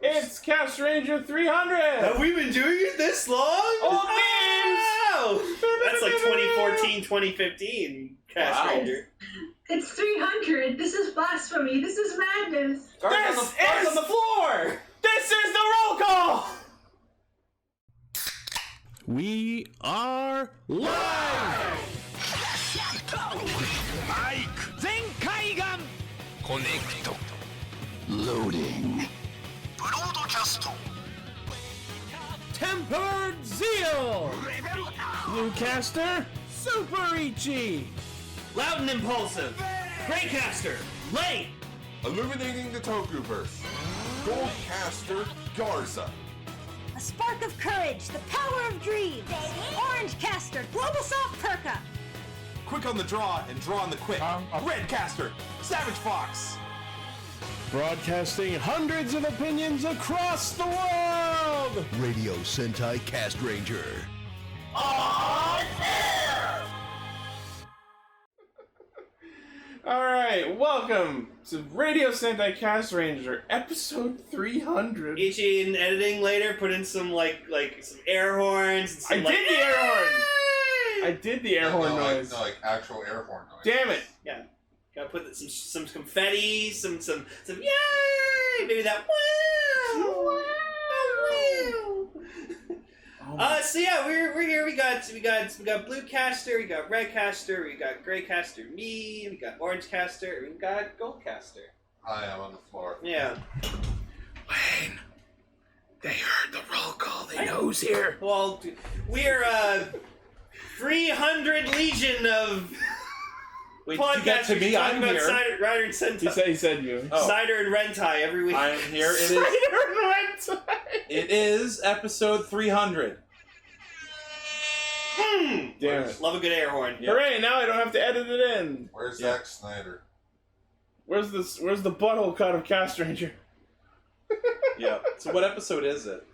It's Castranger 300! Have we been doing it this long? Old names! That's like 2014, 2015 Castranger. It's 300. This is blasphemy. This is madness. This is on the floor! This is the roll call! We are live! Connect. Loading. Broadcast. Tempered Zeal! Bluecaster, Super Ichi! Loud and impulsive. Greycaster. Late. Illuminating the Tokuverse. Goldcaster Garza. A spark of courage, the power of dreams. Orange caster, global soft perka. Quick on the draw and draw on the quick. Redcaster Savage Fox. Broadcasting hundreds of opinions across the world! Radio Sentai Castranger. Alright, welcome to Radio Sentai Castranger, episode 300. Ichi in editing later put in some like some air horns. And some, I did the air horn! I did the air horn noise. Like actual air horn noise. Damn it! Yeah. Gotta put some confetti, some yay! Maybe that wow! So yeah, we're here. We got Bluecaster, we got Redcaster, we got Greycaster, me, we got Orangecaster, we got Goldcaster. I am on the floor. Yeah. Wayne, they heard the roll call. They know who's here. Well, we're 300 legion of Wait, podcasters did you get to me? talking I'm about here. Rider and Sentai. He said you. Cider and Rentai every week. I'm here. It is. Cider and It is episode 300. Damn it. Love a good air horn. Yeah. Hooray, now I don't have to edit it in. Where's Yeah. Zack Snyder? Where's the butthole cut of Castranger? Yeah. So what episode is it?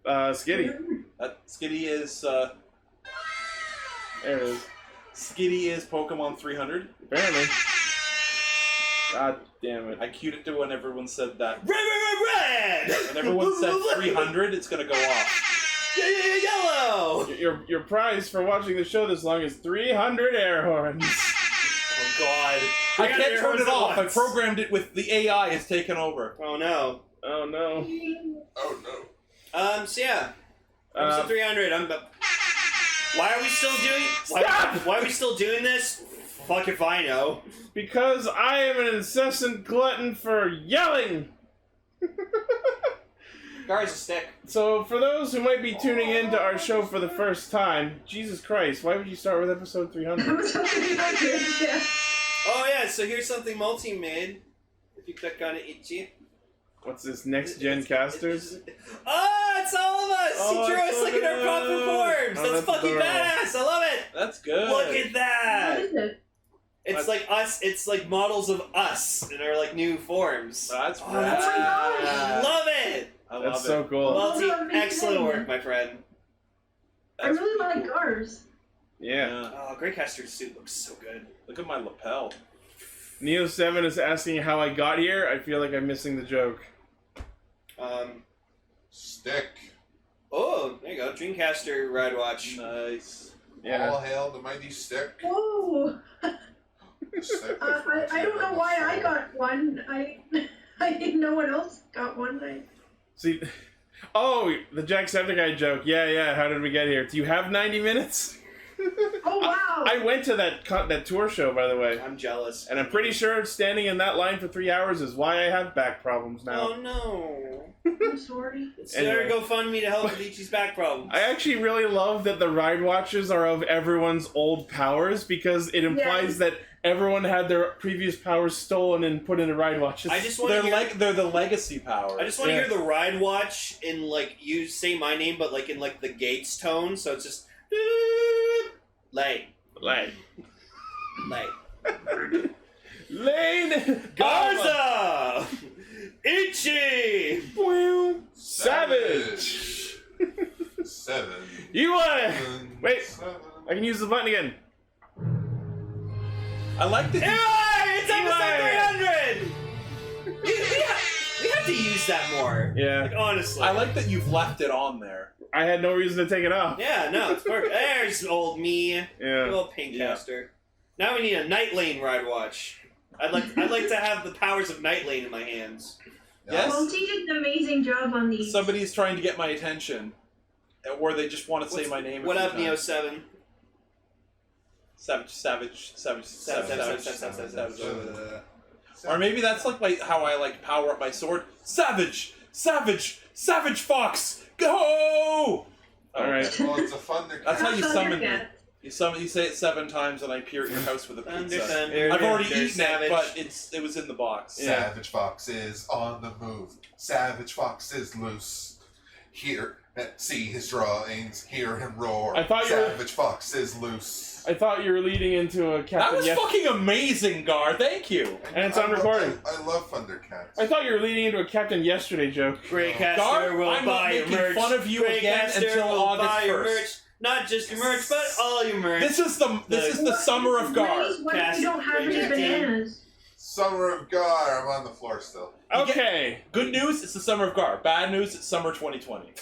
Skitty. Skitty is. There it is. Skitty is Pokemon 300. Apparently. God damn it. I queued it to when everyone said that. Red! When everyone said 300, it's gonna go off. Yellow! Your prize for watching the show this long is 300 air horns. Oh god. I can't air turn horns it at off. I once. programmed it with the AI has taken over. Oh no. Oh no. Oh no. So yeah. Episode 300. Why are we still doing? Why are we still doing this? Fuck if I know. Because I am an incessant glutton for yelling! Gar's a stick. So, for those who might be tuning in to our show for the first time, Jesus Christ, why would you start with episode 300? Episode 300, yeah. Oh yeah, so here's something Multi made. If you click on it, Ichi. What's this, next-gen casters? Oh, it's all of us! Oh, he drew it's us like in our proper good. forms! Oh, That's that's fucking adorable. badass! I love it! That's good. Look at What that! is it? It's like us, it's like models of us in our like new forms. That's Oh, that's Oh my gosh. Love it! I love That's it. so cool. Multi, Oh, amazing. excellent work, my friend. I really like ours. Yeah. Oh, Greycaster's suit looks so good. Look at my lapel. Neo7 is asking how I got here. I feel like I'm missing the joke. Stick. Oh, there you go. Dreamcaster Ride Watch. Nice. Yeah. All hail the mighty stick. Whoa! Stick I don't know why I got one. I think no one else got one. See, oh, the Jacksepticeye joke. Yeah, how did we get here? Do you have 90 minutes? Oh wow! I went to that tour show, by the way. I'm jealous. And I'm pretty sure standing in that line for 3 hours is why I have back problems now. Oh no. I'm sorry. It's Anyway. anyway. GoFundMe to help with Ichi's back problems. I actually really love that the ride watches are of everyone's old powers because it implies that everyone had their previous powers stolen and put into ride watches. I just want to hear. They're the legacy power. I just want to hear the Ride Watch in like you say my name, but like in like the Gates tone. So it's just Lane. Lane Garza! Ichi! Savage! 7. You wanna... 7, Wait. 7. I can use the button again. I like the. Hey, it's episode 300! have to use that more. Yeah. Like, honestly. I like that you've left it on there. I had no reason to take it off. Yeah, no, it's perfect. There's old me. Yeah. Little Pinkcaster. Now we need a Night Lane ride watch. I'd like to have the powers of Night Lane in my hands. Yes? Monty did an amazing job on these. Somebody's trying to get my attention. Or they just want to say my name. What up, Neo 7? Savage. Savage. Or maybe that's like how I like power up my sword. Savage Fox, go! All right. Well, it's a Thundercat. That's how you summon me. Thundercat. You say it 7 times, and I appear at your house with a pizza. Thunder, I've already eaten Savage. it, but it was in the box. Yeah. Savage Fox is on the move. Savage Fox is loose. Here, see his drawings. Hear him roar. I thought you were- Savage Fox is loose. I thought you were leading into a That Captain was fucking amazing, Gar. Thank you. And it's on recording. I love Thundercats. I thought you were leading into a Captain Yesterday joke. Greycaster Gar, will I'm not buy your making merch. fun of you again Greycaster until will August buy your 1st. merch. Not just your merch, but all your merch. This is the summer of Gar. What if we don't have any Cassie, bananas? Summer of Gar. I'm on the floor still. Okay. Good news, it's the summer of Gar. Bad news, it's summer 2020.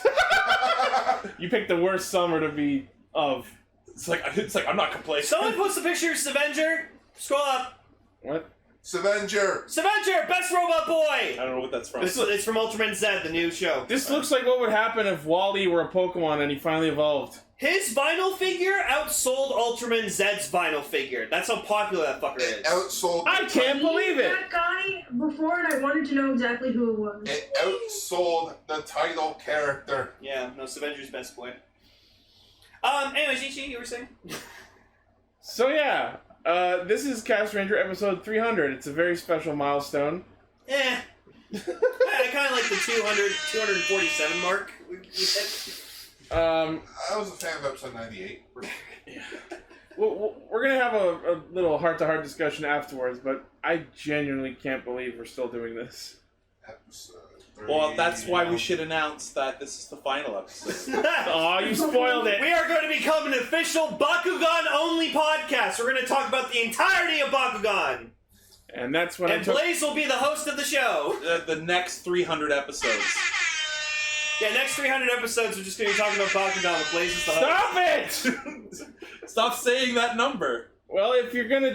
You picked the worst summer to be of. It's like I'm not complaining. Someone post a picture of Scavenger. Scroll up. What? Scavenger. Scavenger, best robot boy. I don't know what that's from. It's from Ultraman Z, the new show. This looks like what would happen if Wally were a Pokemon and he finally evolved. His vinyl figure outsold Ultraman Z's vinyl figure. That's how popular that fucker It is. outsold. I can't believe it. That guy before, and I wanted to know exactly who it was. It outsold the title character. Yeah, no, Scavenger's best boy. Anyways, Ichi, you were saying? So yeah, this is Castranger episode 300. It's a very special milestone. I kind of like the 247 mark. I was a fan of episode 98. We're gonna have a little heart-to-heart discussion afterwards, but I genuinely can't believe we're still doing this. Episode Well, that's why we should announce that this is the final episode. Aw, you spoiled it. We are going to become an official Bakugan-only podcast. We're going to talk about the entirety of Bakugan. And that's when And Blaze will be the host of the show. The next 300 episodes. Yeah, next 300 episodes, we're just going to be talking about Bakugan with Blaze as the host. Stop it! Stop saying that number. Well, if you're gonna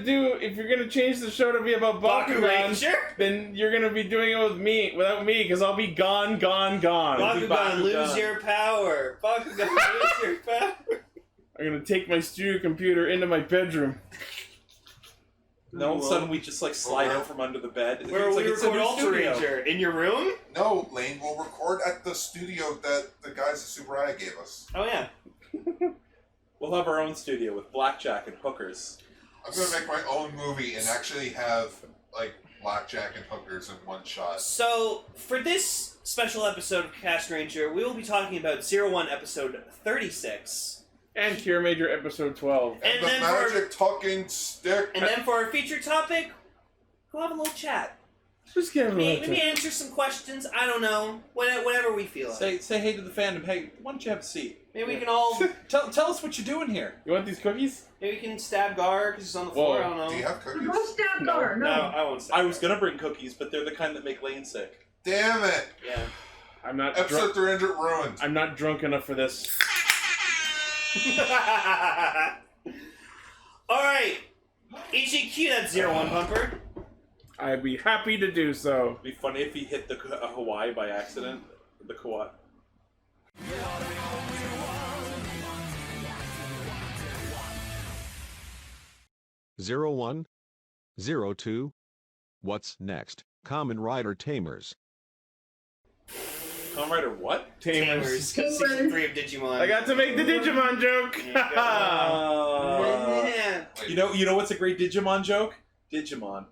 change the show to be about Bakugan, Sure. then you're gonna be doing it without me, because I'll be gone. Bakugan, lose your power. Bakugan, lose your power. I'm gonna take my studio computer into my bedroom. And all of a sudden we just like slide out from under the bed. Where It's will we it's a record new Ultra studio. Ranger? In your room? No, Lane will record at the studio that the guys at Super I gave us. Oh, yeah. We'll have our own studio with blackjack and hookers. I'm gonna make my own movie and actually have like blackjack and hookers in one shot. So, for this special episode of Castranger, we will be talking about 01 episode 36. And Kiramager episode 12. And the magic talking stick. And then for our feature topic, we'll have a little chat. Just give me Maybe answer some questions. I don't know. Whenever we feel it. Say hey to the fandom. Hey, why don't you have a seat? Maybe we can all. Tell us what you're doing here. You want these cookies? Maybe we can stab Gar because he's on the floor. Whoa. I don't know. Do you have cookies? Don't stab Gar, No, I won't stab. I was gonna bring cookies, but they're the kind that make Lane sick. Damn it! Yeah. I'm not Episode drunk. 300 ruined. I'm not drunk enough for this. Alright. HEQ, that's 01 Pumper. I'd be happy to do so. It'd be funny if he hit the Hawaii by accident. The Kauai. Zero 01, 02. What's next? Kamen Rider Tamers. Kamen Rider what? Tamers. Season 3 of Digimon. I got to make the Digimon joke. Yeah. You know what's a great Digimon joke? Digimon.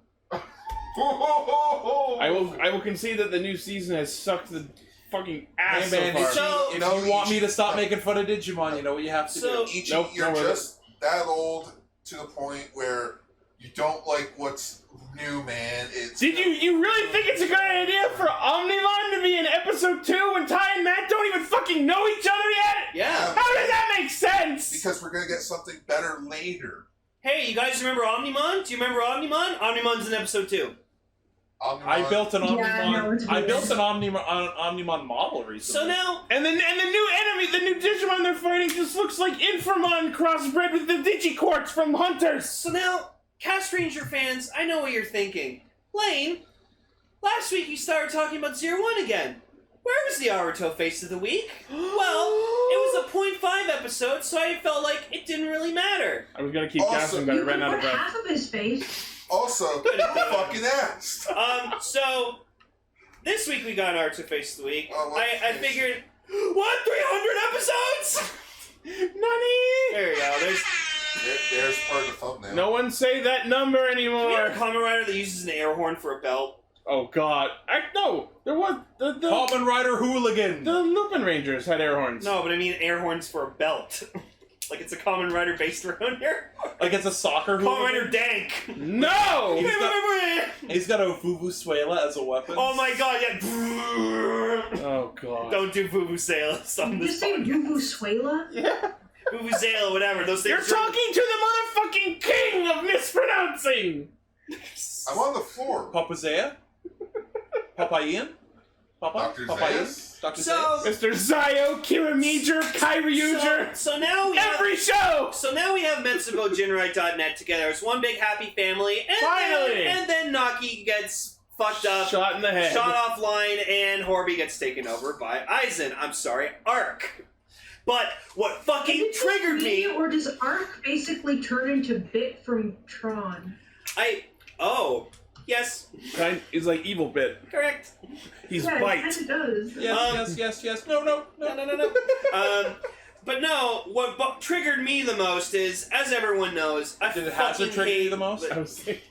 I will concede that the new season has sucked the fucking ass Hey man, so far. if you want me to stop making fun of Digimon, you know what you have to do. Ichi, Nope, you're no, just that old to the point where you don't like what's new, man. It's Did you really think it's a good idea for Omnimon to be in episode 2 when Ty and Matt don't even fucking know each other yet? Yeah. How does that make sense? because we're gonna get something better later. Hey, you guys remember Omnimon? Do you remember Omnimon? Omnimon's in episode 2. Omnimon. I built an Omnimon. Yeah, no, it's I weird. built an Omnimon model recently. So now, And the new enemy, the new Digimon they're fighting just looks like Inframon crossbred with the Digicorts from Hunters. Castranger fans, I know what you're thinking. Lane, last week you started talking about 01 again. Where was the Aruto Face of the Week? Well, it was a 0.5 episode, so I felt like it didn't really matter. I was gonna keep Also, gasping, but I You ran can out of put breath. half of his face. Also, who fucking asked? So, this week we got an Aruto Face of the Week. Oh, what's I this? figured, what, 300 episodes? Nani? There we go, There's part of the thumbnail. No one say that number we have anymore. a Kamen Rider that uses an air horn for a belt. Oh God! No, there was the Kamen Rider Hooligan. the Lupin Rangers had air horns. No, but I mean air horns for a belt. Like it's a Kamen Rider based around here. Like it's a soccer Kamen Rider hooligan. Dank. No! He's got a Vuvuzuela as a weapon. Oh my god, yeah. Oh God! Don't do Vuvuzelas on Did you this say podcast. Vuvuzuela? Yeah. Vuvuzela, whatever. Those things You're talking to the motherfucking king of mispronouncing. I'm on the floor. Papa Zaya? Papa Ian? Papa? Dr. Papa Ian? Zayas? Dr. So- Zayas? Mr. Zio, Kiramager, Kyryuger, So now we every show. So now we have MetsuboJinrai.net together. It's one big happy family. And Finally! Then Naki gets fucked up, Shot in the head. shot offline, and Horby gets taken over by Aizen. I'm sorry, Ark. But what fucking Is it just triggered me... Or does Ark basically turn into Bit from Tron? Yes, He's like evil bit. correct. He's Yeah, bite. it kind of does. Yes. No. But no, what triggered me the most is, as everyone knows, I Did it have to fucking trigger you hate the most? I was thinking,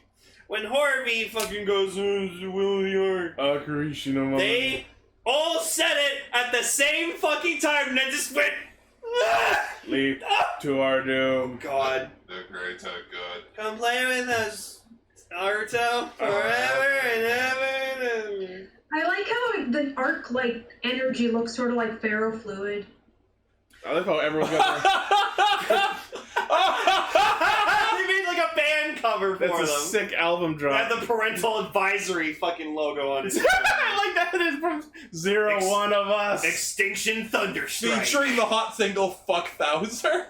when Horby fucking goes, "Oh, the will of the Ark." Akarishino. They all said it at the same fucking time, and then just went. "Ah!" leap to our doom. God, The great good. come play with us, Naruto, forever and ever and ever. I like how the Ark energy looks sort of like ferrofluid. I love how everyone's got They made like a band cover for that's a them. sick album They drop. had the parental advisory fucking logo on it. I like that. It's from Zero One of Us. Extinction Thunderstrike. Featuring the hot single Fuck Thouser.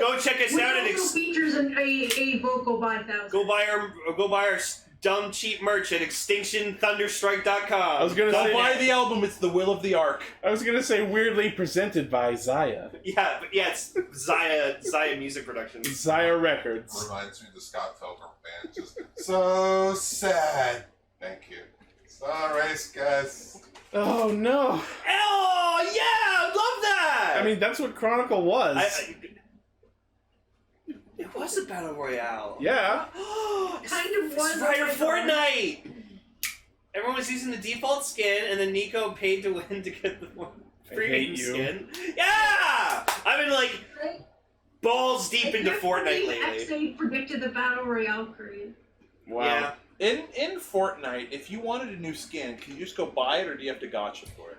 Go check us Which out at also features a vocal by Thousand. go buy our dumb cheap merch at extinctionthunderstrike.com. I was gonna Don't say. buy the album, it's the will of the Ark. I was gonna say weirdly presented by Zaya. Yeah, but yeah, it's Zaya Music Productions. Zaya Records. Reminds me of the Scott Pilgrim band. Just so sad. Thank you. Sorry, guys. Oh no! Oh yeah, I love that. I mean, that's what Chronicle was. It was a battle royale. Yeah. Kind of was. It's Rider Fortnite. Everyone was using the default skin, and then Nico paid to win to get the I premium hate you. skin. Yeah, I've been like balls deep into Fortnite lately. X8 predicted the battle royale craze. Wow. Yeah. In Fortnite, if you wanted a new skin, can you just go buy it, or do you have to gacha for it?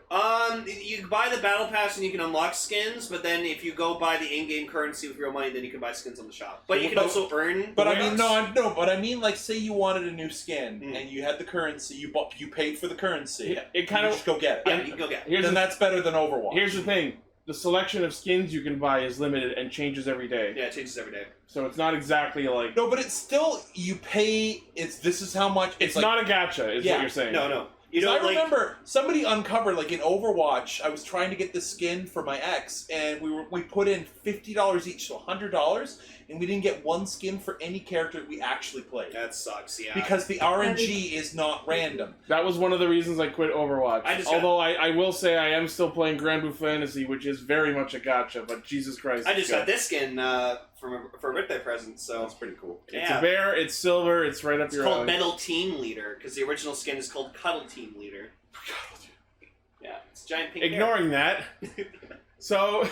You can buy the battle pass and you can unlock skins, but then if you go buy the in-game currency with real money, then you can buy skins on the shop. But you can also earn. But I mean, points. but I mean, like, say you wanted a new skin Mm. and you had the currency, you paid for the currency. It kind you of. just go get it. Yeah, you can go get it. Here's Then the, that's better than Overwatch. here's the thing: the selection of skins you can buy is limited and changes every day. Yeah, it changes every day. So it's not exactly like. No, but it's still you pay. This is how much. It's like, not a gacha, is Yeah. what you're saying. No. You 'cause don't I remember somebody uncovered, like in Overwatch, I was trying to get the skin for my ex, and we put in $50 each, so $100, and we didn't get one skin for any character we actually played. That sucks, yeah. Because the RNG is not random. That was one of the reasons I quit Overwatch. Although I will say I am still playing Grand Blue Fantasy, which is very much a gacha, but Jesus Christ. I it's just good. got this skin for a birthday present, so That's pretty cool. It's Yeah. a bear, it's silver, it's right up it's your called alley. Metal Team Leader because the original skin is called Cuddle Team Leader. Yeah, it's a giant pink Ignoring that. So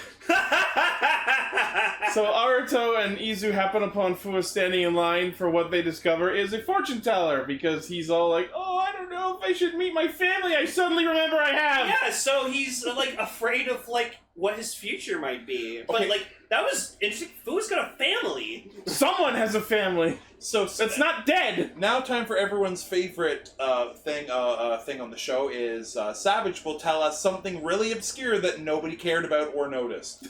Aruto and Izu happen upon Fua standing in line for what they discover is a fortune teller because he's all like, "Oh, I don't know if I should meet my family. I suddenly remember I have." Yeah, so he's like afraid of like what his future might be. But Okay. like that was interesting. Fu's got a family. Someone has a family. So That's not dead. now time for everyone's favorite thing on the show is Savage will tell us something really obscure that nobody cared about or noticed.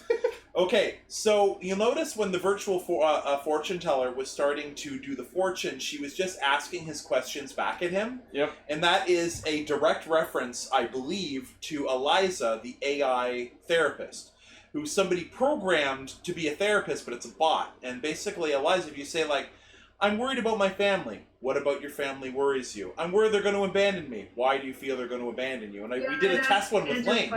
Okay, so you'll notice when the virtual fortune teller was starting to do the fortune, she was just asking his questions back at him. Yep. And that is a direct reference, I believe, to Eliza, the AI therapist, who's somebody programmed to be a therapist, but it's a bot. And basically, Eliza, if you say, like, I'm worried about my family. What about your family worries you? I'm worried they're going to abandon me. Why do you feel they're going to abandon you? And we did a test one with Lane.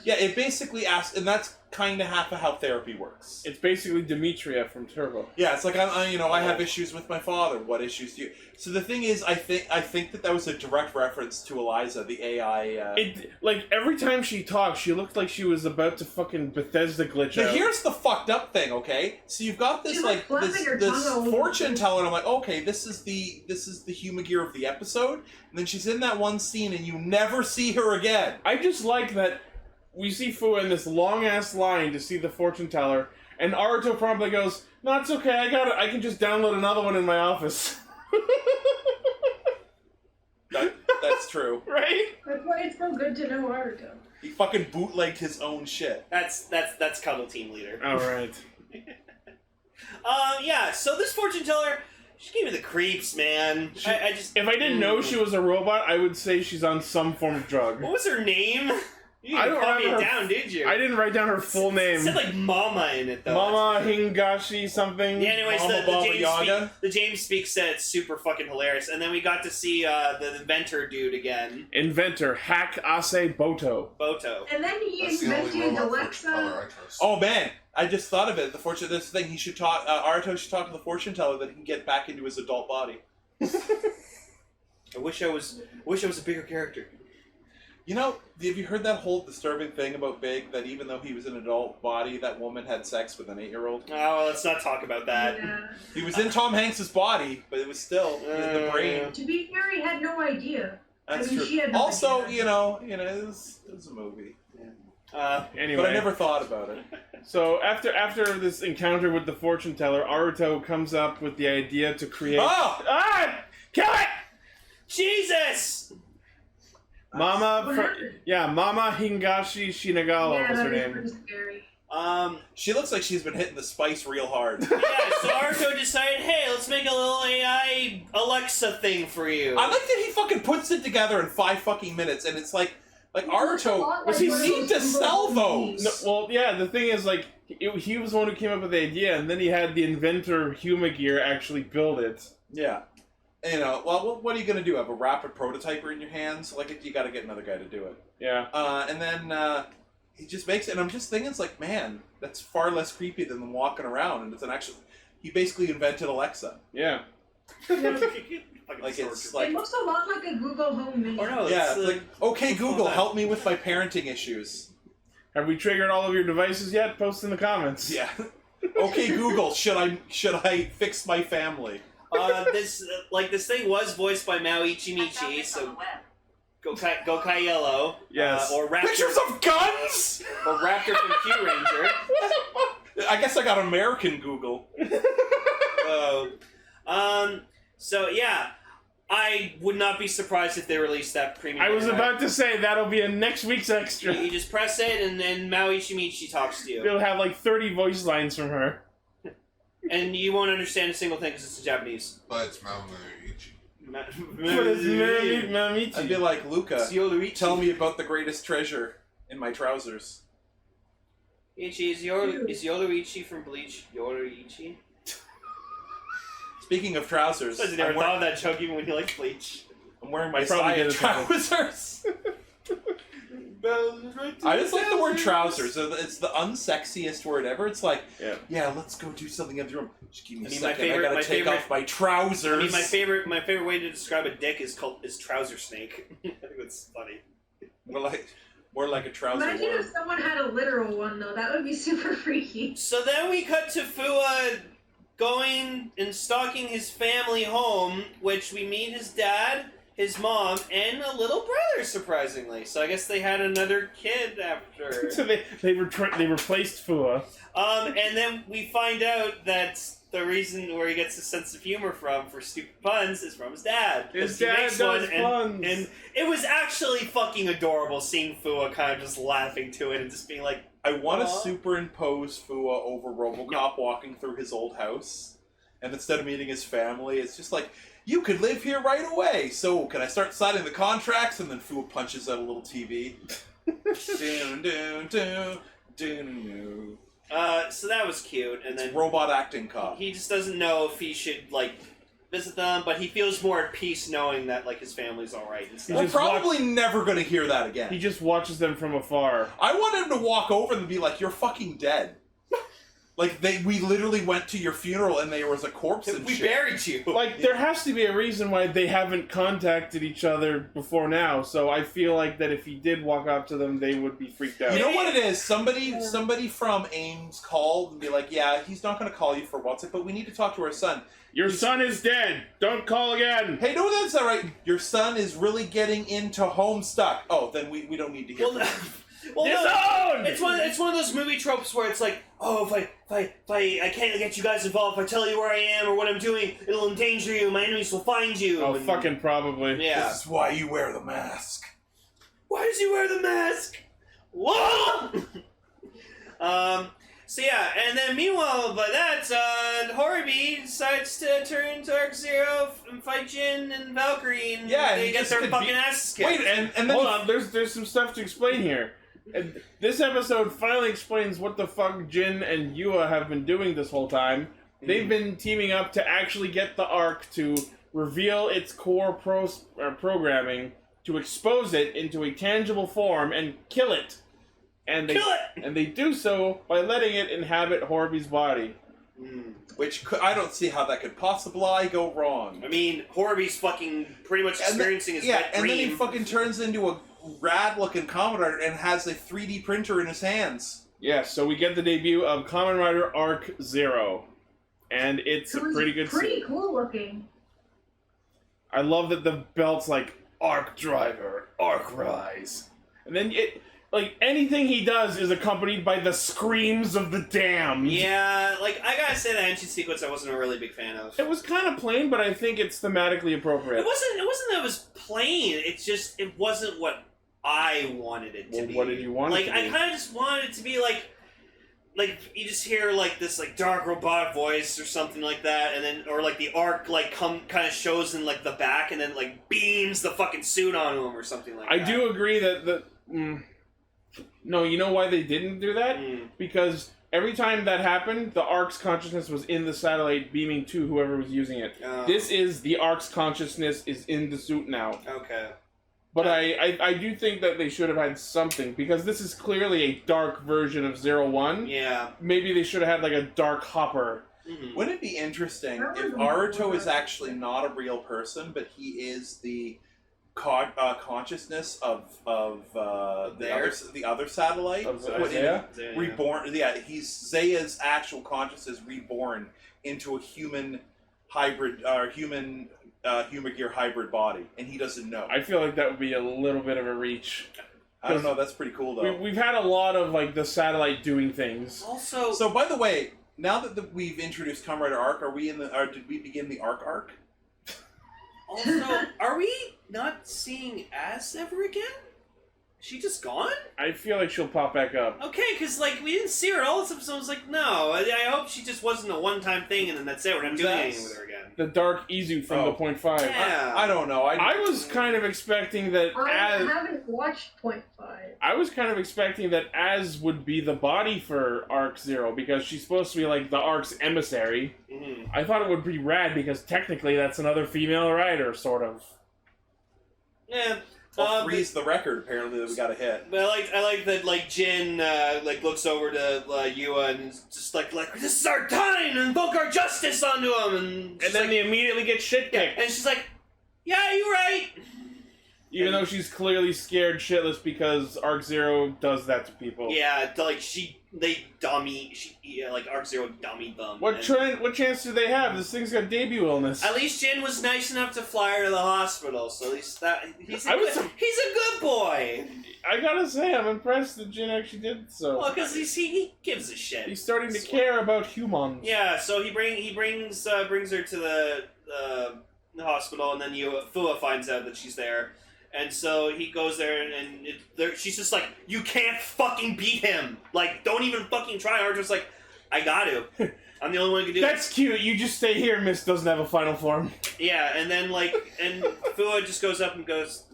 Yeah, it basically asks, and that's kind of half of how therapy works. It's basically Demetria from Turbo. Yeah, it's like I have issues with my father. What issues do you? So the thing is, I think that was a direct reference to Eliza, the AI. It like every time she talked, she looked like she was about to fucking Bethesda glitch But out. here's the fucked up thing, okay? So you've got this She's like flapping her this tongue all over fortune the teller, and I'm like, okay, this is the Humagear of the episode, and then she's in that one scene, and you never see her again. I just like that we see Fu in this long ass line to see the fortune teller, and Aruto promptly goes, "No, it's okay. I got it. I can just download another one in my office." That's true. Right? That's why it's so good to know Naruto. He fucking bootlegged his own shit. That's Cuddle Team Leader. All right. Yeah. So this fortune teller, she gave me the creeps, man. I just If I didn't know she was a robot, I would say she's on some form of drug. What was her name? You I didn't don't copy it remember down, did you? I didn't write down her full It name. said like Mama in it though. Mama Hingashi something. Yeah, anyways, Mama Baba Yaga? the James Speak said it's super fucking hilarious, and then we got to see the inventor dude again, Inventor Hack Ase Boto. Boto. And then he That's the only invented robot fortune teller Alexa. I trust. Oh man, I just thought of it. This thing he should talk. Aruto should talk to the fortune teller that he can get back into his adult body. I wish I was a bigger character. You know, have you heard that whole disturbing thing about Big, that even though he was an adult body, that woman had sex with an 8-year-old? Oh, let's not talk about that. Yeah. He was in Tom Hanks' body, but it was still in the brain. To be fair, he had no idea. That's I mean, true. she had no Also, idea. you know, it was a movie. Anyway. But I never thought about it. So after this encounter with the fortune teller, Aruto comes up with the idea to create. Oh! Kill it! Jesus! Mama, What happened? Mama Hingashi Shinagawa Yeah, was her that is name. pretty scary. She looks like she's been hitting the spice real hard. Yeah, so Naruto decided, hey, let's make a little AI Alexa thing for you. I like that he fucking puts it together in 5 fucking minutes, and it's like It looks a Aruto, lot was like he one of need to those sell movies. those? No, well, yeah, the thing is, like, he was the one who came up with the idea, and then he had the inventor Humagear actually build it. Yeah. You know, well, what are you going to do? Have a rapid prototyper in your hands? Like, you got to get another guy to do it. Yeah. And then he just makes it, and I'm just thinking, it's like, man, that's far less creepy than them walking around, and it's an actual... He basically invented Alexa. Yeah. Like, it's like... It looks a lot like a Google Home Mini. Or no, Yeah, it's it's like, okay, Google, help me with my parenting issues. Have we triggered all of your devices yet? Post in the comments. Yeah. Okay, Google, should I fix my family? This thing was voiced by Mao Ichimichi, so go Kai Yellow. Yes. Or Raptor. Pictures of guns? Or Raptor from Q Ranger. I guess I got American Google. So yeah, I would not be surprised if they released that premium. I was about to say that'll be in next week's extra. You just press it, and then Mao Ichimichi talks to you. It'll have like 30 voice lines from her. And you won't understand a single thing because it's in Japanese. But it's Mamoichi. What is Mamichi? I'd be like, Luca, It's Yoruichi. tell me about the greatest treasure in my trousers. Ichi, is Yoruichi from Bleach Yoruichi? Speaking of trousers, I never thought of that joke even when you like Bleach. I'm wearing my probably Saya did it trousers. I just like the word trousers. It's the unsexiest word ever. It's like, yeah, let's go do something in the room. Just give me a second. I gotta take off my trousers. I mean, my favorite way to describe a dick is trouser snake. I think that's funny. More like a trouser Imagine worm. if someone had a literal one, though. That would be super freaky. So then we cut to Fua going and stalking his family home, which we meet his dad, his mom, and a little brother, surprisingly. So I guess they had another kid after. So they replaced Fua. And then we find out that the reason where he gets his sense of humor from for stupid puns is from his dad. His dad does puns. And it was actually fucking adorable seeing Fua kind of just laughing to it and just being like, I want to Aw. superimpose Fua over RoboCop walking through his old house, and instead of meeting his family, it's just like, you could live here right away. So can I start signing the contracts? And then Fua punches out a little TV. Dun, dun, dun, dun, dun. So that was cute. And then It's robot acting cop. he just doesn't know if he should like visit them, but he feels more at peace knowing that like his family's all right and stuff. We're just probably never going to hear that again. He just watches them from afar. I want him to walk over and be like, "You're fucking dead." Like we literally went to your funeral and there was a corpse and We shit. buried you. Like, there has to be a reason why they haven't contacted each other before now, so I feel like that if he did walk up to them, they would be freaked out. You know what it is? Somebody from Ames called and be like, "Yeah, he's not going to call you for WhatsApp, but we need to talk to our son." Your son is dead! Don't call again! Hey, no, that's all right. Your son is really getting into Homestuck. Oh, then we don't need to hear from him. Well, Disowned! it's one of those movie tropes where it's like, oh, if I can't get you guys involved, if I tell you where I am or what I'm doing, it'll endanger you. My enemies will find you. Oh, and, fucking probably. yeah. This is why you wear the mask. Why does he wear the mask? Whoa! So yeah, and then meanwhile, by that, Horby decides to turn into Arc Zero and fight Jin and Valkyrie, and Yeah, they he get just their could fucking be- asses kicked. Wait, and then Hold on, there's some stuff to explain here. And this episode finally explains what the fuck Jin and Yua have been doing this whole time. They've been teaming up to actually get the Arc to reveal its core programming, to expose it into a tangible form and kill it. And they, Kill it! And they do so by letting it inhabit Horby's body. Which I don't see how that could possibly go wrong. I mean, Horby's fucking pretty much experiencing his wet and dream. then he fucking turns into a rad-looking Commodore and has a 3D printer in his hands. Yeah, so we get the debut of Kamen Rider Arc Zero. And it's a It was pretty good pretty cool looking. I love that the belt's like Arc Driver, Arc Rise. And then it like anything he does is accompanied by the screams of the damned. Yeah, like I gotta say, the ancient sequence I wasn't a really big fan of. It was kind of plain, but I think it's thematically appropriate. It wasn't that it was plain. It's just it wasn't what I wanted it to Well, be. what did you want it Like to I be? kind of just wanted it to be like you just hear like this like dark robot voice or something like that, and then or like the arc like kind of shows in like the back, and then like beams the fucking suit onto him or something like that. I do agree that no, you know why they didn't do that? Because every time that happened, the Ark's consciousness was in the satellite beaming to whoever was using it. This is the Ark's consciousness is in the suit now. Okay. But I do think that they should have had something, because this is clearly a dark version of 01. Yeah. Maybe they should have had like a dark hopper. Wouldn't it be interesting That if was Aruto is cool. actually not a real person, but he is the consciousness of the other satellite? Of Put in- Isaiah? reborn. Yeah, he's Zaya's actual consciousness reborn into a human hybrid, human Humagear hybrid body, and he doesn't know. I feel like that would be a little bit of a reach. I don't know. That's pretty cool though. We've had a lot of like the satellite doing things. Also, So, by the way, now that we've introduced Kamen Rider Arc, are we in the? Did we begin the arc? are we not seeing Az ever again? Is she just gone? I feel like she'll pop back up. Okay, because like we didn't see her at all this episode. I was like, no. I hope she just wasn't a one-time thing, and then that's it. We're not doing anything with her again. The Dark Izu from the Point 5. Yeah. I don't know. I was kind of expecting that I Az. haven't watched Point 5. I was kind of expecting that Az would be the body for Arc Zero, because she's supposed to be like the Arc's emissary. I thought it would be rad because technically that's another female rider, sort of. Yeah. Well, three's the record apparently that we got to hit. But I like that like Jin like looks over to Yua and is just like this is our time and invoke our justice onto him, and And then they immediately get shit kicked. and she's like, yeah, you're right. Even though she's clearly scared shitless because Arc Zero does that to people. Yeah, like Arc Zero dummied them. What chance do they have? This thing's got debut illness. At least Jin was nice enough to fly her to the hospital, so at least he's a good boy. I gotta say, I'm impressed that Jin actually did so. Well, because he gives a shit. He's starting to care about humans. Yeah, so he brings her to the hospital, and then Fua finds out that she's there. And so he goes there, and she's just like, you can't fucking beat him! Like, don't even fucking try. Archer's like, I got to. I'm the only one who can do it. That's cute. You just stay here. Mist doesn't have a final form. Yeah, and then, and Fua just goes up and goes,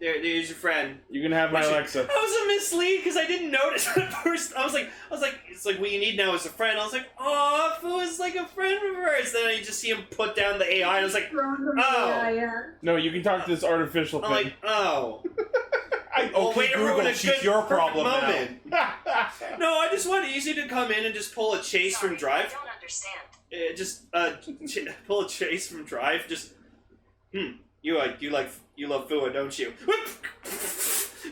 there's your friend. You can have my Alexa. I was a mislead because I didn't notice at first. I was like, it's like what you need now is a friend. I was like, oh, Fua's like a friend of hers. Then I just see him put down the AI, and I was like, oh. No, you can talk to this artificial thing. I'm like, oh. Okay, Google, she's your problem moment. Now. No, I just want easy to come in and just pull a chase from Drive. I don't understand. Pull a chase from Drive. Just, you love Fua, don't you?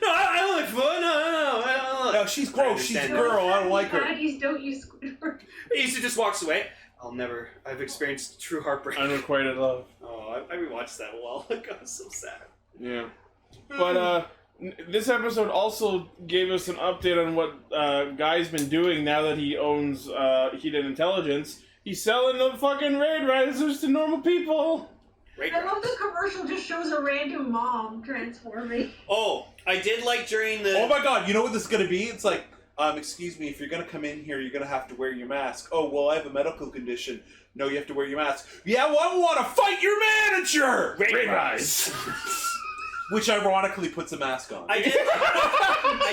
No, I don't like Fua. No. No, she's gross. She's a girl. I don't like her. Daddies don't use Squidward. He just walks away. I've experienced true heartbreak. Unrequited love. Oh, I rewatched that a while ago. I was so sad. Yeah. But, this episode also gave us an update on what Guy's been doing now that he owns Heated Intelligence. He's selling the fucking Raid Risers to normal people. I love the commercial just shows a random mom transforming. Oh, I did like during the... Oh my god, you know what this is going to be? It's like, excuse me, if you're going to come in here, you're going to have to wear your mask. Oh, well, I have a medical condition. No, you have to wear your mask. Yeah, well, I want to fight your manager! Raid Rise! Which ironically puts a mask on. I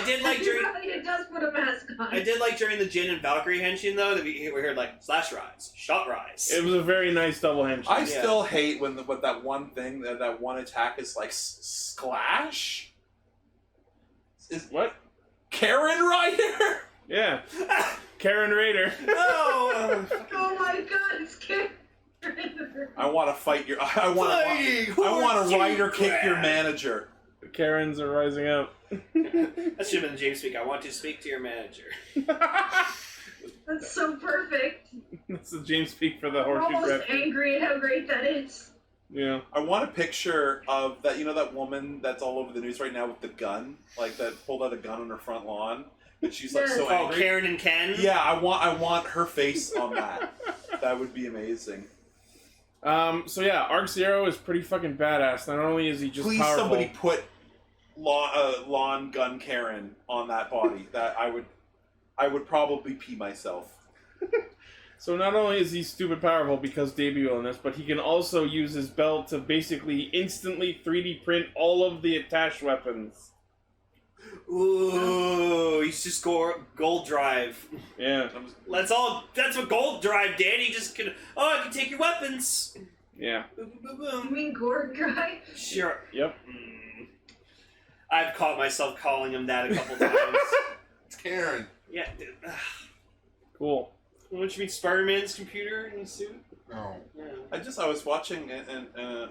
did like during... It does put a mask on. I did like during the Jin and Valkyrie henshin, though, that we heard, like, slash rise, shot rise. It was a very nice double henshin. I still hate when that one thing, that one attack is like, splash? What? Karen Rider? Yeah. Karen Raider. Oh! Oh my god, it's Karen. I want to fight your... I want to rider kick your manager. The Karens are rising up. That should have been James speak. I want to speak to your manager. That's so perfect. That's the James speak for the I'm horseshoe almost grab. angry at how great that is. Yeah. I want a picture of that, that woman that's all over the news right now with the gun, like that pulled out a gun on her front lawn, and she's like so angry. Oh, Karen and Ken? Yeah, I want her face on that. That would be amazing. So yeah, Arc Zero is pretty fucking badass. Not only is he just Please powerful... somebody put lawn gun Karen on that body. That I would probably pee myself. So not only is he stupid powerful because debut illness, but he can also use his belt to basically instantly 3D print all of the attached weapons. Ooh, he's just gold drive. Yeah. That's what gold drive did. He just can. Oh, I can take your weapons. Yeah. Boom, boom, boom, You mean Gord Drive? Sure. Yep. I've caught myself calling him that a couple times. It's Karen. Yeah. Dude. Cool. Don't you mean Spider-Man's computer in his suit? No. Yeah. I was watching Out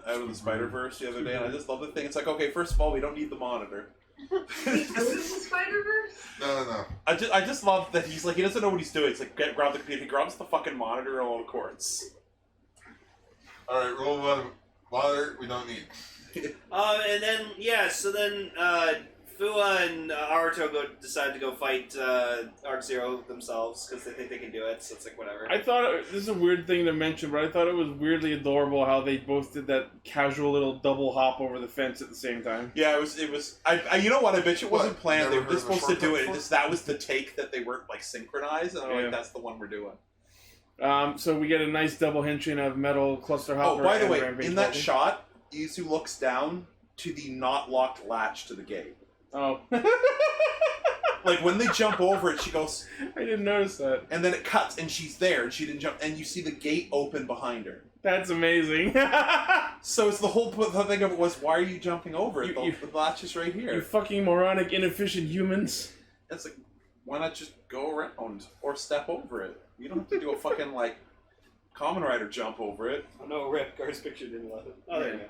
of the Spider-Verse the other day, and I just love the thing. It's like, okay, first of all, we don't need the monitor. Out of the Spider-Verse? No. I just love that he's like, he doesn't know what he's doing. It's like, grab the computer. He grabs the fucking monitor and all the cords. Alright, rule one. Monitor, we don't need. And then, so then, Fua and Aruto decide to go fight Arc Zero themselves because they think they can do it, so it's like, whatever. I thought, this is a weird thing to mention, but I thought it was weirdly adorable how they both did that casual little double hop over the fence at the same time. Yeah, it was. I you know what? I bet you it wasn't planned. They were just supposed to do it. Just that was the take that they weren't like synchronized, and I'm like, that's the one we're doing. So we get a nice double henshin of Metal, Cluster Hopper, Oh, by the and way, Rampage in that Vulcan. shot, Izu looks down to the not locked latch to the gate. Oh. Like, when they jump over it, she goes... I didn't notice that. And then it cuts, and she's there, and she didn't jump, and you see the gate open behind her. That's amazing. So it's the whole thing of it was, why are you jumping over it? The latch is right here. You fucking moronic, inefficient humans. It's like, why not just go around or step over it? You don't have to do a fucking, like, Kamen Rider jump over it. Oh, no, rip. Gar's picture didn't love it. Oh, there you go.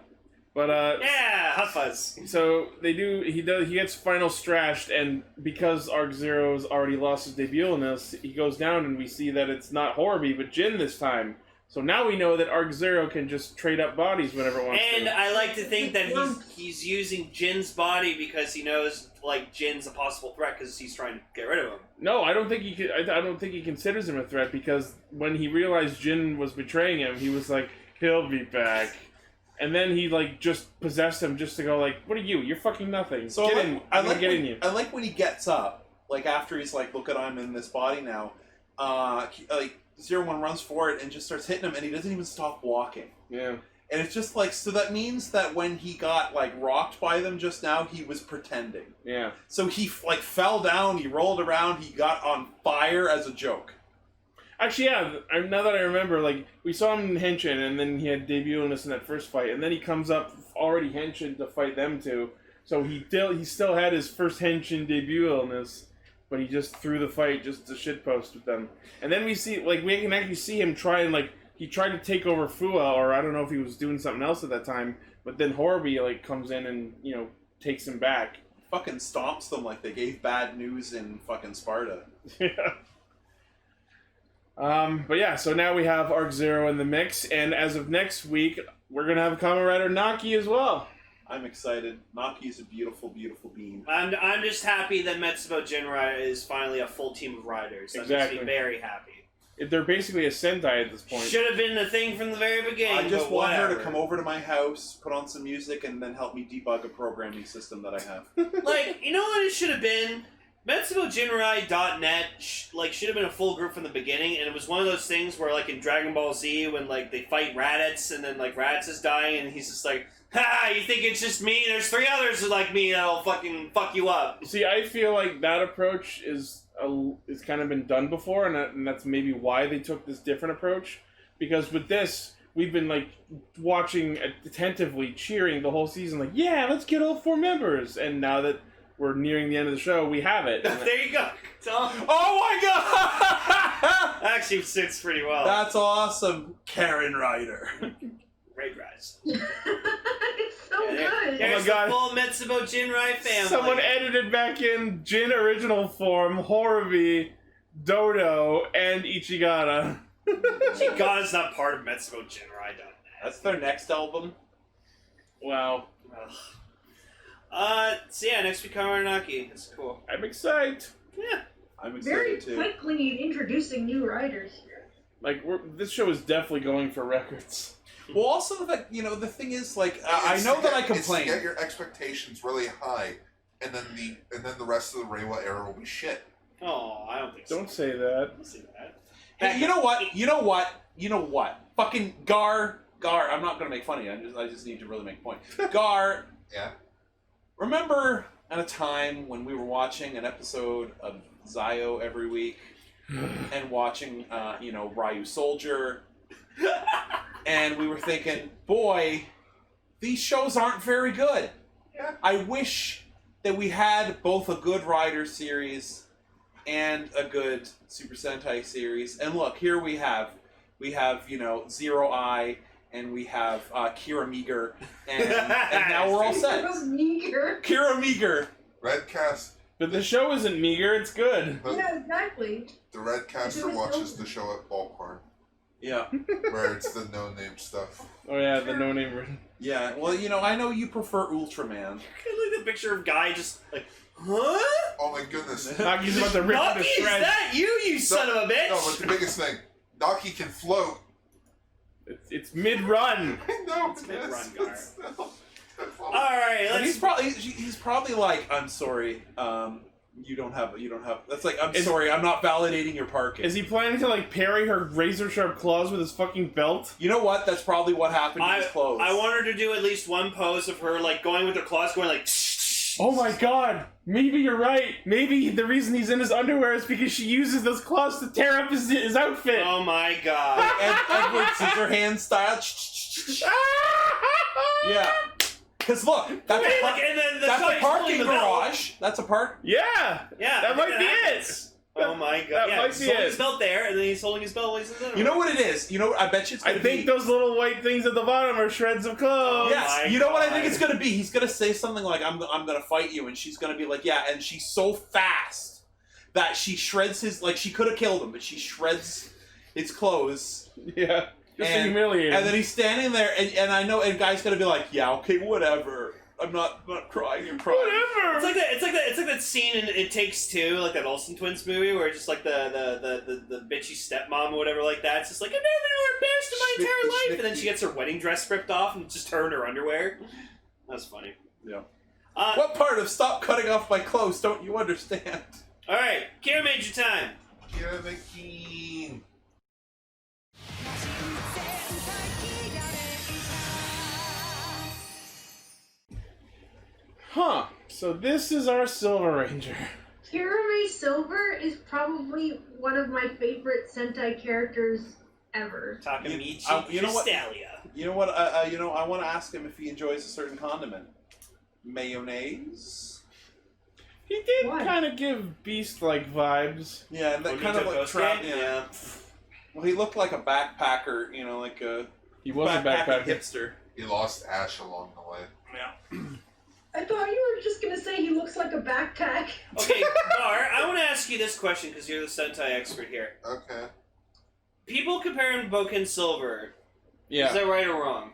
But Yeah, Hot Fuzz. so he gets final strashed, and because Arc Zero's already lost his debut in this, he goes down and we see that it's not Horby but Jin this time. So now we know that Arc Zero can just trade up bodies whenever it wants And to. I like to think that he's using Jin's body because he knows like Jin's a possible threat because he's trying to get rid of him. No, I don't think he could. I don't think he considers him a threat because when he realized Jin was betraying him, he was like, he'll be back. And then he like just possessed him just to go like, what are you? You're fucking nothing. So Get I in. like, I'm gonna get in you. I like when he gets up, like after he's like, look at I'm in this body now. Like 01 runs forward and just starts hitting him, and he doesn't even stop walking. Yeah. And it's just like, so that means that when he got like rocked by them just now, he was pretending. Yeah. So he like fell down, he rolled around, he got on fire as a joke. Actually, yeah. Now that I remember, like we saw him in Henshin, and then he had debut illness in that first fight, and then he comes up already Henshin to fight them two. So he still had his first Henshin debut illness, but he just threw the fight just to shitpost with them. And then we see, like, we can actually see him try and like he tried to take over Fua, or I don't know if he was doing something else at that time. But then Horby like comes in and takes him back. Fucking stomps them like they gave bad news in fucking Sparta. Yeah. But yeah, so now we have Arc Zero in the mix, and as of next week, we're gonna have Kamen Rider Naki as well. I'm excited. Naki's a beautiful, beautiful being. I'm just happy that Metsubo Jinrai is finally a full team of riders. That Exactly. makes me very happy. They're basically a Sentai at this point. Should have been a thing from the very beginning. I just but want her whatever. to come over to my house, put on some music, and then help me debug a programming system that I have. Like, you know what it should have been? MetsuboJinrai.net should have been a full group from the beginning, and it was one of those things where, like in Dragon Ball Z, when like they fight Raditz, and then like Raditz is dying, and he's just like, "Ha! You think it's just me? There's 3 others like me that'll fucking fuck you up." See, I feel like that approach is kind of been done before, and that's maybe why they took this different approach. Because with this, we've been like watching attentively, cheering the whole season, like, yeah, let's get all 4 members. And now that we're nearing the end of the show, we have it. There you go. Oh my god! Actually sits pretty well. That's awesome, Karen Ryder. Great guys. It's so Yeah, good. There's Oh my God. the full Metsubo Jinrai family. Someone edited back in Jin original form, Horby, Dodo, and Ichigata. Gana's not part of Metsubo Jinrai.net. That's their next album. Wow. So yeah, next week Kamaranaki. That's cool. I'm excited. Yeah. I'm Very excited too. quickly introducing new riders. Like, this show is definitely going for records. Well, also the thing is, like, I know that I It's to complain. get your expectations really high, and then the rest of the Reiwa era will be shit. Oh, I don't think so. Don't say that. Don't say that. Hey, you know what? Fucking Gar. I'm not gonna make fun of you. I just need to really make a point. Gar. Yeah. Remember at a time when we were watching an episode of Zio every week and watching, Ryu Soldier, and we were thinking, boy, these shows aren't very good. Yeah. I wish that we had both a good Rider series and a good Super Sentai series. And look, here we have, Zero Eye, and we have Kiramager, and now we're all set. Kiramager. Red Cast. But the show isn't meager, it's good. Yeah, exactly. The Red Caster was watches so- the show at Ballpark, Yeah. where it's the no-name stuff. Oh yeah, the no-name version. Yeah, well, I know you prefer Ultraman. Look at the picture of Guy just like, huh? Oh my goodness. Naki's about to rip Naki, into is shreds. that you son of a bitch? No, but the biggest thing, Naki can float. It's mid-run. I know, It's mid-run, it's Gar. still- Alright, But let's... he's probably like, I'm sorry, you don't have, that's like, I'm sorry, I'm not validating your parking. Is he planning to like parry her razor-sharp claws with his fucking belt? You know what? That's probably what happened to his clothes. I want her to do at least one pose of her like going with her claws going like Oh my god! Maybe you're right. Maybe the reason he's in his underwear is because she uses those claws to tear up his outfit. oh my god. Edward Scissorhands style. Yeah. Because look, that's Wait, like, and then the that's guy's a parking pulling the belt. garage. That's a park. Yeah! Yeah, That might be it! Oh my god. That Yeah, might see He's holding his it. belt there, and then he's holding his belt while he's in the You know what it is? You know what I bet you it's I gonna think be. those little white things at the bottom are shreds of clothes. my Yes, you know what I think God. it's gonna be? He's gonna say something like, I'm gonna fight you, and she's gonna be like, yeah, and she's so fast that she shreds his, like, she could have killed him, but she shreds his clothes. Yeah. Just to And- humiliate him. And then he's standing there, and I know, and guy's gonna be like, yeah, okay, whatever. I'm not crying, you're crying. Whatever. It's like that scene in It Takes Two, like that Olsen Twins movie, where just like the bitchy stepmom or whatever like that. It's just like, I've never been more embarrassed in my entire life, and then she gets her wedding dress ripped off and just her in her underwear. That's funny. Yeah. Uh, What part of stop cutting off my clothes don't you understand? All right, Kiramager time. Kiramager. Huh. So this is our Silver Ranger. Kirame Silver is probably one of my favorite Sentai characters ever. Takamichi you know what? Crystalia. You know what? I want to ask him if he enjoys a certain condiment. Mayonnaise. He did Why? kind of give Beast-like vibes. Yeah, and that kind of like trap. Yeah. Well, he looked like a backpacker. You know, like a He was a backpacker. hipster. He lost Ash along the way. Yeah. I thought you were just gonna say he looks like a backpack. Okay, Gar, I want to ask you this question because you're the Sentai expert here. Okay. People compare him to Boken Silver. Yeah. Is that right or wrong?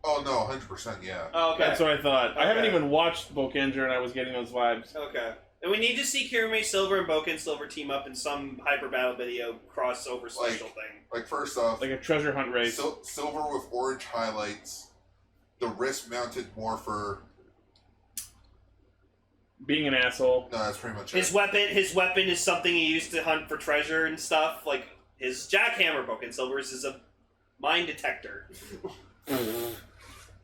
Oh no, 100%. Yeah. Oh, okay. That's what I thought. I haven't Okay. even watched Bokenger and I was getting those vibes. Okay. And we need to see Kirame Silver and Boken Silver team up in some hyper battle video crossover special thing. Like first off, Like a treasure hunt race. silver with orange highlights. The wrist mounted morpher. Being an asshole. No, that's pretty much His weapon is something he used to hunt for treasure and stuff. Like his jackhammer, Boken Silver's, is a mine detector. Yeah.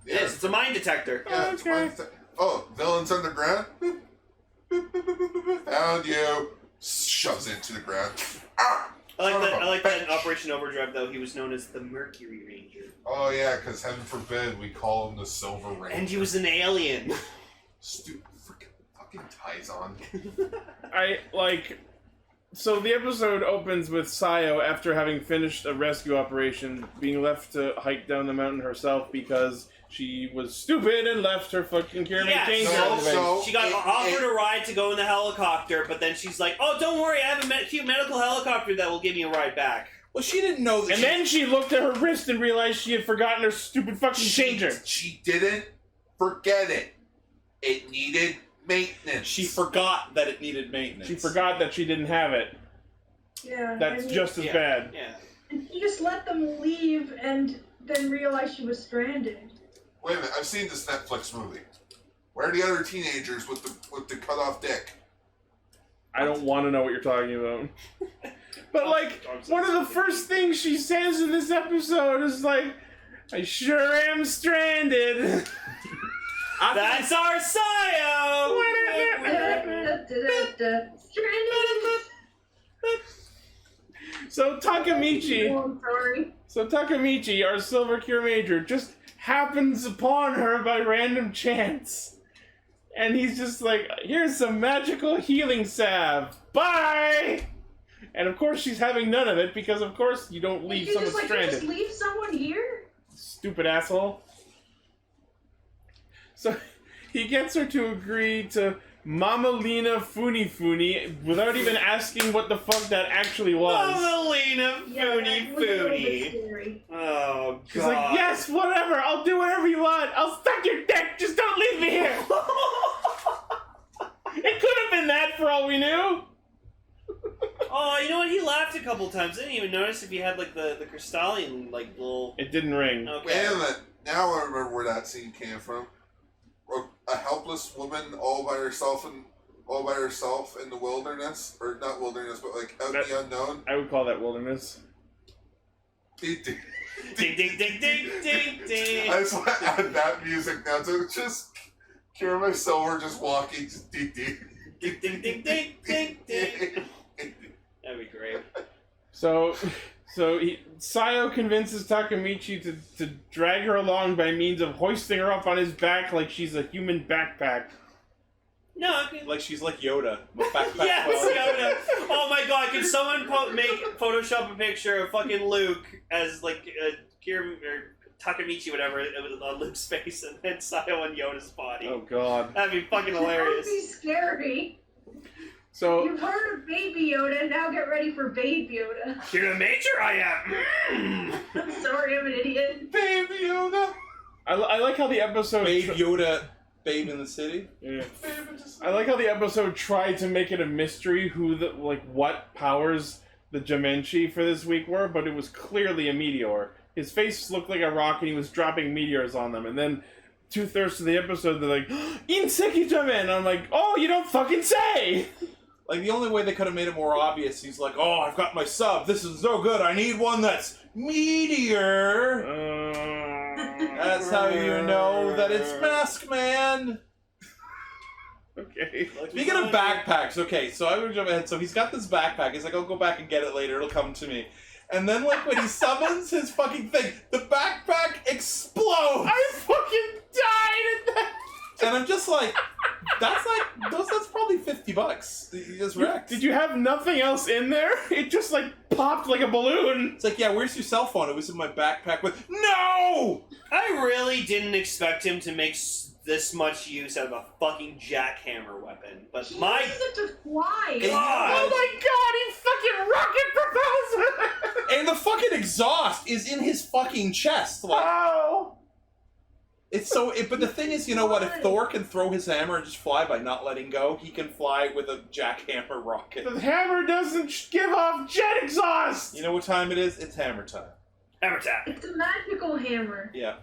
It is. It's a mine detector. Yeah, it's fine. Oh, villains underground? Found you. Shoves it into the ground. Ah! I like that in Operation Overdrive, though, he was known as the Mercury Ranger. Oh yeah, because heaven forbid we call him the Silver Ranger. And he was an alien. Stupid fucking ties on. So the episode opens with Sayo, after having finished a rescue operation, being left to hike down the mountain herself because she was stupid and left her fucking Kirame Yeah, Danger. so- she got offered a ride to go in the helicopter, but then she's like, "Oh, don't worry, I have a cute medical helicopter that will give me a ride back." Well, she didn't know that. And then she looked at her wrist and realized she had forgotten her stupid fucking changer. She didn't forget it. It needed maintenance. She forgot that it needed maintenance. She forgot that she didn't have it. Yeah. That's and just as bad. Yeah. And he just let them leave and then realized she was stranded. Wait a minute, I've seen this Netflix movie. Where are the other teenagers with the cut off dick? I don't want to know what you're talking about. But, like, one of the first things she says in this episode is, like, I sure am stranded. That's our Sayo! Stranded. So Takamichi, Oh, I'm sorry. our Silver Kiramager, just happens upon her by random chance. And he's just like, here's some magical healing salve. Bye! And of course she's having none of it because of course you don't leave You someone just stranded. just leave someone here? Stupid asshole. So he gets her to agree to Mama Lena Funi without even asking what the fuck that actually was. Mamalina Foony that was a little bit Foony. scary. Oh, God. She's like, yes, whatever, I'll do whatever you want. I'll suck your dick, just don't leave me here. It could have been that for all we knew. Oh, you know what? He laughed a couple times. I didn't even notice if he had, like, the crystalline, like, little... It didn't ring. Okay. Wait a minute, now I remember where that scene came from. A helpless woman all by herself in the wilderness, or not wilderness, but like out in the unknown. I would call that wilderness. Ding, ding. Ding, ding, ding, ding, ding, ding. I just want to add that music now to just Kirame Silver just walking, just ding, ding. Ding, ding, ding, ding, ding, ding. That'd be great. So Sayo convinces Takamichi to drag her along by means of hoisting her up on his back like she's a human backpack. No, okay. Like she's like Yoda. With backpack Yes, quality. Yoda. Oh my god, can someone Photoshop a picture of fucking Luke as, like, Kiram, or Takamichi, whatever, on Luke's face, and then Sayo and Yoda's body? Oh god. That'd be fucking hilarious. That would be scary. So You've heard of Baby Yoda, now get ready for Babe Yoda. Kiramager, I am! I'm sorry, I'm an idiot. Baby Yoda. I like how the episode. Babe Yoda, Babe in the City. Yeah. I like how the episode tried to make it a mystery what powers the Jamenchi for this week were, but it was clearly a meteor. His face looked like a rock, and he was dropping meteors on them. And then 2/3 of the episode, they're like, "Inseki Jamen!" I'm like, "Oh, you don't fucking say!" Like, the only way they could have made it more obvious, he's like, "Oh, I've got my sub. This is so good. I need one that's meteor." That's how you know that it's Mask Man. Okay. Speaking of backpacks, okay, so I'm gonna jump ahead. So he's got this backpack. He's like, "I'll go back and get it later. It'll come to me." And then, like, when he summons his fucking thing, the backpack explodes. I fucking died at that. And I'm just like, that's probably $50. You just wrecked. Did you have nothing else in there? It just like popped like a balloon. It's like, yeah, where's your cell phone? It was in my backpack with. No! I really didn't expect him to make this much use out of a fucking jackhammer weapon, but He my uses it to fly. God! Oh my god, he fucking rocket propels it! And the fucking exhaust is in his fucking chest. Like, Oh! it's so. But the thing is, you know what? If Thor can throw his hammer and just fly by not letting go, he can fly with a jackhammer rocket. The hammer doesn't give off jet exhaust! You know what time it is? It's hammer time. hammer tap. It's a magical hammer. Yeah.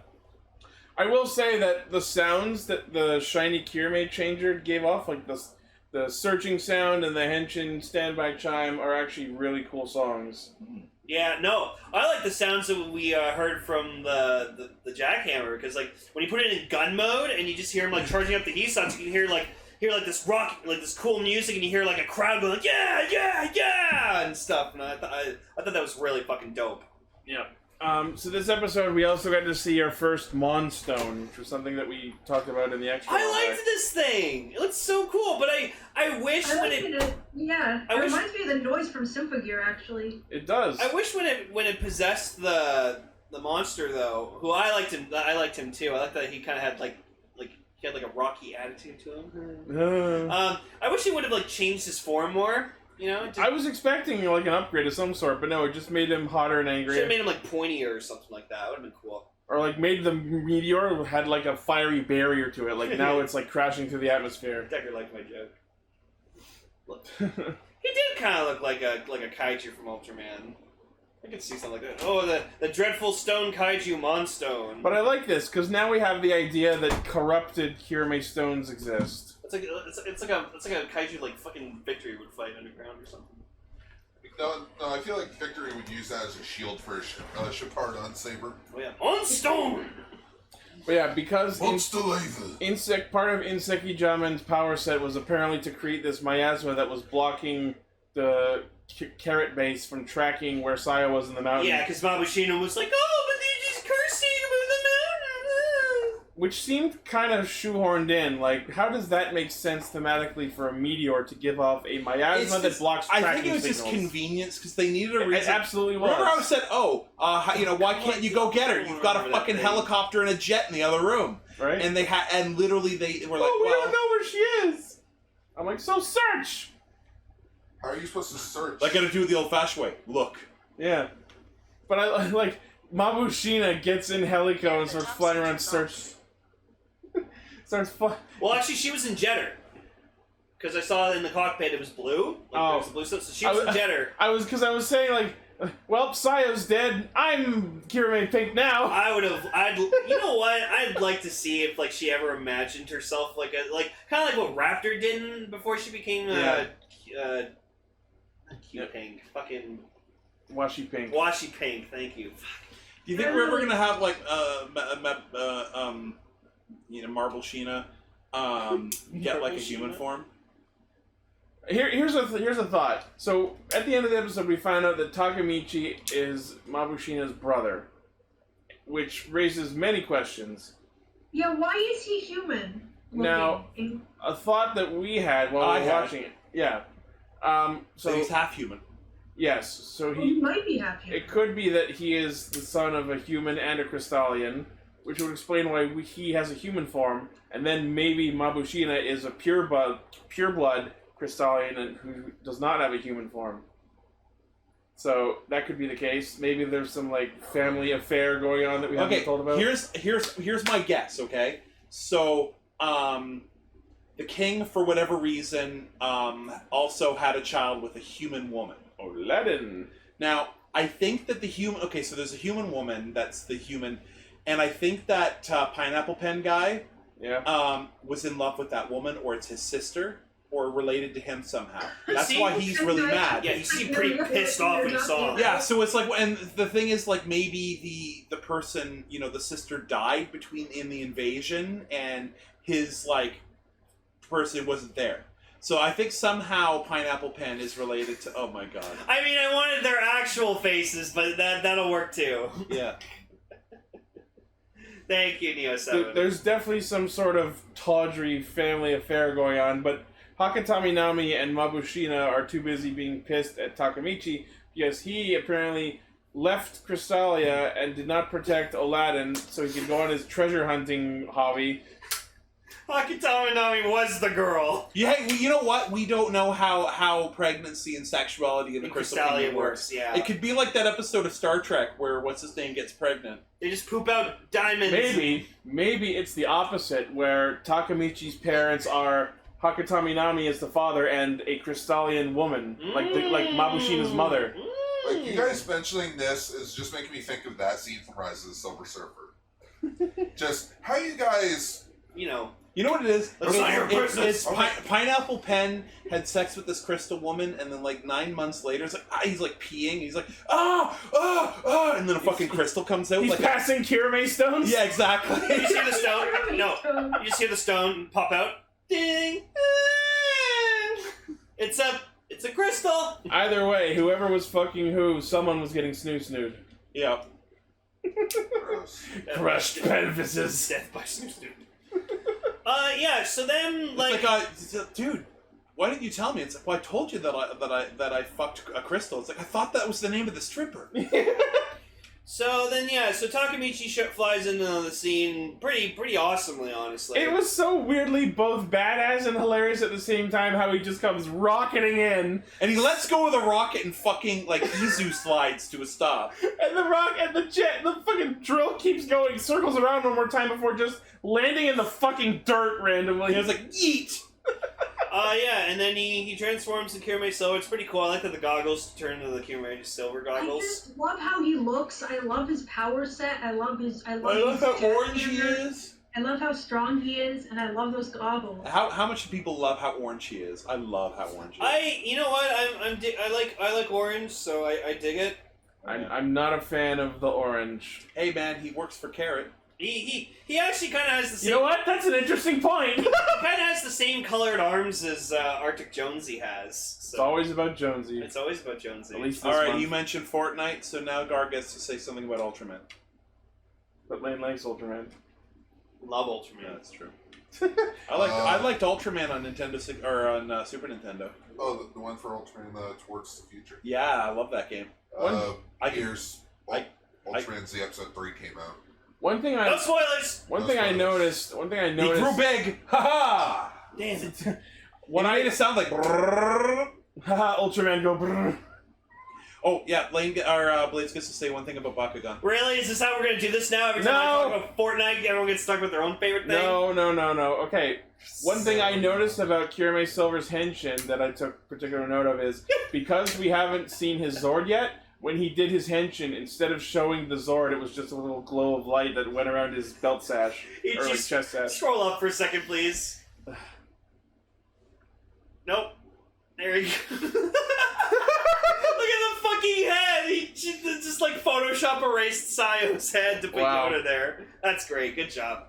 I will say that the sounds that the shiny Kirame changer gave off, like the searching sound and the henshin standby chime, are actually really cool songs. Yeah, no, I like the sounds that we heard from the jackhammer, because like when you put it in gun mode and you just hear him like charging up the heat-sots, you can hear this rock, like this cool music, and you hear like a crowd going like, yeah, yeah, yeah, and stuff. And I thought that was really fucking dope. Yeah. So this episode, we also got to see our first Monstone, which was something that we talked about in the extra. I liked this thing. It looks so cool, but I wish when it reminds me of the noise from Symphogear, actually. It does. I wish when it possessed the monster though, who I liked him too. I liked that he kind of had like he had like a rocky attitude to him. I wish he would have like changed his form more. You know, I was expecting like an upgrade of some sort, but no, it just made him hotter and angry. Should have made him like pointier or something like that. Would have been cool. Or like made the meteor had like a fiery barrier to it. Like now it's like crashing through the atmosphere. Decker liked my joke. Look, he did kind of look like a kaiju from Ultraman. I could see something like that. Oh, the dreadful stone kaiju Monstone. But I like this because now we have the idea that corrupted Kirame stones exist. It's like a kaiju like fucking Victory would fight underground or something. No, I feel like Victory would use that as a shield for Shepardon Saber. Oh yeah, on stone. But yeah, because What's the laser? Part of Inseki Jamen's power set was apparently to create this miasma that was blocking the carrot base from tracking where Saya was in the mountain. Yeah, because Mabushina was like, oh, but they just cursing about the mountain. Which seemed kind of shoehorned in. Like, how does that make sense thematically for a meteor to give off a miasma that blocks tracking I think it was signals? just convenience because they needed a reason. It absolutely was. Remember I said, why can't you go get her? You've got a fucking helicopter and a jet in the other room. Right. And and literally they were like, we don't know where she is. I'm like, so search! How are you supposed to search? I gotta do it the old-fashioned way. Look. Yeah. But I like, Mabushina gets in Helico and starts flying around search. Well, actually, she was in Jetter. Because I saw in the cockpit it was blue. There was blue stuff, so she was in Jetter. I was saying, like, well, Sayo's dead. I'm Kirame Pink now. You know what? I'd like to see if, like, she ever imagined herself, kind of like what Raptor did before she became, cute pink. Fucking... Washy Pink. Washy Pink, thank you. Do you think we're ever gonna have, like, Marble Sheena, get, like, a human form? Here's a thought. So, at the end of the episode, we find out that Takamichi is Mabushina's brother, which raises many questions. Yeah, why is he human? Now, a thought that we had while we were watching it, So he's half human. Yes, so He might be happy. it could be that he is the son of a human and a Crystallian, which would explain why he has a human form, and then maybe Mabushina is a pureblood Crystallian who does not have a human form. So that could be the case. Maybe there's some like family affair going on that we haven't been told about. Here's my guess. Okay, so the king, for whatever reason, also had a child with a human woman. Aladdin. Now, I think that the human... Okay, so there's a human woman that's the human... And I think that Pineapple Pen guy was in love with that woman, or it's his sister, or related to him somehow. That's why he's really mad. Yeah, he seemed pretty pissed off when he saw him. Yeah, so it's like... And the thing is, like, maybe the person, you know, the sister died in the invasion, and his, like, person wasn't there. So I think somehow Pineapple Pen is related to... Oh my god. I mean, I wanted their actual faces, but that'll work too. Yeah. Thank you, Neo7. There's definitely some sort of tawdry family affair going on, but Hakatami Nami and Mabushina are too busy being pissed at Takamichi because he apparently left Crystalia and did not protect Aladdin so he could go on his treasure hunting hobby. Hakatami Nami was the girl. Yeah, you know what? We don't know how pregnancy and sexuality in the Crystal Kingdom works. Yeah. It could be like that episode of Star Trek where what's-his-name gets pregnant. They just poop out diamonds. Maybe it's the opposite, where Takamichi's parents are Hakatami Nami as the father and a Crystallian woman, like Mabushina's mother. Like, you guys mentioning this is just making me think of that scene from Rise of the Silver Surfer. Just, how you guys... You know what it is? That's not your business. Pineapple Pen had sex with this crystal woman, and then like 9 months later, it's like he's like peeing. He's like and then a fucking crystal comes out. He's like passing Kirame stones. Yeah, exactly. Did you see the stone? No. You just hear the stone pop out. Ding. It's a crystal. Either way, whoever was fucking who, someone was getting snoo-snooed. Yeah. Crushed pelvises. Death by snoo-snoo. Yeah. So then, like, dude, why didn't you tell me? It's like, well, I told you that I fucked a crystal. It's like, I thought that was the name of the stripper. So then, so Takamichi flies into the scene pretty awesomely, honestly. It was so weirdly both badass and hilarious at the same time how he just comes rocketing in. And he lets go of the rocket and fucking, like, Izu slides to a stop. And the fucking drill keeps going, circles around one more time before just landing in the fucking dirt randomly. He was like, yeet! And then he transforms into Kirame Silver. It's pretty cool. I like that the goggles turn into the Kirame Silver goggles. I just love how he looks. I love his power set. I love how orange he is. I love how strong he is, and I love those goggles. How much do people love how orange he is? I love how orange he is. You know what? I like orange, so I dig it. I'm not a fan of the orange. Hey man, he works for Carrot. He actually kind of has the same... You know what? That's an interesting point. He kind of has the same colored arms as Arctic Jonesy has. So. It's always about Jonesy. It's always about Jonesy. At least this Alright, month. you mentioned Fortnite, so now Gar gets to say something about Ultraman. But Lane likes Ultraman. Love Ultraman. Yeah, that's true. I liked Ultraman on Super Nintendo. Oh, the one for Ultraman Towards the Future? Yeah, I love that game. Ultraman Z Episode 3 came out. No spoilers! One thing I noticed. He grew big! Haha! Damn it. What I made it sound like Haha, Ultraman go brrr. Oh, yeah, Blades gets to say one thing about Bakugan. Really? Is this how we're gonna do this now? Every time I talk about Fortnite, everyone gets stuck with their own favorite thing? No. Okay. One thing I noticed about Kirame Silver's henshin that I took particular note of is, because we haven't seen his Zord yet, when he did his henshin, instead of showing the Zord, it was just a little glow of light that went around his belt sash. Or like chest sash. Scroll up for a second, please. Nope. There you go. Look at the fucking head! He just like Photoshop erased Sayo's head to put Yoda there. That's great. Good job.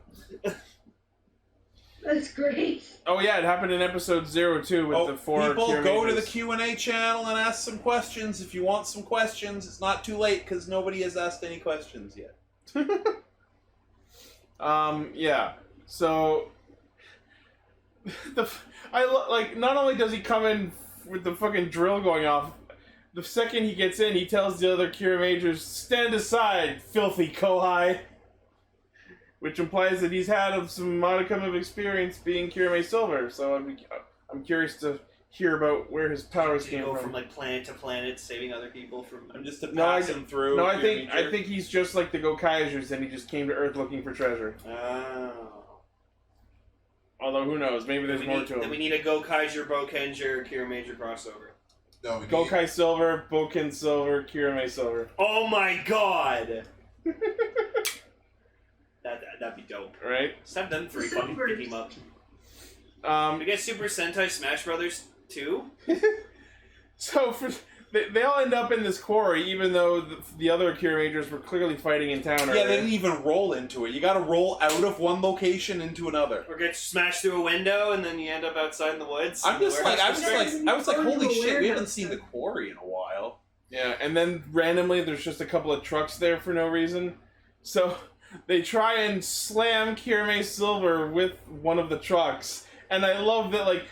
That's great. Oh yeah, it happened in episode 02 with the 4 people, Kiramages. go to the Q&A channel and ask some questions. If you want some questions, it's not too late because nobody has asked any questions yet. Yeah. So, not only does he come in with the fucking drill going off. The second he gets in, he tells the other Kiramagers, "Stand aside, filthy Kohai," which implies that he's had some modicum of experience being Kirame Silver. So I'm curious to hear about where his powers came from like planet to planet, saving other people from. I'm just to pass him through. No, I think he's just like the Gokaijers, and he just came to Earth looking for treasure. Oh. Although who knows? Maybe there's more to him. Then we need a Gokaiger, Bokenger, Kiramager crossover. No, we need... Gokai Silver, Boken Silver, Kirame Silver. Oh my god! That'd be dope. Right? Just have them three fucking pick him up. We get Super Sentai Smash Brothers 2? So they all end up in this quarry, even though the other Kiramagers were clearly fighting in town. Yeah, they didn't even roll into it. You gotta roll out of one location into another. Or get smashed through a window and then you end up outside in the woods. I was like, holy shit, we haven't seen the quarry in a while. Yeah, and then randomly there's just a couple of trucks there for no reason. So they try and slam Kirame Silver with one of the trucks. And I love that, like,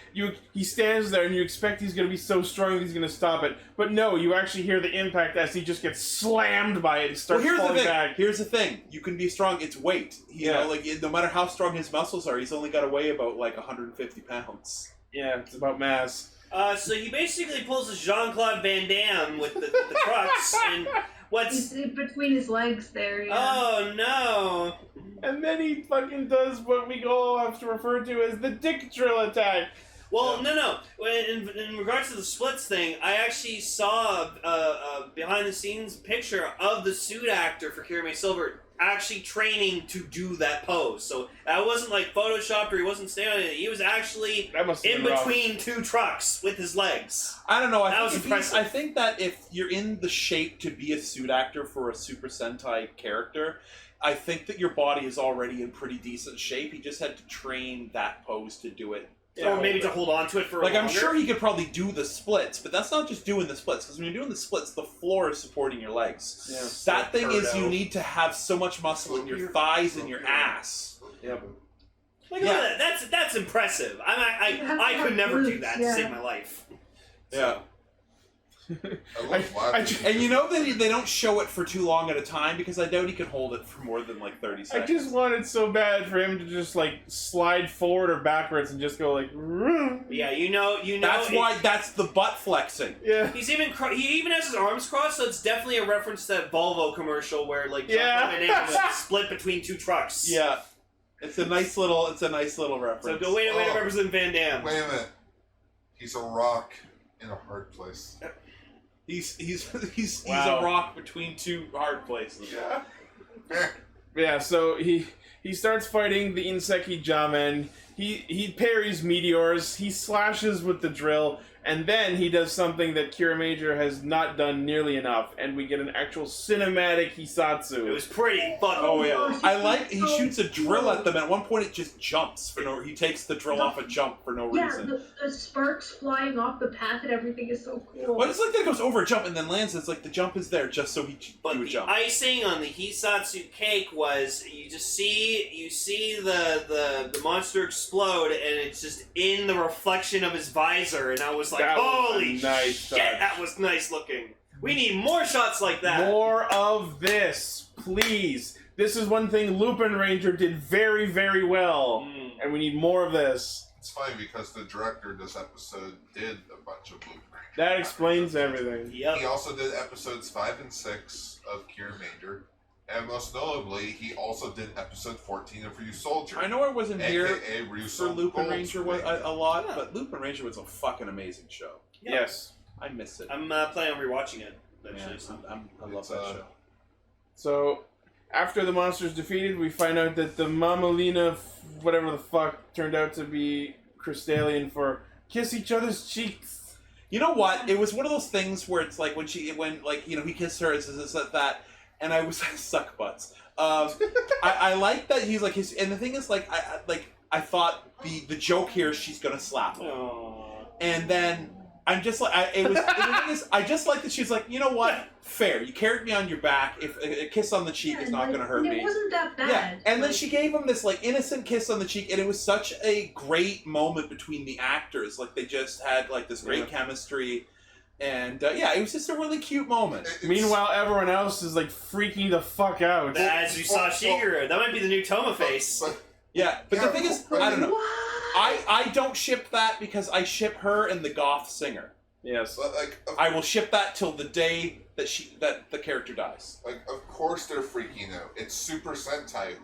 he stands there and you expect he's going to be so strong that he's going to stop it. But no, you actually hear the impact as he just gets slammed by it and starts falling back. Here's the thing. You can be strong. It's weight. You know, like, no matter how strong his muscles are, he's only got to weigh about, like, 150 pounds. Yeah, it's about mass. So he basically pulls a Jean-Claude Van Damme with the trucks and... He's in between his legs there, yeah. Oh, no. And then he fucking does what we all have to refer to as the dick drill attack. Well, no. In regards to the splits thing, I actually saw a behind-the-scenes picture of the suit actor for Kirame Silver actually training to do that pose. So that wasn't like photoshopped or he wasn't standing on it. He was actually in between two trucks with his legs. I don't know. I think that if you're in the shape to be a suit actor for a Super Sentai character, I think that your body is already in pretty decent shape. He just had to train that pose to do it. Or maybe to hold on to it for longer. I'm sure he could probably do the splits, but that's not just doing the splits, because when you're doing the splits, the floor is supporting your legs. Yeah, that thing is, you need to have so much muscle in your thighs and your ass. Yep. Look at that. That's impressive. I could never do that to save my life. Yeah. And you know that they don't show it for too long at a time, because I doubt he could hold it for more than like 30 seconds. I just wanted so bad for him to just like slide forward or backwards and just go like. Yeah, you know. That's the butt flexing. Yeah. He even has his arms crossed, so it's definitely a reference to that Volvo commercial where like was split between two trucks. Yeah. It's a nice little reference. So go way to represent Van Damme. Wait a minute. He's a rock in a hard place. He's a rock between two hard places. Yeah. Yeah, so he starts fighting the Inseki Jamen. He parries meteors, he slashes with the drill, and then he does something that Kiramager has not done nearly enough, and we get an actual cinematic Hisatsu. It was pretty fucking he shoots a drill at them, and at one point it just jumps he takes the drill off a jump for no reason. Yeah, the sparks flying off the path and everything is so cool. But it's like that it goes over a jump and then lands, it's like the jump is there just so he do a jump. The icing on the Hisatsu cake was you see the monster explode, and it's just in the reflection of his visor, and I was like, holy nice shit, that was nice looking. We need more shots like that. More of this, please. This is one thing Lupin Ranger did very, very well, and we need more of this. It's funny because the director of this episode did a bunch of Lupin Ranger. That explains everything. Yep. He also did episodes 5 and 6 of Kiramager. And most notably, he also did episode 14 of Ryu Soldier. I know I wasn't here for Lupin Ranger a lot, but Lupin Ranger was a fucking amazing show. Yeah. Yes. I miss it. I'm planning on rewatching it, actually. Yeah, I love that show. So, after the monster's defeated, we find out that the Mamalina, whatever the fuck, turned out to be Crystallian for kiss each other's cheeks. You know what? It was one of those things where it's like when he kissed her, it's that. And I was suck butts. I like that he's like his, and the thing is I thought the joke here is she's gonna slap him, and then I'm just like, the thing is, I just like that she's like, you know what? Fair. You carried me on your back. If a kiss on the cheek is not going to hurt me. It wasn't that bad. Yeah, and then she gave him this, like, innocent kiss on the cheek, and it was such a great moment between the actors. Like, they just had, like, this great chemistry. And, it was just a really cute moment. Meanwhile, everyone else is, like, freaking the fuck out. As you saw Shigeru. That might be the new Toma face. But the thing is, I don't know. I don't ship that because I ship her and the goth singer. Yes. But, like, I will ship that till the day that the character dies. Like, of course they're freaking out. It's Super Sentai.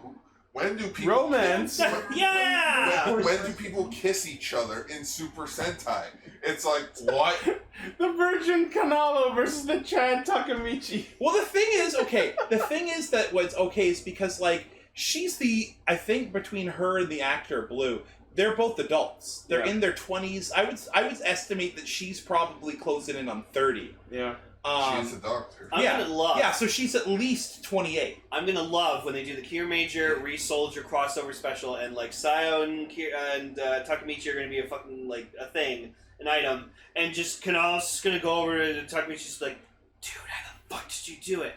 When do people romance? When do people kiss each other in Super Sentai? It's like, what? The Virgin Kanalo versus the Chad Takamichi. Well, the thing is that what's okay is because, like, she's I think between her and the actor Blue, they're both adults. They're in their 20s. I would estimate that she's probably closing in on 30. Yeah. She's a doctor. I'm gonna love. Yeah, so she's at least 28. I'm gonna love when they do the Kiramager Re-Soldier crossover special, and like Sayo and Takamichi are gonna be a fucking like a thing, an item, and just Kanal's gonna go over to Takamichi's like, dude, how the fuck did you do it?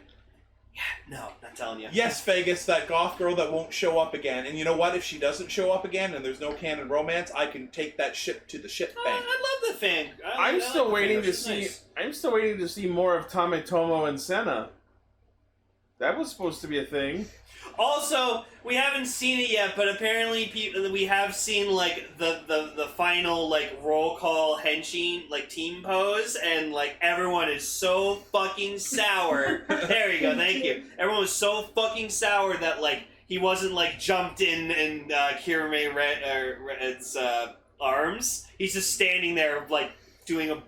Yeah, no, not telling you. Yes, Vegas, that goth girl that won't show up again. And you know what? If she doesn't show up again and there's no canon romance, I can take that ship to the ship bank. I love the fan. I'm still waiting to see more of Tametomo and Senna. That was supposed to be a thing. Also, we haven't seen it yet, but apparently we have seen like the final like roll call henshin like team pose, and like everyone is so fucking sour. There you go, thank you. Everyone was so fucking sour that like he wasn't like jumped in Kirame Red's arms. He's just standing there like doing a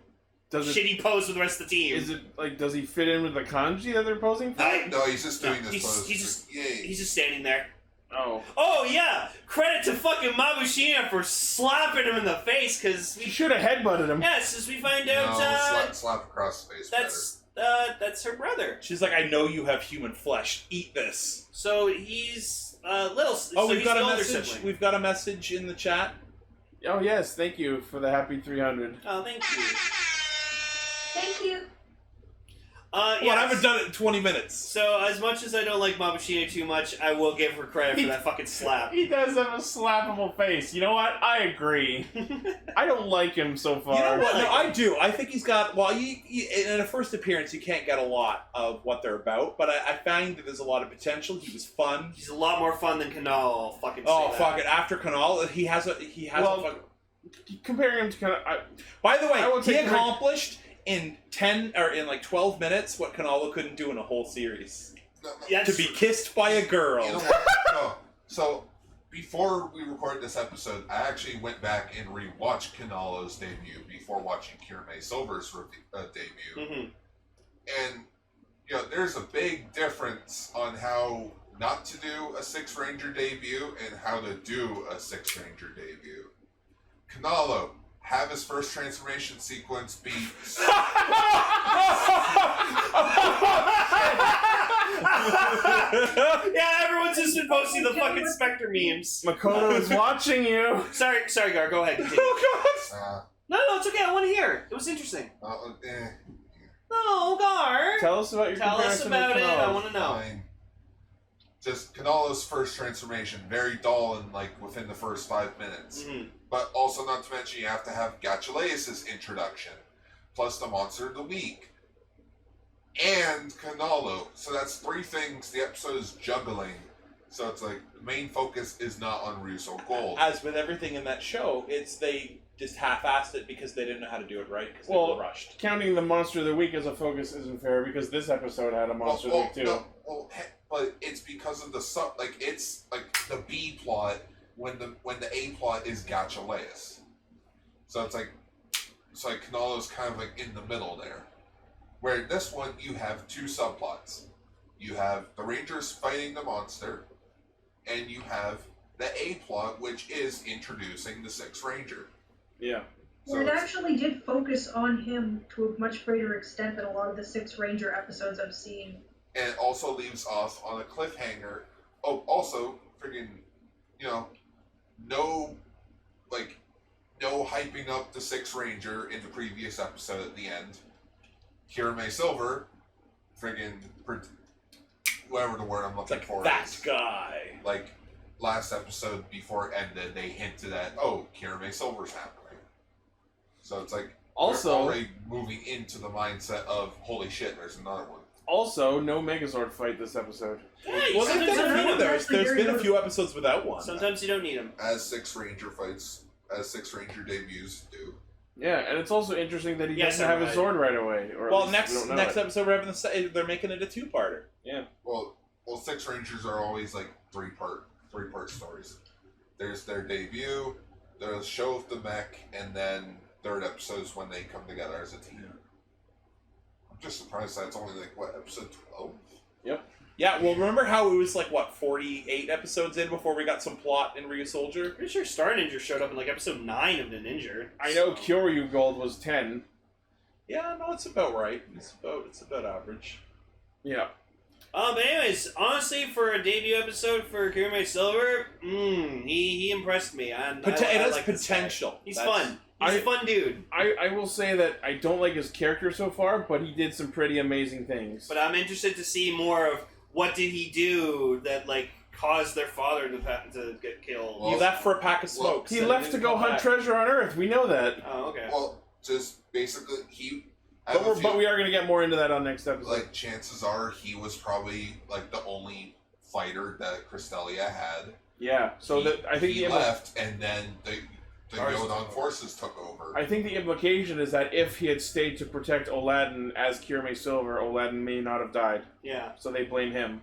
shitty pose with the rest of the team. Is it like, does he fit in with the kanji that they're posing for? No, he's just doing this pose. He's just standing there. Oh yeah! Credit to fucking Mabushina for slapping him in the face, because she should have headbutted him. Yes, as we find out, slap across the face. That's her brother. She's like, I know you have human flesh. Eat this. So he's little. Oh, so we've got a message. sibling. We've got a message in the chat. Oh yes, thank you for the happy 300. Oh, thank you. Thank you. I haven't done it in 20 minutes. So, as much as I don't like Mabushina too much, I will give her credit for that fucking slap. He does have a slappable face. You know what? I agree. I don't like him so far. You know what? No, I do. I think he's got... Well, in a first appearance, you can't get a lot of what they're about, but I find that there's a lot of potential. He was fun. He's a lot more fun than Kanal. I'll fucking say that. Fuck it. After Kanal, he has a fucking... Comparing him to Kanal... By the way, he accomplished... in 10 or in like 12 minutes what Kanalo couldn't do in a whole series. To be kissed by a girl. You know what? No. So before we recorded this episode, I actually went back and rewatched Kanalo's debut before watching Kirame Silver's debut. Mm-hmm. And there's a big difference on how not to do a Six Ranger debut and how to do a Six Ranger debut. Kanalo, have his first transformation sequence be... Yeah, everyone's just been posting the fucking Spectre memes. Makoto is watching you. Sorry, Gar, go ahead. Continue. Oh, God. No, it's okay. I want to hear. It was interesting. No, Gar. Tell us about your Tell us comparison about with it. Kanalo. I want to know. Fine. Just Kanalo's first transformation, very dull and like within the first 5 minutes. Mm-hmm. But also not to mention you have to have Gachaleus' introduction, plus the Monster of the Week, and Kanalo. So that's 3 things the episode is juggling. So it's like the main focus is not on Russo Gold. As with everything in that show, they just half-assed it because they didn't know how to do it right because they were rushed. Counting the Monster of the Week as a focus isn't fair because this episode had a Monster of the Week too. No, but it's because of the it's like the B plot when the A plot is Gachaleus. So it's like Kanalo's kind of like in the middle there. Where in this one you have 2 subplots. You have the Rangers fighting the monster, and you have the A plot, which is introducing the Sixth Ranger. Yeah. Well, it actually did focus on him to a much greater extent than a lot of the Six Ranger episodes I've seen. And it also leaves off on a cliffhanger. Oh, also, freaking, no no hyping up the Sixth Ranger in the previous episode at the end. Kirame Silver, friggin' whatever the word I'm looking for that is. guy. Like, last episode before it ended, they hinted at, oh, Kirame Silver's happening. So it's like, Also, they're already moving into the mindset of, holy shit, there's another one. Also, no Megazord fight this episode. Hey, Well, sometimes there's you been a don't few need of them. those. There's been a few episodes without one. Sometimes you don't need them. As Sixth Ranger debuts do. Yeah, and it's also interesting that he Yes, doesn't have I'm his right. sword right away. Or at Well, least next we don't know next it. episode we're having they're making it a two-parter. Well, Six Rangers are always like three-part stories. There's their debut, there's show of the mech, and then third episode's when they come together as a team. I'm just surprised that's only like what, episode 12? Yeah, well, remember how it was like, what, 48 episodes in before we got some plot in Ryu Soldier? Pretty sure Star Ninja showed up in like episode 9 of the Ninja. I know Kyoryu Gold was 10. Yeah, no, it's about right. It's about average. Yeah. But anyways, honestly, for a debut episode for Kirame Silver, he impressed me. And It I has like this guy. potential. He's fun. He's a fun dude. I will say that I don't like his character so far, but he did some pretty amazing things. But I'm interested to see more of what did he do that like caused their father to get killed. Well, He left for a pack of smokes. He and left to didn't go come hunt back. treasure on Earth. We know that. Oh, okay. Well, just basically, But we are going to get more into that on next episode. like, chances are he was probably like the only fighter that Crystalia had. Yeah. So I think he the left, and then the Ours Yodon took over. forces took over. I think the implication is that if he had stayed to protect Aladdin as Kirame Silver, Aladdin may not have died. Yeah. So they blame him.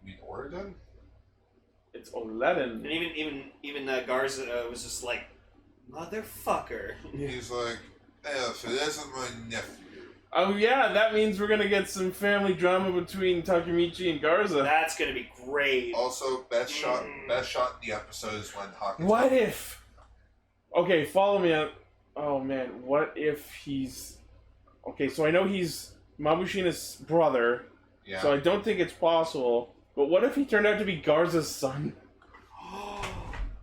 You mean Oregon? It's Aladdin. And even Garza was just like, motherfucker. He's like, if it isn't my nephew. Oh yeah, that means we're gonna get some family drama between Takemichi and Garza. That's gonna be great. Also, best shot in the episode is when Hakata. What if? Okay, follow me on. Oh man, what if he's? Okay, so I know he's Mabushina's brother, Yeah. so I don't think it's possible. But what if he turned out to be Garza's son?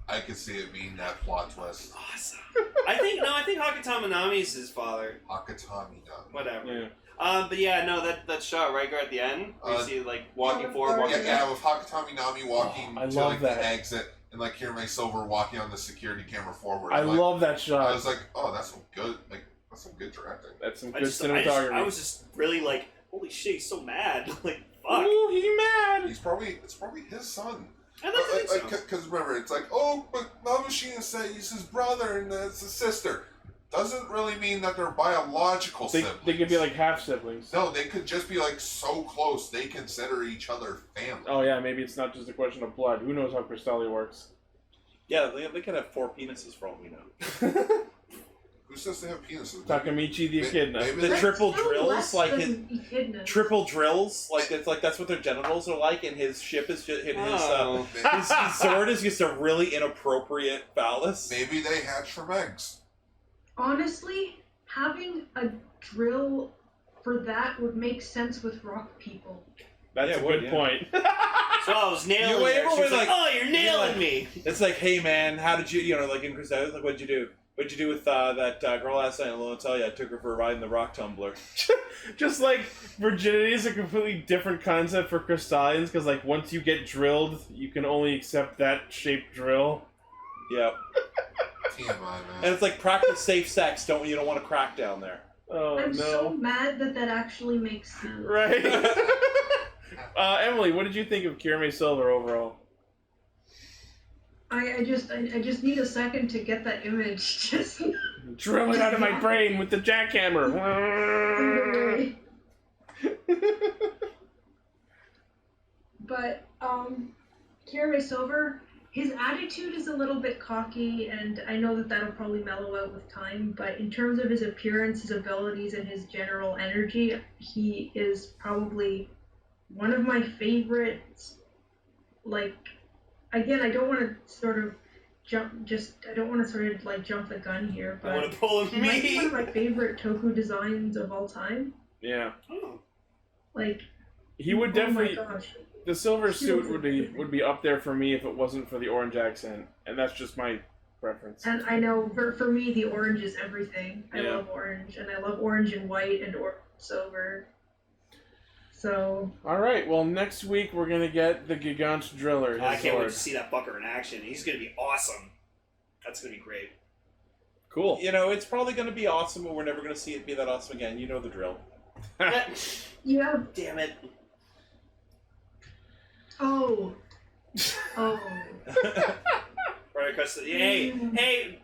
I could see it being that plot twist. Awesome. I think Hakata Minami is his father. Hakatami no. Whatever. Yeah. But yeah, no, that shot right at the end, where you see like walking forward, walking Yeah, with Hakatami Nami walking I to love like that. the exit, and like Kirame Silver walking on the security camera forward. I I'm like, love that I shot. was like, oh, that's some good directing. That's some I good cinematography. was just really like, holy shit, he's so mad. Like, fuck. Ooh, he mad. It's probably his son. I like to think so. Because remember, it's like, oh, but Mabushina said he's his brother and that's his sister. Doesn't really mean that they're biological siblings. They could be like half siblings. No, they could just be like so close they consider each other family. Oh yeah, maybe it's not just a question of blood. Who knows how Crystalia works? Yeah, they could have 4 penises for all we know. Who says they have penises? Takemichi the Echidna. maybe The they- triple Still drills, less like than Echidna. triple drills, like it's like that's what their genitals are like, and his ship is just his Oh. his sword is just a really inappropriate phallus. Maybe they hatch from eggs. Honestly, having a drill for that would make sense with rock people. That's Yeah, a it would, good yeah. point. So I was nailing You her. ever She was been like, like- oh, you're nailing like- me. It's like, hey man, how did you like in Crystalia, like what'd you do? What'd you do with that girl last night? I'll tell you, I took her for a ride in the rock tumbler. Just like virginity is a completely different concept for Crystallians, because like once you get drilled, you can only accept that shaped drill. Yep. TMI, man. And it's like practice safe sex. You don't want to crack down there. Oh I'm so no! mad that actually makes sense. Right. Emily, what did you think of Kirame Silver overall? I just need a second to get that image. Just Drill it out of my brain with the jackhammer. But Kirame Silver, his attitude is a little bit cocky, and I know that that'll probably mellow out with time. But in terms of his appearance, his abilities, and his general energy, he is probably one of my favorites. Like, again, I don't want to sort of jump the gun here, I want but to pull he might be one of me. my favorite Toku designs of all time. Yeah, Oh. Like, he would definitely. Oh my gosh. The silver suit would be up there for me if it wasn't for the orange accent, and that's just my preference. And I know for me, the orange is everything. I Yeah. love orange, and I love orange and white and silver. So. All right. Well, next week we're gonna get the Gigant Driller. I his can't wait sword. to see that fucker in action. He's gonna be awesome. That's gonna be great. Cool. You know, it's probably going to be awesome, but we're never going to see it be that awesome again. You know the drill. Yeah. Damn it. Oh. Oh. Right, Custom. Hey,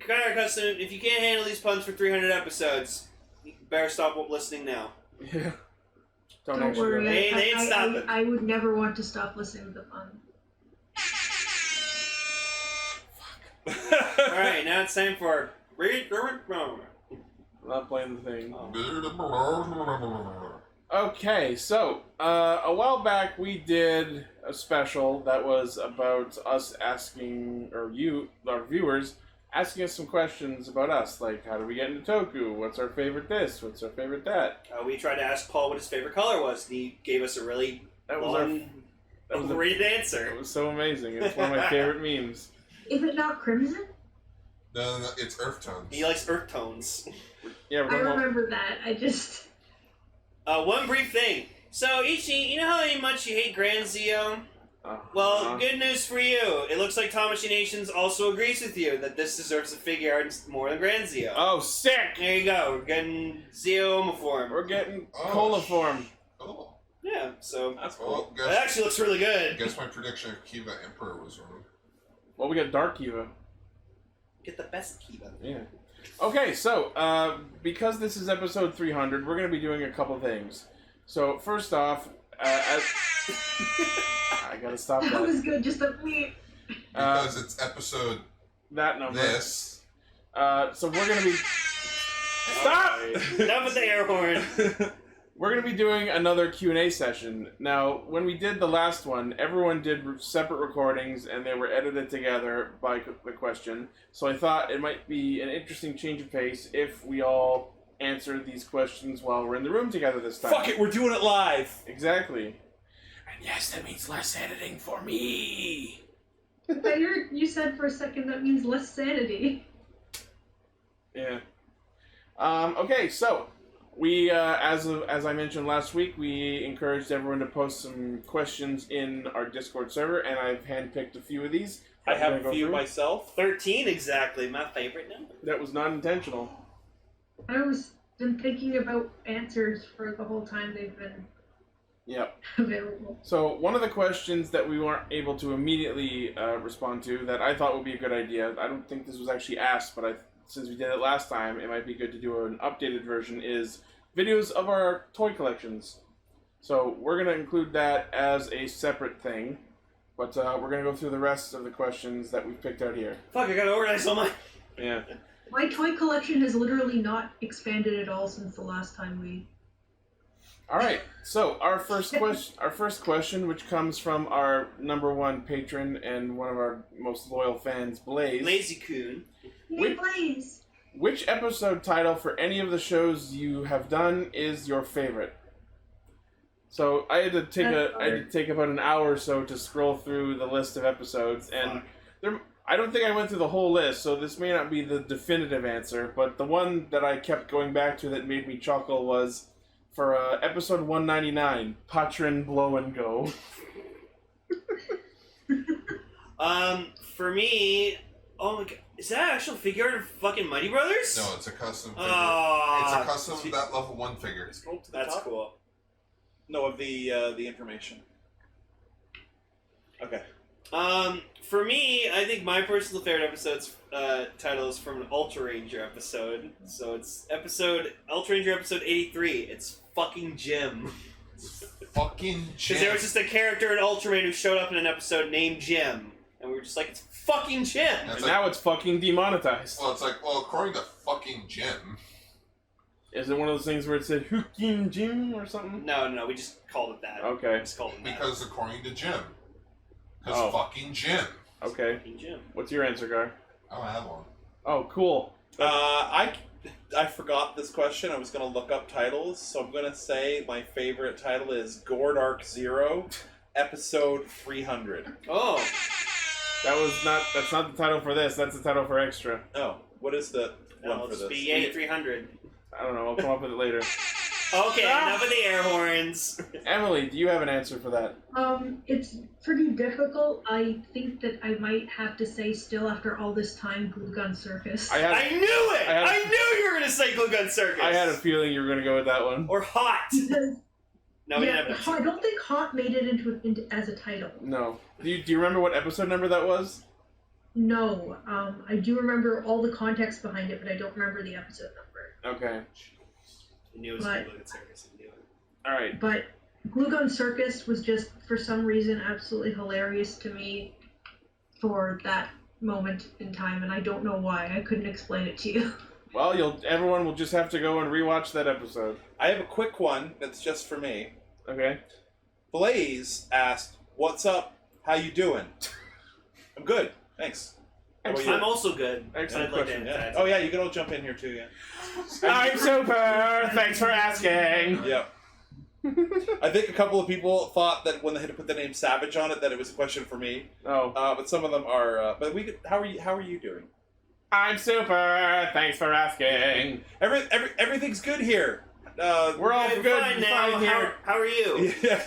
Carter Custom, if you can't handle these puns for 300 episodes, you better stop listening now. Yeah. Don't Don't actually. worry. They ain't stopping. I would never want to stop listening to the fun. Alright, now it's time for... I'm not playing the thing. Okay, so a while back we did a special that was about us asking, or you, our viewers, asking us some questions about us, like how did we get into Toku? What's our favorite this? What's our favorite that? We tried to ask Paul what his favorite color was, and he gave us a really That was long, overrated answer. It was so amazing. It's one of my favorite memes. Is it not crimson? No, it's earth tones. He likes earth tones. Yeah, I remember that. I just. One brief thing. So, Ichi, you know how much you hate Grand Zeo? Well, good news for you. It looks like Tamashii Nations also agrees with you that this deserves a figure art more than Grand Zeo. Oh, sick! There you go. We're getting Zeo form. We're getting Cola form. Oh. Yeah, so that's cool. It actually looks really good. I guess my prediction of Kiva Emperor was wrong. Well, we got Dark Kiva. Get the best Kiva. Yeah. Okay, so, because this is episode 300, we're going to be doing a couple things. So, first off, I gotta stop that. That was good, just a me. Because it's episode... That number. This. So we're going to be... Stop! Enough with the air horn. We're going to be doing another Q&A session. Now, when we did the last one, everyone did separate recordings, and they were edited together by the question. So I thought it might be an interesting change of pace if we all answer these questions while we're in the room together this time. Fuck it, we're doing it live! Exactly. And yes, that means less editing for me! But you said for a second that means less sanity. Yeah. Okay, so... We, as I mentioned last week, we encouraged everyone to post some questions in our Discord server, and I've handpicked a few of these. I have a few myself. 13 exactly, my favorite number. That was not intentional. I was been thinking about answers for the whole time they've been available. So one of the questions that we weren't able to immediately respond to that I thought would be a good idea, I don't think this was actually asked, but since we did it last time, it might be good to do an updated version, is videos of our toy collections. So we're going to include that as a separate thing, but we're going to go through the rest of the questions that we've picked out here. Fuck, I gotta organize all my... Yeah. My toy collection has literally not expanded at all since the last time we... Alright, so our first question, which comes from our #1 patron and one of our most loyal fans, Blaze. Lazy-kun. Hey, Blaze! Which episode title for any of the shows you have done is your favorite? So I had to take about an hour or so to scroll through the list of episodes, and I don't think I went through the whole list, so this may not be the definitive answer, but the one that I kept going back to that made me chuckle was for episode 199, Patron Blow and Go. For me, oh my god, is that an actual figure art of fucking Mighty Brothers? No, it's a custom figure. Oh, it's a custom that level 1 figure. That's cool. No, of the information. Okay. For me, I think my personal favorite episode's title is from an Ultra Ranger episode. So it's Ultra Ranger episode 83. It's fucking Jim. Fucking Jim. Because there was just a character in Ultraman who showed up in an episode named Jim. And we were just like, it's fucking Jim! And now it's fucking demonetized. Well, it's like, according to fucking Jim. Is it one of those things where it said Hookin' Jim or something? No, we just called it that. Okay. We just called it that. Because according to Jim. Because fucking Jim. Okay. Fucking Jim. What's your answer, Gar? I don't have one. Oh, cool. I forgot this question. I was going to look up titles, so I'm going to say my favorite title is Gord Arc Zero, episode 300. Oh. That's not the title for this. That's the title for extra. Oh, what is the one for It's this? BA 300. I don't know. I'll come up with it later. Okay, enough of the air horns. Emily, do you have an answer for that? It's pretty difficult. I think that I might have to say still after all this time, Glue Gun Circus. I knew it! I knew you were gonna say Glue Gun Circus! I had a feeling you were gonna go with that one. Or Hot! No, we didn't have I don't think Hot made it into as a title. No. Do you remember what episode number that was? No. I do remember all the context behind it, but I don't remember the episode number. Okay. I knew it was Glue Gun Circus. I knew it. Alright. But Glue Gun Circus was just, for some reason, absolutely hilarious to me for that moment in time, and I don't know why. I couldn't explain it to you. Well, everyone will just have to go and rewatch that episode. I have a quick one that's just for me. Okay. Blaze asked, "What's up? How you doing?" I'm good, thanks. How about you? I'm also good. Excellent I'd like to question. add Oh yeah, you can all jump in here too, yeah. I'm super! Thanks for asking! Yeah. I think a couple of people thought that when they had to put the name Savage on it, that it was a question for me. Oh. But some of them are. But we could. How are you doing? I'm super! Thanks for asking! Everything's good here. We're all good fine now. fine here. How are you? Yeah.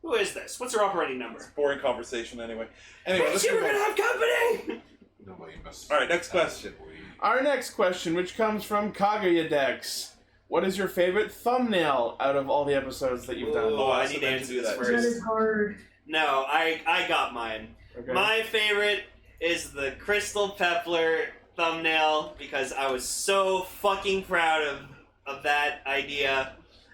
Who is this? What's your operating number? It's boring conversation anyway. Anyway, let's We're move gonna on. have company! Nobody must. All right, next question. Our next question, which comes from Kaguya Dex. What is your favorite thumbnail out of all the episodes that you've done? Oh, I also need to meant answer to do this that. That first. is hard. No, I got mine. Okay. My favorite is the Crystal Pepler thumbnail because I was so fucking proud of that idea.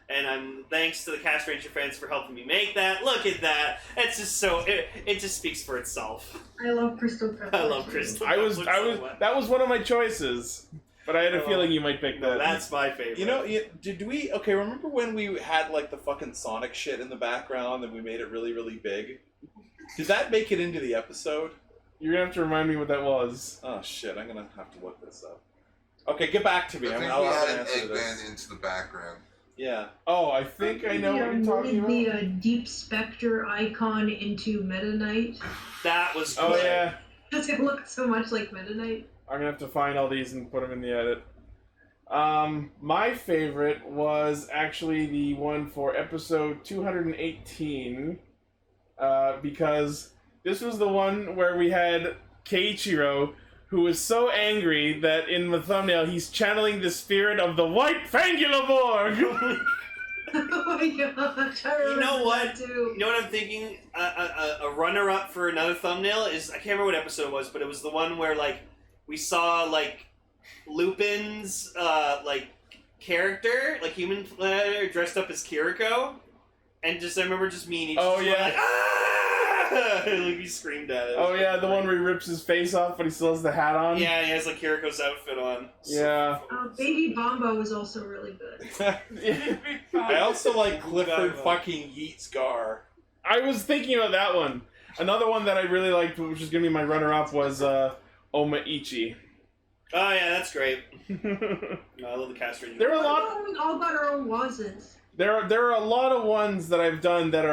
And I'm thanks to the Castranger fans for helping me make that. Look at that. It's just so it just speaks for itself. I love Crystal Pepper. I love too. Crystal I was Pepler so much. that was one of my choices. But I had a feeling you might pick No, that. that's my favorite. You know, did we? Okay, remember when we had like the fucking Sonic shit in the background and we made it really, really big? Did that make it into the episode? You're gonna have to remind me what that was. Oh shit! I'm gonna have to look this up. Okay, get back to me. I think I'll we have had an an answer to this. Eggman into the background. Yeah. Oh, I think I know what you're talking about. The Deep Spectre icon into Meta Knight. That was Oh good. yeah. Does it look so much like Meta Knight? I'm gonna have to find all these and put them in the edit. My favorite was actually the one for episode 218, because this was the one where we had Keiichiro, who was so angry that in the thumbnail he's channeling the spirit of the White Fangulaborg! Oh my gosh, I remember You know what? that too. You know what I'm thinking? A runner-up for another thumbnail is I can't remember what episode it was, but it was the one where like we saw like Lupin's like character, like human dressed up as Kiriko, and just I remember just me and each Oh, just yeah. like, ah! Like he screamed at it. Oh yeah, the one where he rips his face off but he still has the hat on? Yeah, he has like Kiriko's outfit on. Yeah. Baby Bombo was also really good. I also like Clifford fucking Yeats Gar. I was thinking about that one. Another one that I really liked, which is going to be my runner-up, was Omaichi. Oh yeah, that's great. I love the Castranger. There are a lot. We all got our own wazas. There are a lot of ones that I've done that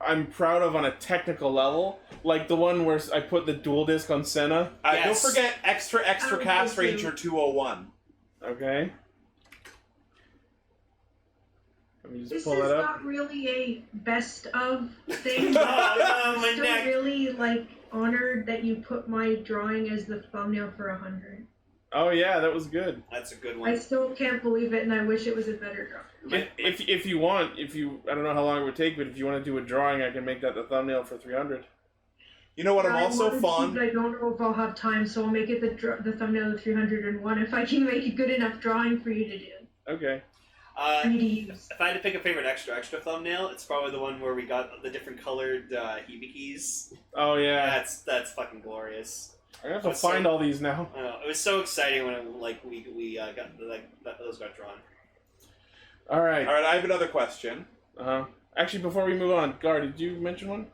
I'm proud of on a technical level, like the one where I put the dual disc on Senna. Yes. Don't forget Extra Oh, Cast thank Ranger you. 201. Okay. Let me just This pull is that up. not really a best of thing. No, I'm my still neck. really like honored that you put my drawing as the thumbnail for 100. Oh yeah, that was good. That's a good I one. still can't believe it, and I wish it was a better drawing. If you want, I don't know how long it would take, but if you want to do a drawing, I can make that the thumbnail for 300. You know what I'm I also wanted to, fond? but I don't know if I'll have time, so I'll make it the thumbnail of 301 if I can make a good enough drawing for you to do. Okay. For you to use. If I had to pick a favorite extra thumbnail, it's probably the one where we got the different colored hibikis. Oh yeah. That's fucking glorious. I have to find all these now. I know, it was so exciting when we got those got drawn. All right. All right, I have another question. Actually, before we move on, Gar, did you mention one?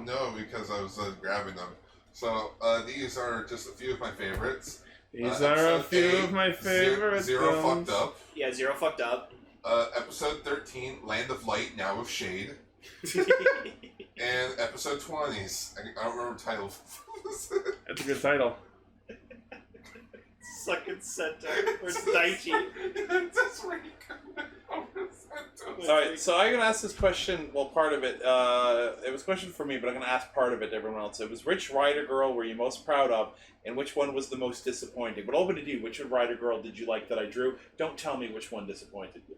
No, because I was grabbing them. So these are just a few of my favorites. These are a few of my favorite Zero films. Fucked Up. Yeah, Zero Fucked Up. Episode 13, Land of Light, Now of Shade. And episode 20s. I don't remember the title. That's a good title. Sucking Sentai. Or Daichi. That's where you come. Alright, so I'm going to ask this question, well, part of it, it was a question for me, but I'm going to ask part of it to everyone else. It was, which Rider Girl were you most proud of, and which one was the most disappointing? But open to you, which Rider Girl did you like that I drew? Don't tell me which one disappointed you.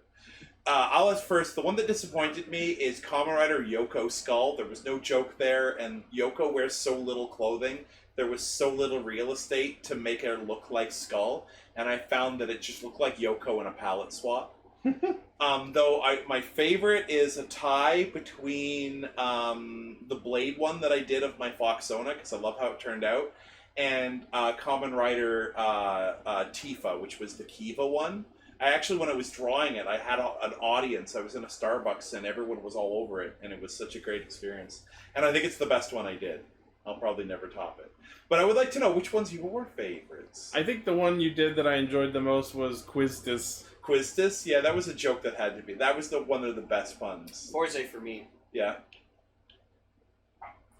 I'll ask first. The one that disappointed me is Kamen Rider Yoko's skull. There was no joke there, and Yoko wears so little clothing. There was so little real estate to make her look like Skull, and I found that it just looked like Yoko in a palette swap. Though my favorite is a tie between the Blade one that I did of my Foxona, because I love how it turned out, and Kamen Rider Tifa, which was the Kiva one. I actually, when I was drawing it, I had an audience. I was in a Starbucks and everyone was all over it, and it was such a great experience. And I think it's the best one I did. I'll probably never top it. But I would like to know, which one's your favorites? I think the one you did that I enjoyed the most was Quiztis. Quiztis? Yeah, that was a joke that had to be. That was one of the best puns. Forza for me. Yeah.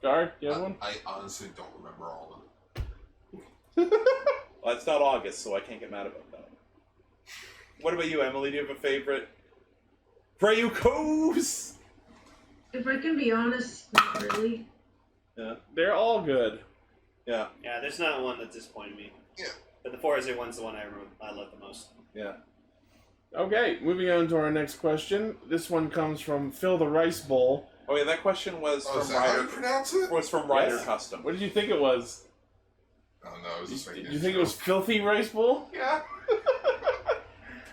Gar, you have one? I honestly don't remember all of Well, it's not August, so I can't get mad about that. What about you, Emily? Do you have a favorite? Prayukos! If I can be honest, not really. Yeah. They're all good. Yeah. Yeah, there's not one that disappointed me. Yeah. But the Forza one's the one I love the most. Yeah. Okay, moving on to our next question. This one comes from Phil the Rice Bowl. Oh yeah, that question was Oh, is from that how you Ryder. pronounce it? Was from Ryder Yes. Custom. What did you think it was? Oh no, it was just Did you think it was Filthy Rice Bowl? Yeah.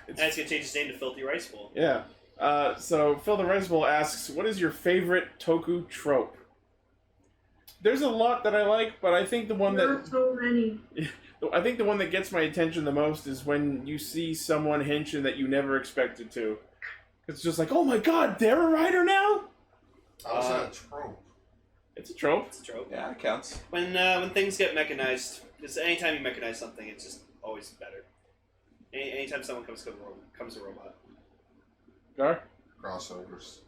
And it's gonna change its name to Filthy Rice Bowl. Yeah. So Phil the Rice Bowl asks, what is your favorite Toku trope? There's a lot that I like, but I think the one There are that so many. I think the one that gets my attention the most is when you see someone henching that you never expected to. It's just like, oh my god, they're a rider now? How is that a trope? It's a trope. It's a trope. Yeah, it counts. When things get mechanized, because anytime you mechanize something, it's just always better. Anytime someone comes to a robot. Gar? Crossovers.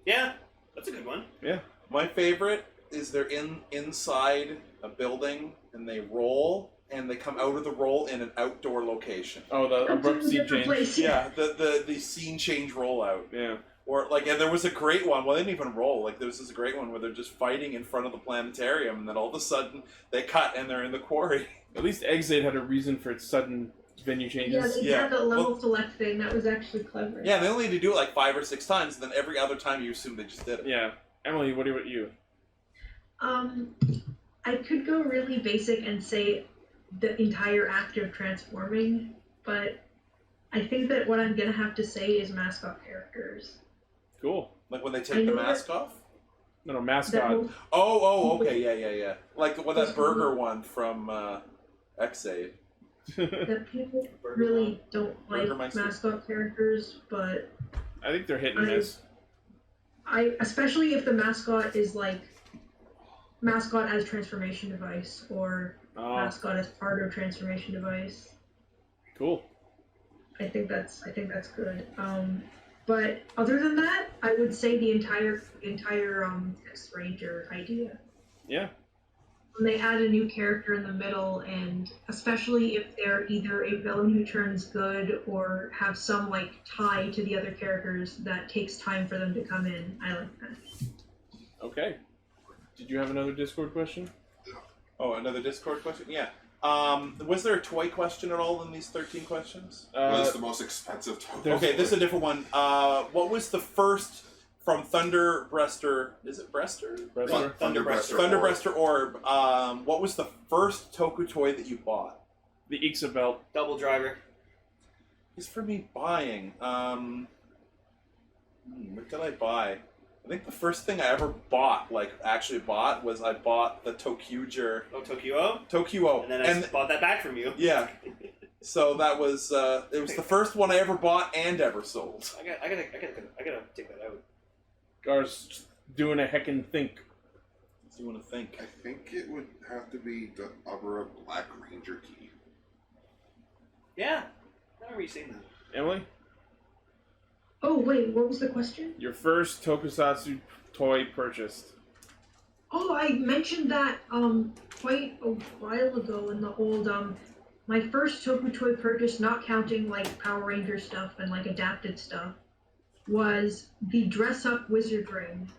Yeah, that's a good one. Yeah. My favorite is they're inside a building and they roll and they come out of the roll in an outdoor location. Oh, the abrupt scene change. Yeah, the scene change rollout. Yeah. Or like, and there was a great one. Well, they didn't even roll. Like there was this great one where they're just fighting in front of the planetarium, and then all of a sudden they cut and they're in the quarry. At least Exade had a reason for its sudden venue Yeah, changes. they had that level select thing. That was actually clever. Yeah, they only need to do it like 5 or 6 times, and then every other time you assume they just did it. Yeah. Emily, what about you? I could go really basic and say the entire act of transforming, but I think that what I'm gonna have to say is mascot characters. Cool. Like when they take the mask off? No, mascot. Okay, yeah. Like that burger one from Exade. That people really don't like Burgermeister. mascot characters, but I think they're hit and miss. especially if the mascot is like mascot as transformation device or mascot as part of transformation device. Cool. I think that's good. But other than that, I would say the entire Castranger idea. Yeah. When they add a new character in the middle, and especially if they're either a villain who turns good or have some like tie to the other characters that takes time for them to come in, I like that. Okay. Did you have another Discord question? Oh, another Discord question? Yeah. Was there a toy question at all in these 13 questions? What is the most expensive toy? Okay, this is a different one. What was the first from Thunder Breaster? Is it Breaster? Thunder Breaster. Thunder Breaster Orb. What was the first Toku toy that you bought? The Ixa belt. Double driver. It's for me buying. What did I buy? I think the first thing I ever bought, was I bought the Tokuger. Oh, Tokuo? Tokuo. And then I bought that back from you. Yeah. So that was, it was the first one I ever bought and ever sold. I gotta take that out. Gar's doing a heckin' think. Do you want to think? I think it would have to be the Abra Black Ranger key. Yeah. I remember you saying that. Emily? Oh, wait, what was the question? Your first Tokusatsu toy purchased. Oh, I mentioned that quite a while ago in the old my first Toku toy purchase, not counting like Power Ranger stuff and like adapted stuff, was the dress up wizard ring,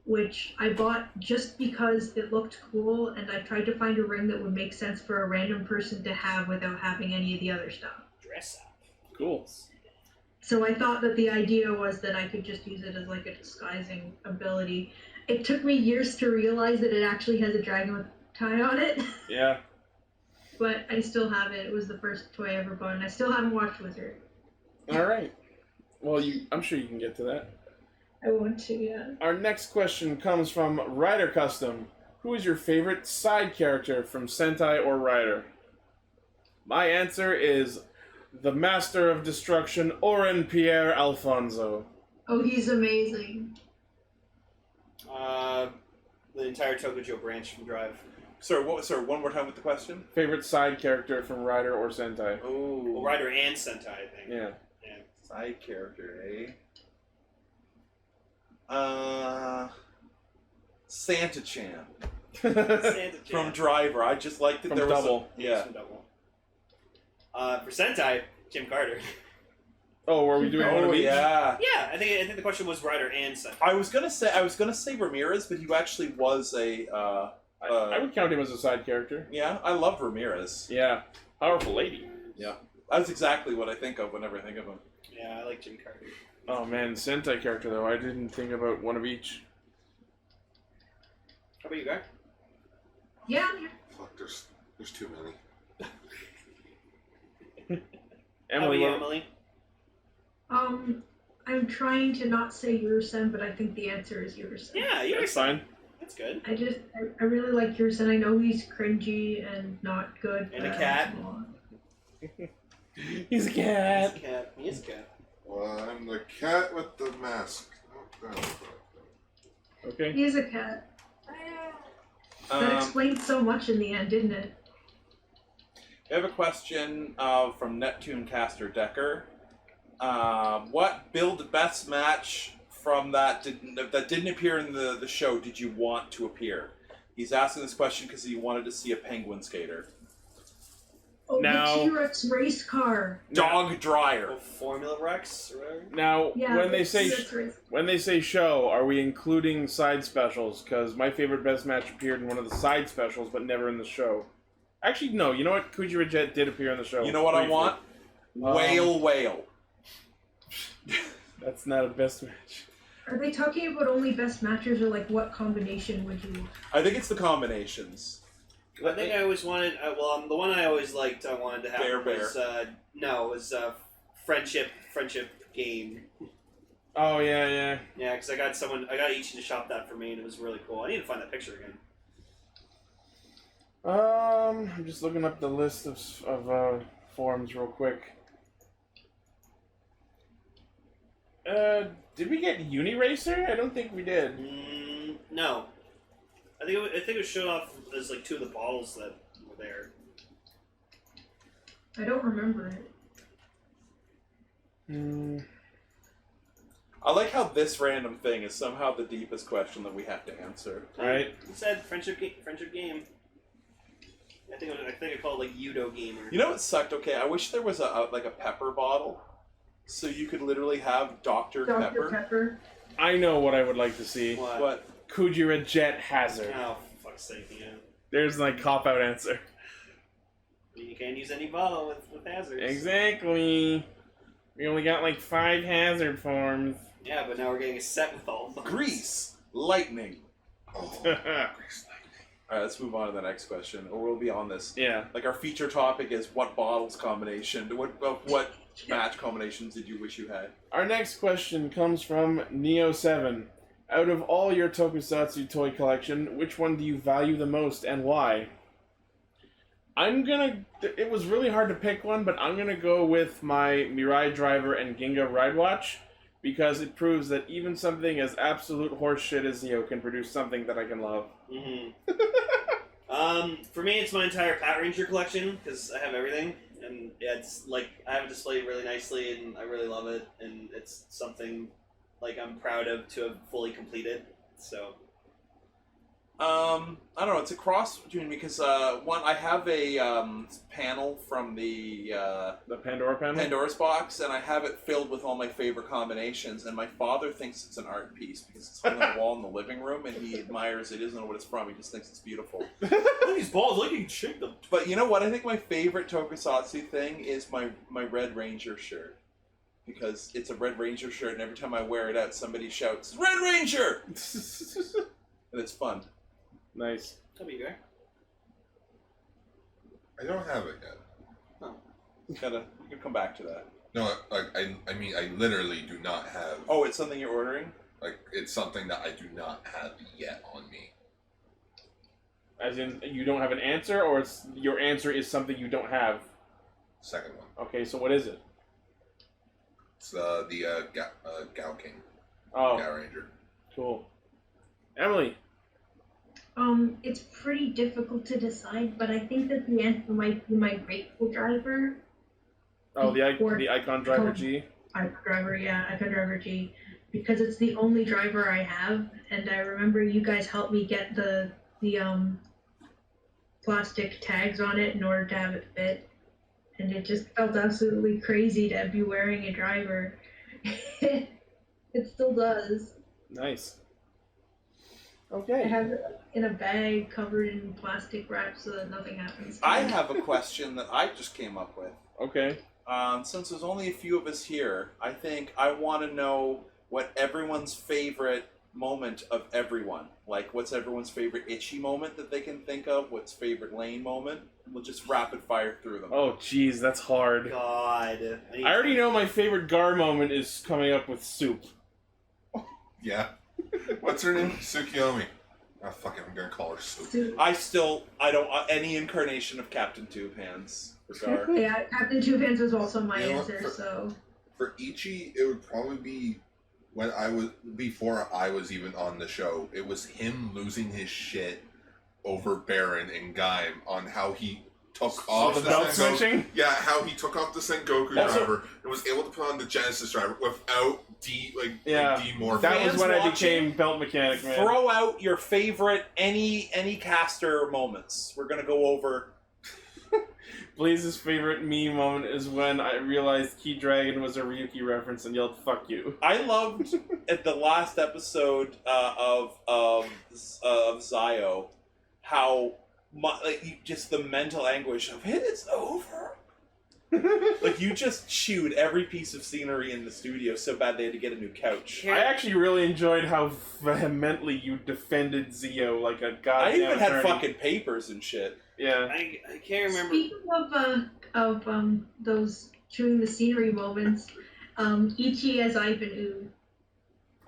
which I bought just because it looked cool, and I tried to find a ring that would make sense for a random person to have without having any of the other stuff. Dress up. Cool. So I thought that the idea was that I could just use it as like a disguising ability. It took me years to realize that it actually has a dragon with a tie on it. Yeah. But I still have it. It was the first toy I ever bought, and I still haven't watched Wizard. All right. Well, I'm sure you can get to that. I want to, yeah. Our next question comes from Rider Custom. Who is your favorite side character from Sentai or Rider? My answer is the Master of Destruction, Oren Pierre Alfonso. Oh, he's amazing. The entire Tokujo branch from Drive. Sorry, one more time with the question? Favorite side character from Rider or Sentai? Oh. Well, Rider and Sentai, I think. Yeah. Side character, eh? Santa-chan. Santa From Driver. I just liked that From there was Double. Yeah. From Double. For Sentai, Jim Carter. Oh, were we doing one of each? Yeah. Yeah, I think the question was Rider and Sentai. I was gonna say Ramirez, but he actually was a. I would count him as a side character. Yeah, I love Ramirez. Yeah, powerful lady. Yeah, that's exactly what I think of whenever I think of him. Yeah, I like Jim Carter. Oh man, Sentai character though. I didn't think about one of each. How about you, Guy? Yeah, I'm here. Fuck, there's too many. Emily, How about you, Emily? I'm trying to not say Yursen, but I think the answer is Yursen. Yeah, you're that's fine. That's good. I really like Yursen. I know he's cringy and not good. And a but cat. I like him He's a cat. He's a cat. He is a cat. Well, I'm the cat with the mask. Okay. He is a cat. That explained so much in the end, didn't it? I have a question from Neptune Caster Decker. What build best match from that didn't appear in the show did you want to appear? He's asking this question because he wanted to see a penguin skater. Oh, Now- the T-Rex race car. Dog dryer. Oh, Formula Rex or whatever. Now, Yeah, when they the say T-Rex race. when they say show, are we including side specials? Because my favorite best match appeared in one of the side specials, but never in the show. Actually, no. You know what? Kujira Jet did appear in the show. You know what I briefly. want? Whale. That's not a best match. Are they talking about only best matches, or like what combination would you? I think it's the combinations. I think I always wanted. The one I always liked. I wanted to have Bear. was friendship game. Oh yeah. Yeah, because I got Ichi to shop that for me, and it was really cool. I need to find that picture again. I'm just looking up the list of forums real quick. Did we get Uniracer? I don't think we did. No. I think it was showed off as like two of the bottles that were there. I don't remember it. I like how this random thing is somehow the deepest question that we have to answer. Right? It said friendship game. I think I called it like Yudo Gamer. You know what sucked? Okay, I wish there was a pepper bottle, so you could literally have Dr. Pepper. I know what I would like to see. What? Kujira Jet Hazard. Oh, for fuck's sake, yeah. There's my cop-out answer. You can't use any bottle with hazards. Exactly. We only got like 5 hazard forms. Yeah, but now we're getting a set with all of them. Grease, lightning. Oh, Alright, let's move on to the next question, or we'll be on this. Yeah. Like, our feature topic is what bottles combination, what match combinations did you wish you had? Our next question comes from Neo7. Out of all your Tokusatsu toy collection, which one do you value the most and why? It was really hard to pick one, but I'm gonna go with my Mirai Driver and Ginga Ride Watch, because it proves that even something as absolute horseshit as Neo can produce something that I can love. For me, it's my entire Pat Ranger collection, because I have everything. and it's like I have it displayed really nicely, and I really love it, and it's something like I'm proud of to have fully completed. So. I don't know. It's a cross between because one, I have a panel from the Pandora panel, Pandora's box, and I have it filled with all my favorite combinations. And my father thinks it's an art piece because it's hung on the wall in the living room, and he admires it. He doesn't know what it's from. He just thinks it's beautiful. Look at these balls. Look, you can shake them. But you know what? I think my favorite Tokusatsu thing is my Red Ranger shirt. Because it's a Red Ranger shirt, and every time I wear it out, somebody shouts, "Red Ranger!" And it's fun. Nice. That'll be fair. I don't have it yet. Oh. You can come back to that. No, I mean, I literally do not have. Oh, it's something you're ordering? Like, it's something that I do not have yet on me. As in, you don't have an answer, or it's your answer is something you don't have? Second one. Okay, so what is it? It's the Gao King. Oh. Gao Ranger. Cool. Emily. It's pretty difficult to decide, but I think that the answer might be my Grateful Driver. Oh, the Icon Driver G? Icon Driver G. Because it's the only driver I have, and I remember you guys helped me get the plastic tags on it in order to have it fit. And it just felt absolutely crazy to be wearing a driver. It still does. Nice. I Okay. have it in a bag covered in plastic wrap so that nothing happens. I have a question that I just came up with. Okay. Since there's only a few of us here, I think I want to know what everyone's favorite moment of everyone. Like, what's everyone's favorite itchy moment that they can think of? What's favorite Lane moment? We'll just rapid fire through them. Oh, jeez, that's hard. God. I already know my favorite Gar moment is coming up with soup. Yeah. What's her name? Tsukiyomi. Oh, fuck it, I'm gonna call her Soup. I don't, any incarnation of Captain Two Hands for Gar. Yeah, Captain Two Hands was also my You know what, answer, so. For Ichi, it would probably be before I was even on the show. It was him losing his shit over Baron and Gaim on how he took off the belt switching? Yeah, how he took off the Sengoku driver and was able to put on the Genesis driver without demorphing. That was when I watching, became belt mechanic, man. Throw out your favorite any caster moments. We're gonna go over. Blaze's favorite me moment is when I realized Key Dragon was a Ryuki reference and yelled "fuck you." I loved at the last episode of Zio how just the mental anguish of it's over. Like, you just chewed every piece of scenery in the studio so bad they had to get a new couch. I actually really enjoyed how vehemently you defended Zio like a goddamn I even had attorney. fucking papers and shit. Yeah. I can't remember. Speaking of those chewing the scenery moments, Ichi as Ivan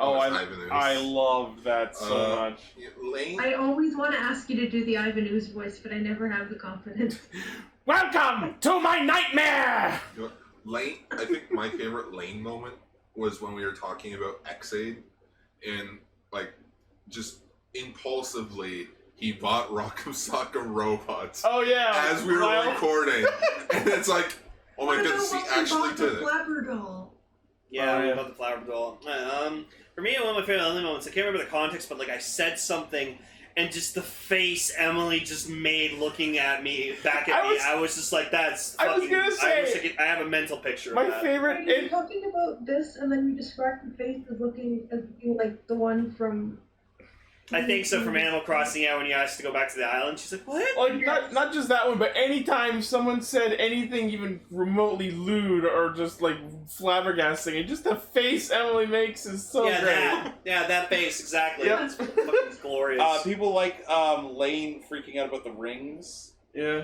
Oh, Ivan I loved that so much. Lane. I always want to ask you to do the Ivan Ooze voice, but I never have the confidence. Welcome to my nightmare! You know, Lane. I think my favorite Lane moment was when we were talking about X-Aid, and like just impulsively he bought Rock'em Sock'em robots. Oh yeah. As we were recording, and it's like, oh my goodness, he actually did it. Flapper doll. Yeah, yeah. about the flower doll. For me, one of my favorite Emily moments, I can't remember the context, but like I said something, and just the face Emily just made looking at me, back at me, I was just like, that's fucking... I was gonna say... I have a mental picture my of that. favorite... You're talking about this, and then you describe the face as looking like the one from... I think so, from Animal Crossing, yeah, when you asked to go back to the island, she's like, what? Like, not just that one, but anytime someone said anything even remotely lewd or just, like, flabbergasting, and just the face Emily makes is so great. That face, exactly. Yep. It's fucking glorious. People like Lane freaking out about the rings. Yeah.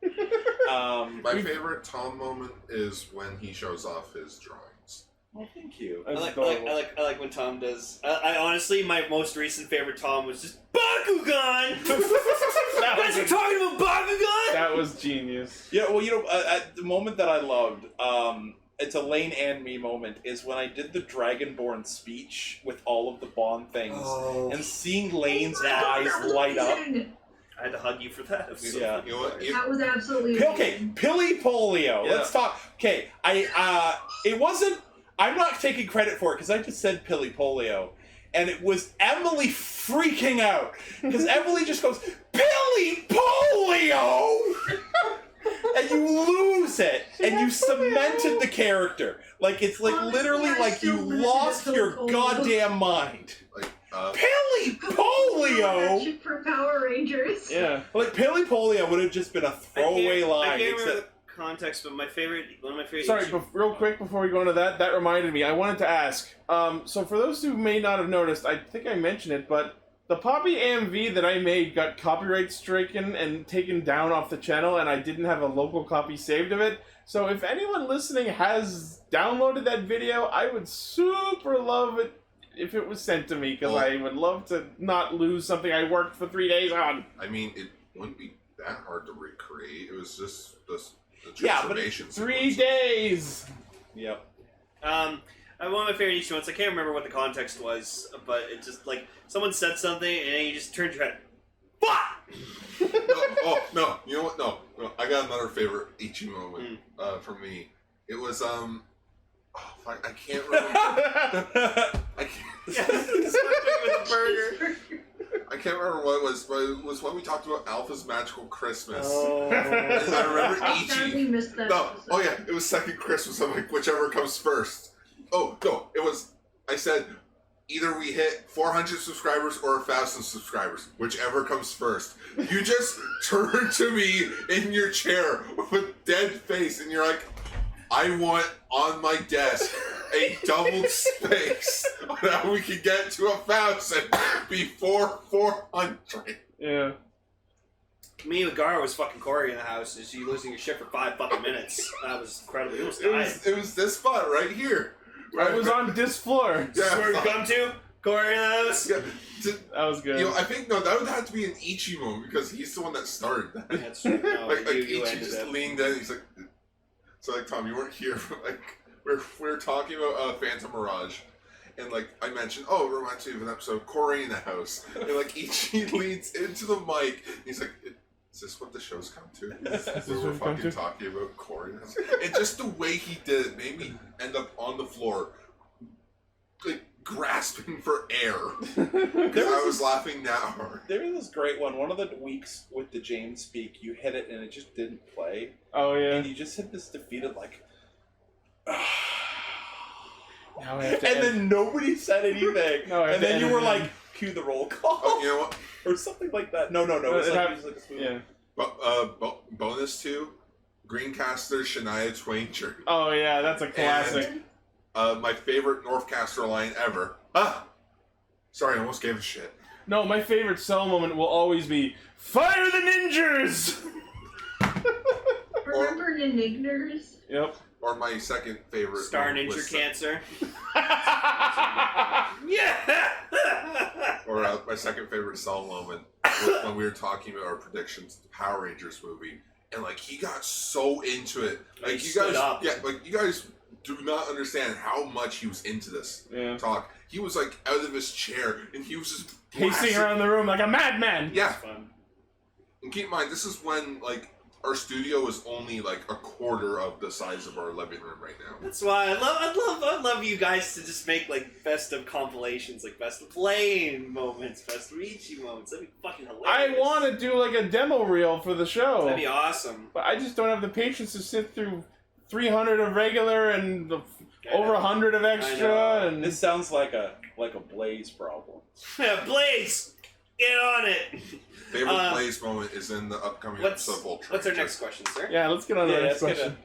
My favorite Tom moment is when he shows off his drawings. Well, thank you. I like when Tom does. I honestly, my most recent favorite Tom was just Bakugan. You guys are talking about Bakugan. That was genius. Yeah, well, the moment that I loved, it's a Lane and me moment, is when I did the Dragonborn speech with all of the Bond things, and seeing Lane's eyes light up. I had to hug you for that. It was so Yeah. fucking You know what? hilarious. That was absolutely Okay, amazing. Pilly Polio. Yeah. Let's talk. Okay, it wasn't. I'm not taking credit for it because I just said Pilly Polio, and it was Emily freaking out because Emily just goes Pilly Polio, and you lose it, and you cemented the character. Like it's like Honestly, literally I like you still believe lost it's your so cool. goddamn mind. Like, Pilly Polio. Shit for Power Rangers. Yeah. Like Pilly Polio would have just been a throwaway I line. can't remember except- the context, but one of my favorite. Sorry, real quick before we go into that reminded me. I wanted to ask. So for those who may not have noticed, I think I mentioned it, but the Poppy AMV that I made got copyright stricken and taken down off the channel, and I didn't have a local copy saved of it. So if anyone listening has downloaded that video, I would super love it if it was sent to me, because I would love to not lose something I worked for 3 days on. I mean, it wouldn't be that hard to recreate. It was just the Yeah, but transformation. 3 days! Yep. One of my favorite Easter ones. I can't remember what the context was, but it just like someone said something and then you just turned your head. Fuck! No, you know what? No, I got another favorite Ichi moment for me. It was fuck, I can't remember. I can't remember what it was, but it was when we talked about Alpha's Magical Christmas. Oh. And I remember I sadly Ichi. missed that No, episode. oh yeah, it was second Christmas. I'm like, whichever comes first. Oh no, it was. I said either we hit 400 subscribers or 1,000 subscribers, whichever comes first. You just turn to me in your chair with a dead face, and you're like, I want on my desk a doubled space that we can get to 1,000 before 400. Yeah. Me with Gara was fucking Corey in the house. Is you losing your shit for 5 fucking minutes? That was incredible. You almost died. It was this spot right here. I was on this floor. Yeah. Where you come to? Corey in the house? Yeah, That was good. you know, I think that would have to be an Ichi moment because he's the one that started that. That's true. No, like you Ichi ended just it. leaned in. He's like, so like Tom, you weren't here. But, like we were talking about Phantom Mirage, and like I mentioned, oh, it reminds me of an episode Corey in the house, and like Ichi leans into the mic. And he's like, is this what the show's come to? Is this what we're fucking talking about Corey? And just the way he did it made me end up on the floor, like grasping for air. Because I was laughing that hard. There was this great one. One of the weeks with the James speak, you hit it and it just didn't play. Oh, yeah. And you just hit this defeated, like... Now I have to and edit. then nobody said anything. No, I have and to then you edit were it. like, cue the roll call. Oh, you know what? Or something like that. No. No, It's it like, hap- it was like a smooth. Yeah. Bonus 2, Greencaster Shania Twain. Oh, yeah, that's a classic. My favorite Northcaster line ever. Sorry, I almost gave a shit. No, my favorite Cell moment will always be, Fire the Ninjas! Remember Nigners? Yep. Or my second favorite. Star one Ninja was, Cancer. Yeah! Or my second favorite Cell moment was when we were talking about our predictions of the Power Rangers movie. And like he got so into it. Like He you stood guys up. like you guys do not understand how much he was into this talk. He was like out of his chair and he was just Pacing blasting- around the room like a madman. Yeah. Fun. And keep in mind, this is when like our studio is only like a quarter of the size of our living room right now. That's why I'd love you guys to just make like best of compilations, like best of playing moments, best of Ichi moments. That'd be fucking hilarious. I want to do like a demo reel for the show. That'd be awesome. But I just don't have the patience to sit through 300 of regular and over 100 of extra. And This sounds like a Blaze problem. Blaze, get on it. Favorite Blaze moment is in the upcoming episode of Ultra. What's our next question, sir? Yeah, let's get on to the next let's get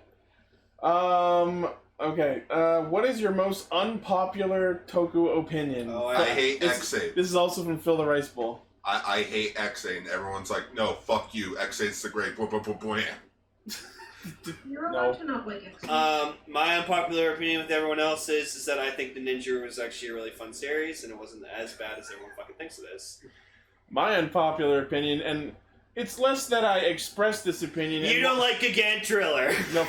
question. Okay. What is your most unpopular Toku opinion? Oh, I hate This X8. is also from Phil the Rice Bowl. I hate X8, and everyone's like, no, fuck you. X8's the great. Blah. You're allowed to not like X. My unpopular opinion with everyone else is that I think the Ninja was actually a really fun series, and it wasn't as bad as everyone fucking thinks it is. My unpopular opinion, and it's less that I express this opinion. You and don't like Gigan Driller. No.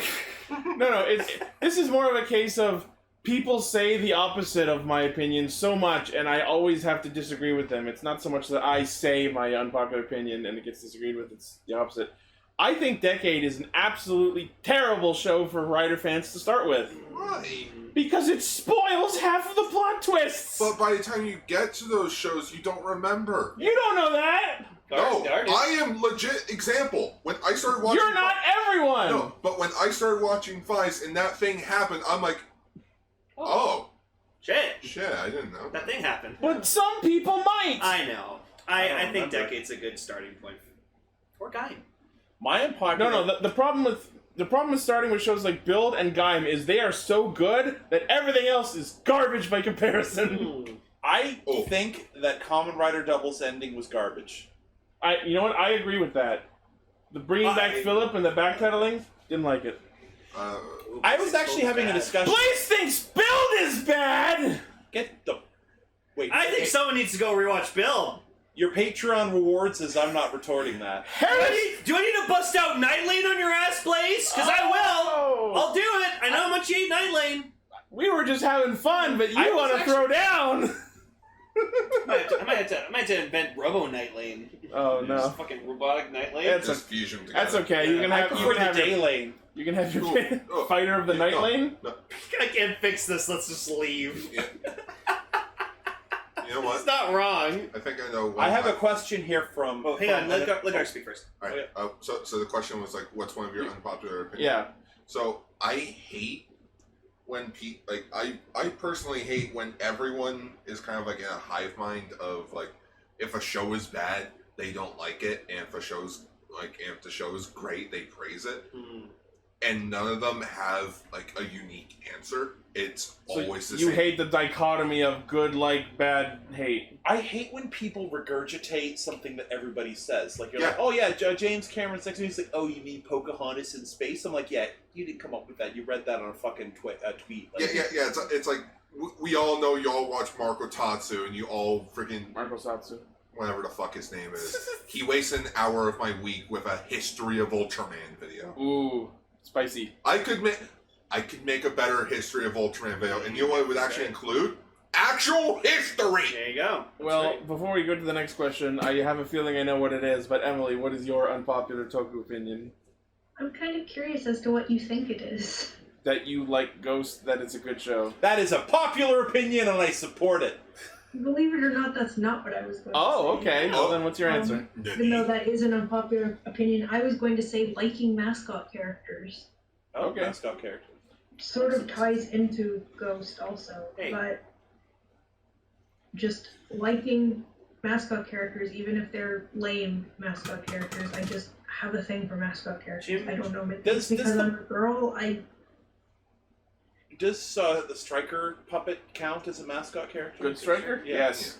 This is more of a case of people say the opposite of my opinion so much, and I always have to disagree with them. It's not so much that I say my unpopular opinion and it gets disagreed with, it's the opposite. I think Decade is an absolutely terrible show for writer fans to start with. Why? Because it spoils half of the plot twists! But by the time you get to those shows, you don't remember. You don't know that! No, I am legit example. When I started watching... You're not everyone! No, but when I started watching Vice and that thing happened, I'm like, oh. Shit, I didn't know. that thing happened. But some people might! I know. I think remember. Decade's a good starting point for Gaim. My unpopular... No, the problem with starting with shows like Build and Gaim is they are so good that everything else is garbage by comparison. I think that Kamen Rider Double's ending was garbage. You know what? I agree with that. The bringing back Philip and the backtitling, didn't like it. I was actually having a discussion... Blaze thinks Build is bad! Get the... Wait. I think someone needs to go rewatch Build. Your Patreon rewards is I'm not retorting that. Do I need to bust out Night Lane on your ass, Blaze? Because I will. I'll do it. I know how much you hate Night Lane. We were just having fun, but you want to throw down. I might have to invent Robo Night Lane. Oh no! Just fucking robotic Night Lane. Just fusion together. That's okay. You can have the day lane. You can have your fighter of the night lane. No. I can't fix this. Let's just leave. Yeah. You know what? It's not wrong. I think I know. I have a question here from. Oh, hang on. Let Gark speak first. All right. So the question was like, what's one of your unpopular opinions? Yeah. So I hate when I personally hate when everyone is kind of like in a hive mind of like, if a show is bad, they don't like it, and if the show is great, they praise it. Mm. And none of them have like a unique answer. It's always the same. You hate the dichotomy of good, like, bad, hate. I hate when people regurgitate something that everybody says. Like, you're like, oh yeah, James Cameron's next to me. He's like, oh, you mean Pocahontas in space? I'm like, yeah, you didn't come up with that. You read that on a fucking tweet. Like, yeah. It's like, we all know you all watch Marco Tatsu, and you all freaking... Marco Tatsu. Whatever the fuck his name is. He wastes an hour of my week with a History of Ultraman video. Ooh, spicy. I could make a better History of Ultraman video, and you know what it would actually include? Actual history! There you go. Well, before we go to the next question, I have a feeling I know what it is, but Emily, what is your unpopular Toku opinion? I'm kind of curious as to what you think it is. That you like Ghost, that it's a good show. That is a popular opinion, and I support it. Believe it or not, that's not what I was going to say. Oh, okay. Well, then what's your answer? Even though that is an unpopular opinion, I was going to say liking mascot characters. Okay. Mascot character. Sort of ties into Ghost also, but just liking mascot characters, even if they're lame mascot characters, I just have a thing for mascot characters. I don't know, because I'm a girl, Does the Striker puppet count as a mascot character? Good Striker? Yes.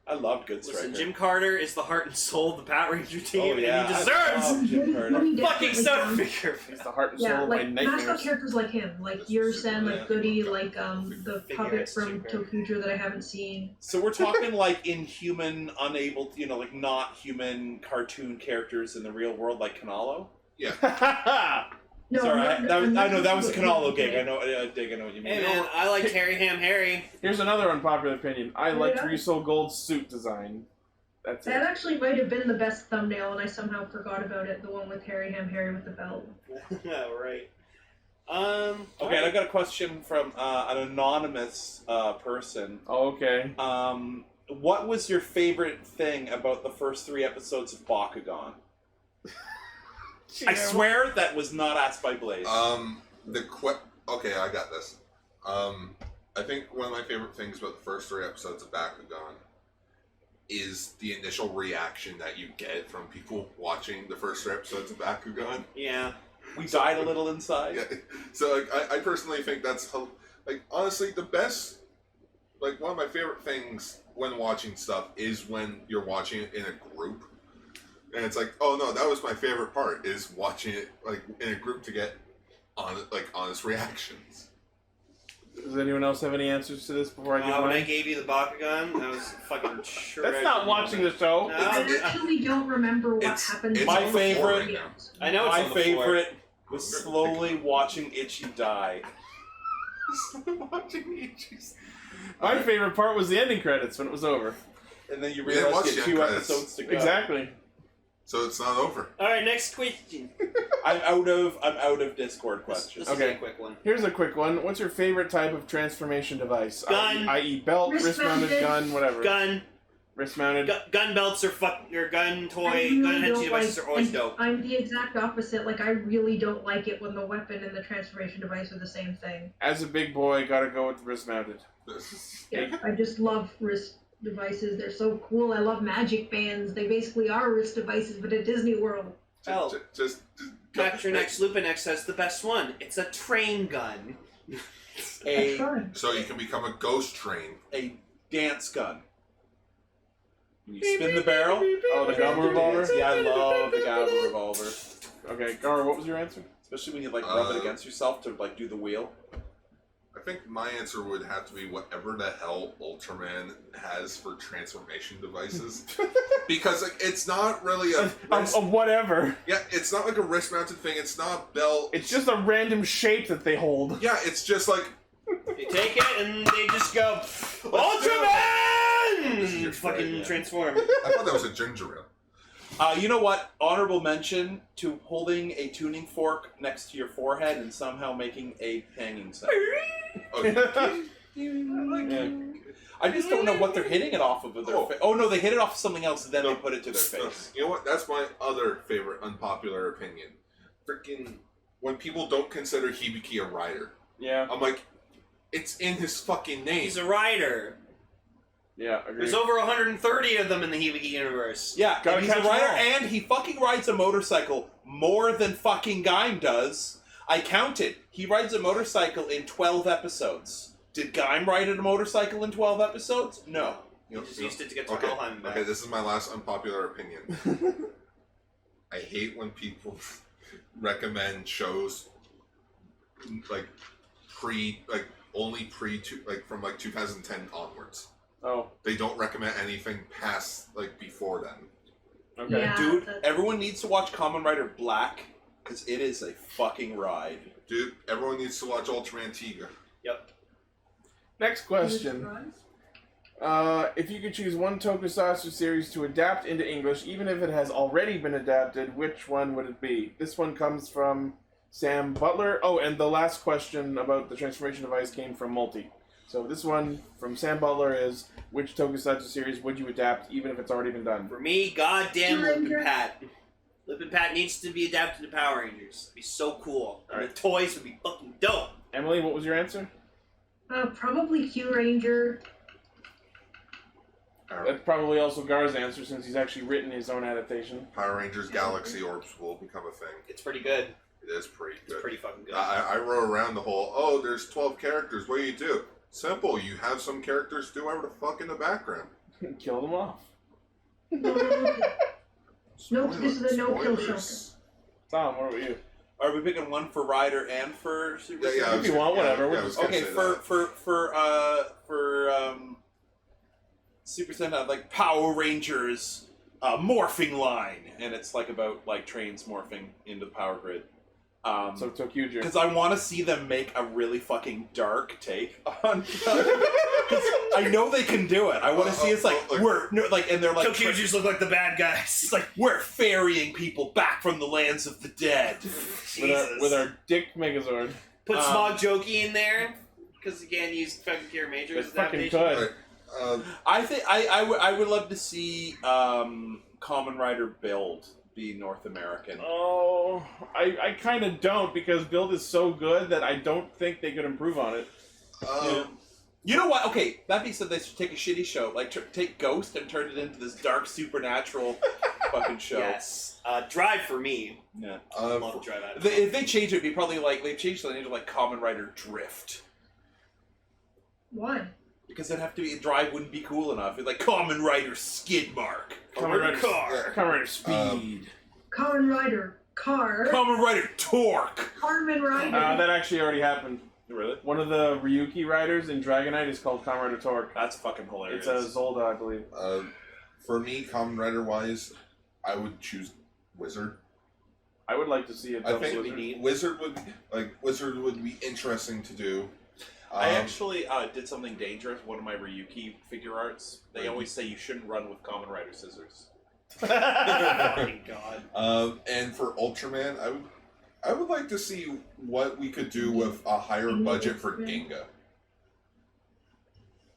I loved Good Striker. Listen, Jim Carter is the heart and soul of the Pat Ranger team, and he deserves Jim Carter. fucking stuff figure. He's the heart and soul of my nightmares. Mascot characters like him, like Yursen, like Goody, like the puppet from Tokujo that I haven't seen. So we're talking like inhuman, unable, like not human cartoon characters in the real world, like Kanalo? Yeah. No, sorry, I know that was a Kanalo gig. I know what you mean. Hey man, I like Harry Ham Harry. Here's another unpopular opinion. I liked Riso Gold's suit design. That's that actually might have been the best thumbnail, and I somehow forgot about it. The one with Harry Ham Harry with the belt. Right. Okay, I got a question from an anonymous person. Oh, okay. What was your favorite thing about the first 3 episodes of Bakugan? I swear that was not asked by Blaze. Okay, I got this. I think one of my favorite things about the first 3 episodes of Bakugan is the initial reaction that you get from people watching the first 3 episodes of Bakugan. Yeah. We died a little inside. Yeah. So, I personally think that's, honestly, the best, one of my favorite things when watching stuff is when you're watching it in a group. And it's like, oh no, that was my favorite part, is watching it in a group to get honest reactions. Does anyone else have any answers to this before I give mine? When I gave you the Bakugan, I was fucking sure. That's not watching the show. No, I actually don't remember what happened. My favorite. I know. My favorite was slowly watching Ichi die. watching Ichi's. My favorite part was the ending credits when it was over. And then you We didn't realize watch you have the 2 end credits. episodes to go. Exactly. So it's not over. All right, next question. I'm out of Discord questions. This is Okay. a quick one. Here's a quick one. What's your favorite type of transformation device? Gun. I.e. belt, wrist-mounted Wrist-mounted. gun, whatever. Gun. Wrist-mounted. Gun belts are or gun toy, I really gun don't head devices are always and dope. I'm the exact opposite. Like, I really don't like it when the weapon and the transformation device are the same thing. As a big boy, gotta go with wrist-mounted. Yeah, I just love wrist devices. They're so cool. I love magic bands. They basically are wrist devices, but at Disney World. Hell, Just Capture X, Lupin X has the best one. It's a train gun. That's A fun. so you can become a ghost train. dance gun. You spin the barrel. Oh, the Gabba revolver? Yeah, I love the Gabba revolver. Okay, Gar, what was your answer? Especially when you like rub it against yourself to like do the wheel. I think my answer would have to be whatever the hell Ultraman has for transformation devices, because like, it's not really a Whatever. yeah, it's not like a wrist-mounted thing. It's not a belt. It's just a random shape that they hold. Yeah, it's just like They take it and they just go, Ultraman! Fucking transform. I thought that was a ginger ale. You know what? Honorable mention to holding a tuning fork next to your forehead and somehow making a hanging sound. Okay. Yeah. I just don't know what they're hitting it off of with their face. Oh no, they hit it off of something else and then they put it to their face. You know what? That's my other favorite unpopular opinion. Freaking when people don't consider Hibiki a rider. Yeah. I'm like, it's in his fucking name. He's a rider. Yeah, agreed. There's over 130 of them in the Hibiki universe. Yeah, Gotta and he's a catch 'em rider, all. and he fucking rides a motorcycle more than fucking Gaim does. I counted. He rides a motorcycle in 12 episodes. Did Gaim ride a motorcycle in 12 episodes? No. He just used it to get to Okay, Valheim back. okay, this is my last unpopular opinion. I hate when people recommend shows like from 2010 onwards. Oh, They don't recommend anything past like before then. okay. Yeah, Dude, that's- everyone needs to watch Kamen Rider Black, because it is a fucking ride. Dude, everyone needs to watch Ultraman Tiga. Yep. Next question. If you could choose one Tokusatsu series to adapt into English, even if it has already been adapted, which one would it be? This one comes from Sam Butler. Oh, and the last question about the transformation device came from Multi. So this one from Sam Butler is, which Tokusatsu series would you adapt, even if it's already been done? For me, goddamn Ranger. Lupin Pat. Lupin Pat needs to be adapted to Power Rangers. It'd be so cool. And Alright. the toys would be fucking dope. Emily, what was your answer? Probably Q Ranger. That's probably also Gar's answer, since he's actually written his own adaptation. Power Rangers Galaxy Orbs will become a thing. It's pretty good. It is pretty good. It's pretty fucking good. I wrote around the whole, there's 12 characters, what do? Simple, you have some characters do whatever the fuck in the background. Kill them off. Nope, this is a no-kill Spoilers. Tom, what about you? Are we picking one for Rider and for Super Yeah, Sentai? If you want, whatever. I was gonna Okay, say for that. Super Sentai, like Power Rangers morphing line, and it's like about like trains morphing into the power grid. So Tokuger. Because I want to see them make a really fucking dark take on. Because I know they can do it. I want to see it's like and they're like Tokugers look like the bad guys. It's like we're ferrying people back from the lands of the dead. with our dick Megazord. Put Smog Jokey in there, because you can't use fucking Kiramager They as fucking adaptation. could. I think I would love to see Kamen Rider Build be North American. Oh, I kind of don't, because Build is so good that I don't think they could improve on it. You know what? Okay, that being said, they should take a shitty show, like take Ghost and turn it into this dark supernatural fucking show. Yes. Drive for me. Yeah. Love Drive out. If they change it, it'd be probably like they changed the name to like Kamen Rider Drift. Why? Because it'd have to be Drive wouldn't be cool enough. It'd like Kamen Rider Skid Mark. Kamen Rider car. Kamen Rider Speed. Kamen Rider Car. Kamen Rider Torque. Carmen Rider. That actually already happened. Really? One of the Ryuki riders in Dragonite is called Kamen Rider Torque. That's fucking hilarious. It's a Zolda, I believe. For me, Kamen Rider wise, I would choose Wizard. I would like to see it. I think Wizard would be interesting to do. I actually did something dangerous. One of my Ryuki figure arts. They always say you shouldn't run with Kamen Rider scissors. Oh my god. And for Ultraman, I would like to see what we could do with a higher budget for Ginga.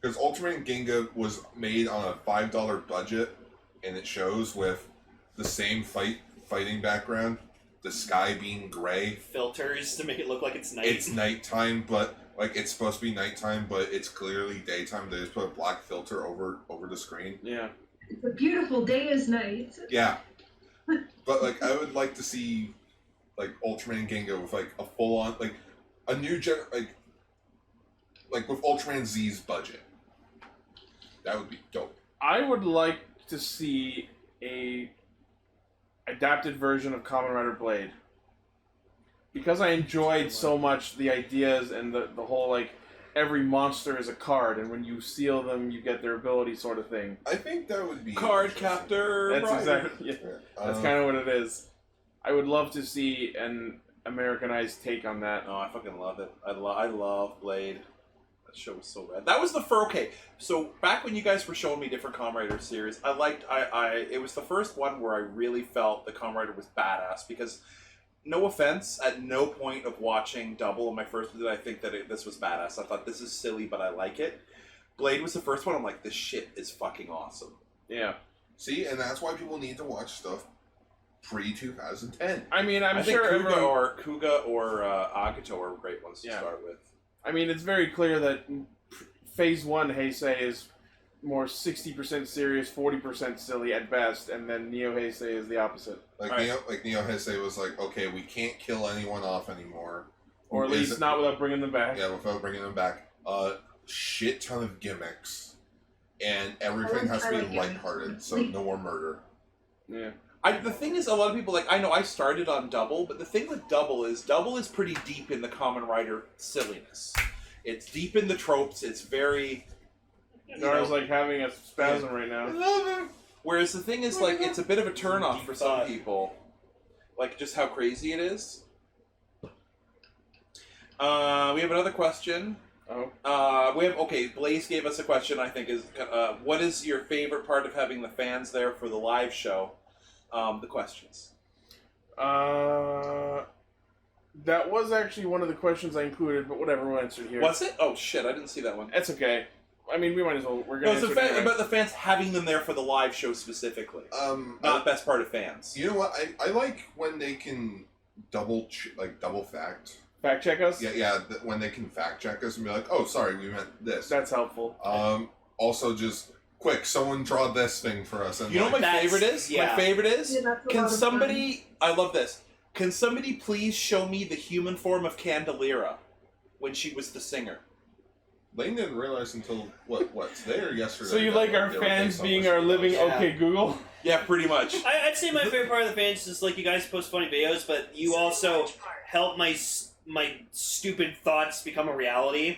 Because Ultraman Ginga was made on a $5 budget, and it shows with the same fighting background, the sky being gray. Filters to make it look like it's night. It's nighttime, but like it's supposed to be nighttime, but it's clearly daytime. They just put a black filter over the screen. Yeah. It's a beautiful day as night. Yeah. But like I would like to see like Ultraman Ginga with like a full on like a new like with Ultraman Z's budget. That would be dope. I would like to see a adapted version of Kamen Rider Blade. Because I enjoyed so much the ideas and the whole, like, every monster is a card, and when you seal them, you get their ability sort of thing. I think that would be Card captor. That's Rider. exactly, yeah, that's kind of what it is. I would love to see an Americanized take on that. Oh, I fucking love it. I love Blade. That show was so rad. That was the first. Okay, so back when you guys were showing me different Kamen Rider series, it was the first one where I really felt the Kamen Rider was badass because, no offense, at no point of watching Double, my first did I think that this was badass. I thought this is silly, but I like it. Blade was the first one. I'm like, this shit is fucking awesome. Yeah. See, and that's why people need to watch stuff pre-2010. I mean, I think sure Kuga or Agito are great ones to start with. I mean, it's very clear that Phase 1 Heisei is more 60% serious, 40% silly at best, and then Neo Heisei is the opposite. Like Neo Heisei was like, okay, we can't kill anyone off anymore. Or at least not without bringing them back. Yeah, without bringing them back. Shit ton of gimmicks. And everything has to be lighthearted, so no more murder. Yeah. The thing is, a lot of people, like, I know I started on Double, but the thing with Double is pretty deep in the Kamen Rider silliness. It's deep in the tropes, it's very... Nara's like having a spasm right now. Whereas the thing is, like, it's a bit of a turnoff for some people. Like, just how crazy it is. We have another question. Blaze gave us a question, I think, is, what is your favorite part of having the fans there for the live show? The questions. That was actually one of the questions I included, but whatever, we'll answer it here. Was it? Oh shit, I didn't see that one. That's okay. I mean, we might as well. We're going to answer it about the fans having them there for the live show specifically. Not the best part of fans. You know what? I like when they can double fact check us. Yeah. When they can fact check us and be like, "Oh, sorry, we meant this." That's helpful. Also, just quick, someone draw this thing for us. And you know what my favorite is? Yeah, Can somebody? I love this. Can somebody please show me the human form of Candelira when she was the singer? Lane didn't realize until today or yesterday. So you like our fans being our living OK Google? Yeah, pretty much. I'd say my favorite part of the fans is like you guys post funny videos, but you also help my stupid thoughts become a reality.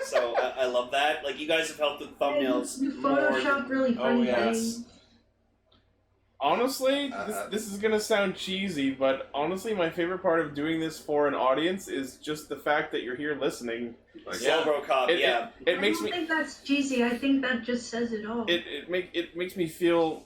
So I love that. Like you guys have helped with thumbnails. You Photoshop really funny things. Honestly, this is gonna sound cheesy, but honestly, my favorite part of doing this for an audience is just the fact that you're here listening. It makes me. I don't think that's cheesy. I think that just says it all. It makes me feel.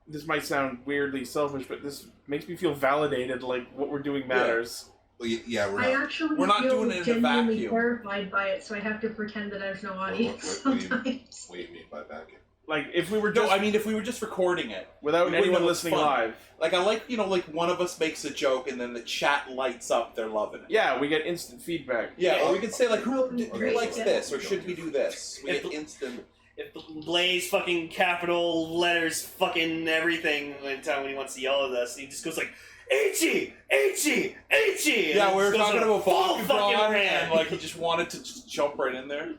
This might sound weirdly selfish, but this makes me feel validated. Like what we're doing matters. Yeah, we're not doing it in a vacuum. Terrified by it, so I have to pretend that there's no audience sometimes. What do you mean by vacuum? Like if we were just, if we were just recording it without anyone listening live. Like I like, like one of us makes a joke and then the chat lights up. They're loving it. Yeah, we get instant feedback. Yeah, or we could say like, who likes this, or should we do this? We get instant. If Blaze fucking capital letters fucking everything anytime when he wants to yell at us, he just goes like, H-E! H-E! H-E! Yeah, we were talking about full fucking and like he just wanted to just jump right in there.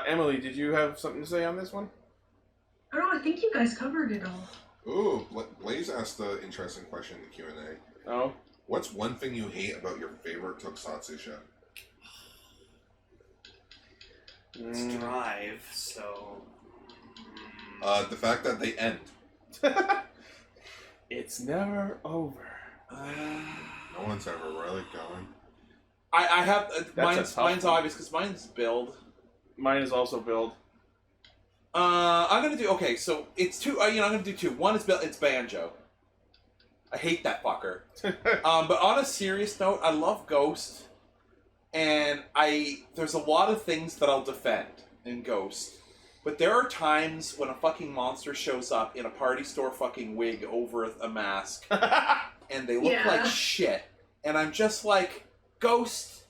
Emily, did you have something to say on this one? I don't know, I think you guys covered it all. Ooh, Blaze asked an interesting question in the Q&A. Oh? What's one thing you hate about your favorite Tokusatsu show? It's Drive, so... The fact that they end. It's never over. No one's ever really going. I have That's mine's obvious because mine's build. Mine is also build. I'm gonna do okay. So it's two. I'm gonna do two. One is it's Banjo. I hate that fucker. But on a serious note, I love Ghost, and there's a lot of things that I'll defend in Ghost. But there are times when a fucking monster shows up in a party store fucking wig over a mask, and they look like shit, and I'm just like, Ghost,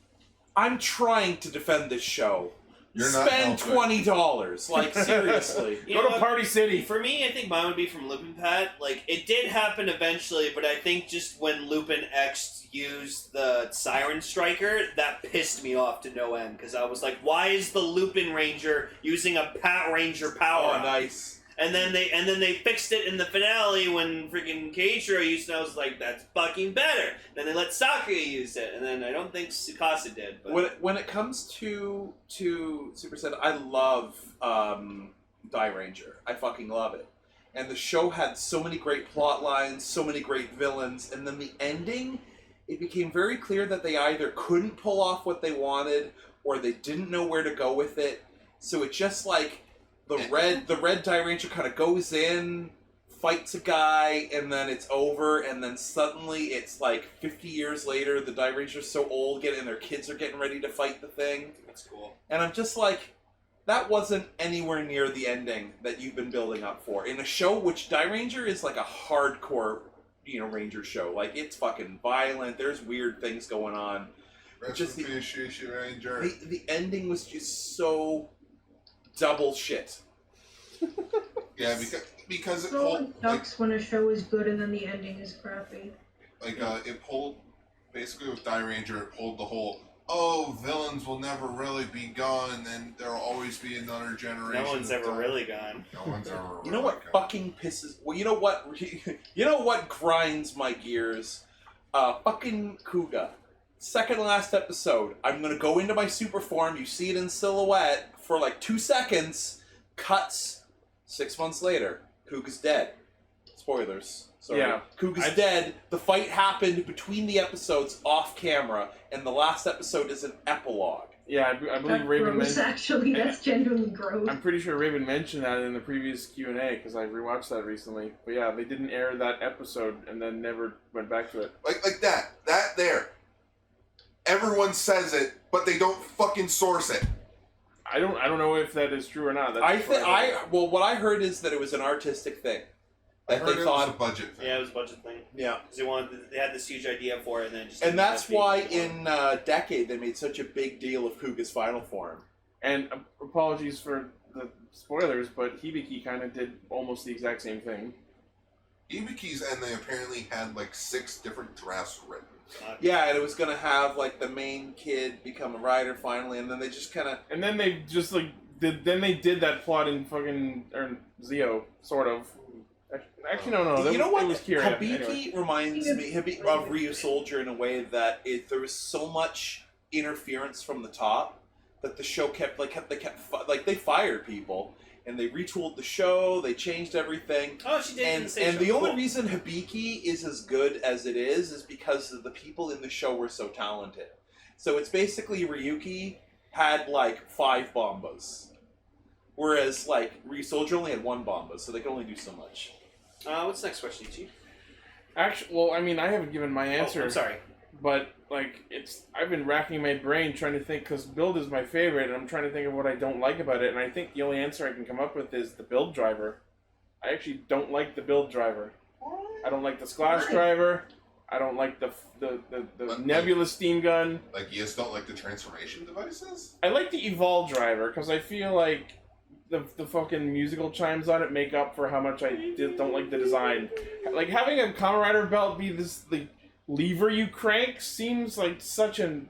I'm trying to defend this show. You're not Spend $20. Like, seriously. Go to Party City. For me, I think mine would be from Lupin Pat. Like, it did happen eventually, but I think just when Lupin X used the Siren Striker, that pissed me off to no end. Because I was like, why is the Lupin Ranger using a Pat Ranger power? Oh, nice. And then they fixed it in the finale when freaking Keiichiro used it. I was like, that's fucking better. Then they let Sakuya use it, and then I don't think Tsukasa did. But when it comes to Super Sentai, I love Die Ranger. I fucking love it. And the show had so many great plot lines, so many great villains, and then the ending, it became very clear that they either couldn't pull off what they wanted, or they didn't know where to go with it. So it just like the red Die Ranger kind of goes in, fights a guy, and then it's over, and then suddenly it's like 50 years later, the Die Ranger's so old, and their kids are getting ready to fight the thing. that's cool. And I'm just like, that wasn't anywhere near the ending that you've been building up for. In a show which Die Ranger is like a hardcore, Ranger show. Like, it's fucking violent, there's weird things going on. Just the Ranger. The ending was just so double shit. Yeah, because it So pulled sucks when a show is good and then the ending is crappy. it pulled basically with Die Ranger. It pulled the whole villains will never really be gone, and there'll always be another generation. No one's ever really gone. No one's ever. You know what fucking pisses? Well, you know what? You know what grinds my gears? Fucking Kuga. Second to last episode. I'm gonna go into my super form. You see it in silhouette for like 2 seconds. Cuts. 6 months later, Kuga's dead. Spoilers. Sorry. Yeah. Kuga's dead. The fight happened between the episodes off camera, and the last episode is an epilogue. Yeah, I believe That's Raven gross, actually. That's genuinely gross. I'm pretty sure Raven mentioned that in the previous Q&A, because I rewatched that recently. But yeah, they didn't air that episode and then never went back to it. Like that. That there. Everyone says it, but they don't fucking source it. I don't know if that is true or not. That's Well, what I heard is that it was an artistic thing. I heard it was a budget thing. Yeah, it was a budget thing. Yeah. Because they had this huge idea for it, and then just... And that's why in Decade they made such a big deal of Kuga's final form. And apologies for the spoilers, but Hibiki kind of did almost the exact same thing. Hibiki's, and they apparently had like 6 different drafts written. Yeah, and it was gonna have like the main kid become a writer finally, and then they just kind of... And then they just they did that plot in fucking Zio, sort of. Actually, no. You know what? It was Kira. Hibiki anyway. reminds me of Ryu Soldier in a way that there was so much interference from the top that the show they fired people and they retooled the show. They changed everything. Oh, she did. And the only reason Hibiki is as good as it is because the people in the show were so talented. So it's basically Ryuki had like 5 bombas, whereas like Ryu Soldier only had 1 bomba, so they could only do so much. What's the next question, Ichi? Actually, well, I mean, I haven't given my answer. Oh, I'm sorry. But, like, I've been racking my brain trying to think, because build is my favorite, and I'm trying to think of what I don't like about it, and I think the only answer I can come up with is the build driver. I actually don't like the build driver. I don't like the splash driver. I don't like the Nebula steam gun. Like, you just don't like the transformation devices? I like the Evolve driver, because I feel like the fucking musical chimes on it make up for how much I don't like the design. Like, having a Kamen Rider belt be this, like, lever you crank seems like such a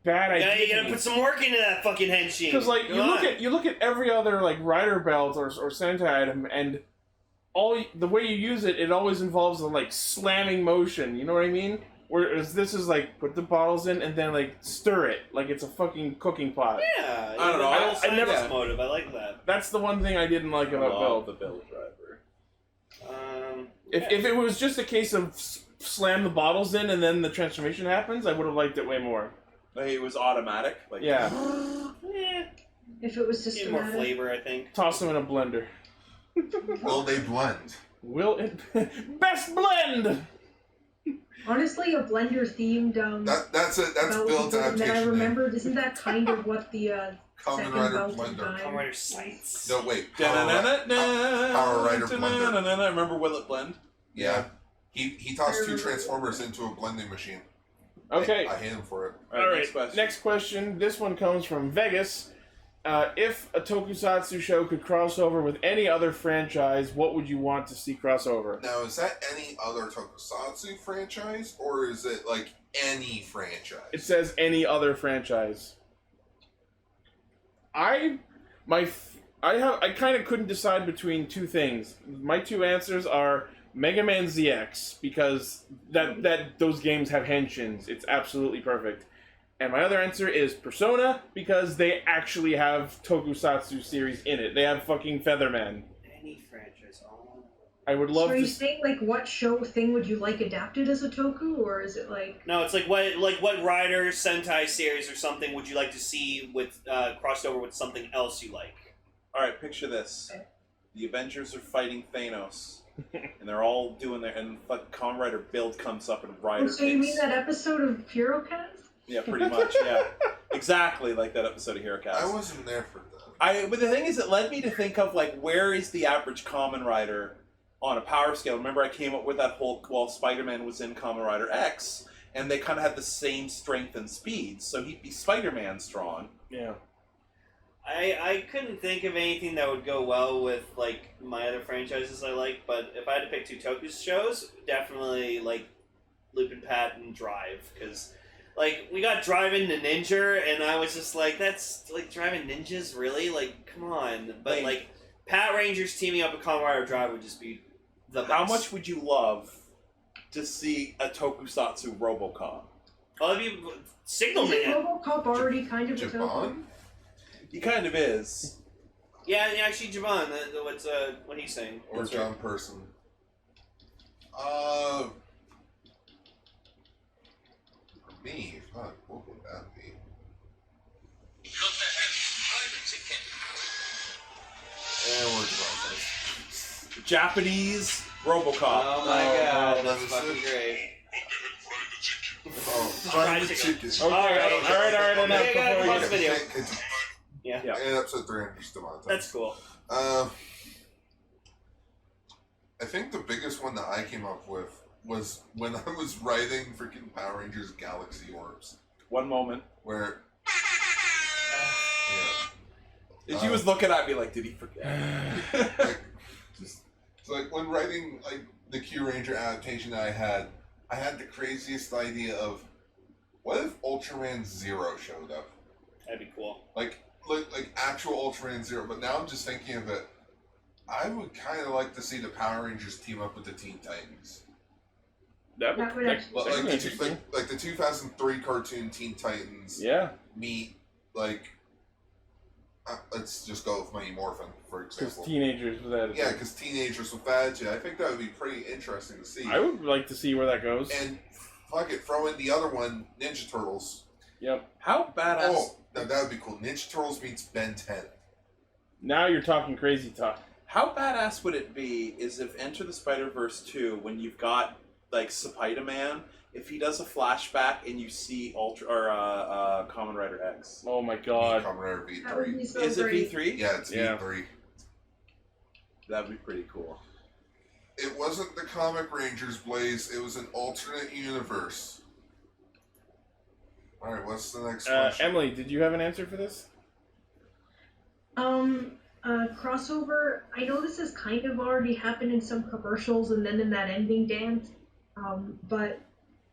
bad idea. Yeah, you gotta put some work into that fucking henshin. Because like you look at every other like rider belt or Sentai item, and the way you use it, it always involves a like slamming motion. You know what I mean? Whereas this is like put the bottles in and then like stir it like it's a fucking cooking pot. Yeah, I don't know. I never motive. I like that. That's the one thing I didn't like about build. The build driver. If it was just a case of slam the bottles in and then the transformation happens, I would have liked it way more. Like, it was automatic. Like, Yeah. If it was Need systematic. more flavor, I think. Toss them in a blender. Will they blend? Will it... Best blend! Honestly, a blender themed That's Bill's that adaptation. I remembered. Isn't that kind of what the Kamen second Rider belt blender. of Kamen time? Rider sights. No, wait. Power Rider blender. Remember Will It Blend? Yeah. He tossed 2 Transformers into a blending machine. Okay. I hate him for it. Alright, next question. This one comes from Vegas. If a Tokusatsu show could cross over with any other franchise, what would you want to see cross over? Now, is that any other Tokusatsu franchise, or is it like any franchise? It says any other franchise. I kind of couldn't decide between two things. My two answers are Mega Man ZX, because that those games have henshins. It's absolutely perfect. And my other answer is Persona, because they actually have Tokusatsu series in it. They have fucking Featherman. Any franchise. Oh. I would love So are you to... saying, like, what show thing would you like adapted as a toku, or is it like... No, it's like what Rider Sentai series or something would you like to see with crossed over with something else you like? Alright, picture this. The Avengers are fighting Thanos. And they're all doing their... And Kamen Rider build comes up and Rider So you mean that episode of HeroCast? Yeah, pretty much, yeah. Exactly like that episode of HeroCast. I wasn't there for that. But the thing is, it led me to think of, like, where is the average Kamen Rider on a power scale? Remember, I came up with that whole, well, Spider-Man was in Kamen Rider X, and they kind of had the same strength and speed, so he'd be Spider-Man strong. Yeah. I couldn't think of anything that would go well with, like, my other franchises I like, but if I had to pick 2 Toku shows, definitely, like, Lupin Pat and Drive, because... Like, we got Drive-In to Ninja, and I was just like, that's, like, Drive-In Ninjas, really? Like, come on. But, like, Pat Rangers teaming up with Kamen Rider Drive would just be the best. How much would you love to see a Tokusatsu RoboCop? Well, that'd be Signal Isn't Man. RoboCop already kind of a toku? Japan? He kind of is. Yeah, actually, Javon, what's, what he's saying. Or John Person? Me? Fuck, what would that be? And we're Javon. Japanese RoboCop. Oh my god, that's that's fucking it. great. Oh, Fried chicken. Alright, enough Okay, before we pause get... the video. Yeah. And episode 300 still on time. That's cool. I think the biggest one that I came up with was when I was writing freaking Power Rangers Galaxy Orbs. One moment. Where... She was looking at me like, did he forget? Like when writing like the Q Ranger adaptation that I had the craziest idea of what if Ultraman Zero showed up? That'd be cool. Like actual Ultraman Zero, but now I'm just thinking of it. I would kind of like to see the Power Rangers team up with the Teen Titans. That would actually But like be the, interesting. like the 2003 cartoon Teen Titans. Yeah. Meet like. Let's just go with Mighty Morphin, for Because example. teenagers with that. Yeah, because teenagers with that. I think that would be pretty interesting to see. I would like to see where that goes. And fuck it, throw in the other one, Ninja Turtles. Yep. How badass? Oh, now that would be cool. Ninja Turtles meets Ben 10. Now you're talking crazy talk. How badass would it be is if Enter the Spider-Verse 2, when you've got, like, Spider-Man, if he does a flashback and you see Kamen Rider X. Oh my god. Kamen Rider That would be V3. so Is it great. V3? Yeah, it's Yeah. V3. That'd be pretty cool. It wasn't the Comic Rangers, Blaze. It was an alternate universe. Alright, what's the next question? Emily, did you have an answer for this? Crossover, I know this has kind of already happened in some commercials and then in that ending dance, but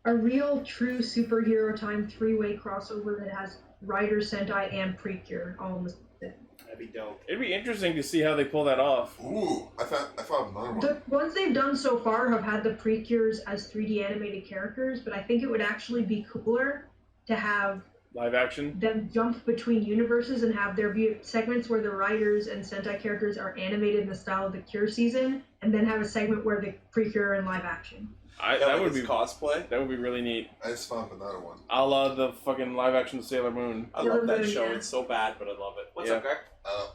a real true superhero time 3-way crossover that has Rider, Sentai, and Precure all in the thing. That'd be dope. It'd be interesting to see how they pull that off. Ooh, I thought of another one. The ones they've done so far have had the Precures as 3D animated characters, but I think it would actually be cooler to have Live action? them jump between universes and have there be segments where the Riders and Sentai characters are animated in the style of the Cure season, and then have a segment where the Precure in live action. That would his be cosplay. That would be really neat. I just found another one. A la the fucking live action Sailor Moon. I love that Sailor show. Moon, It's so bad, but I love it. What's Yeah. up, Gar?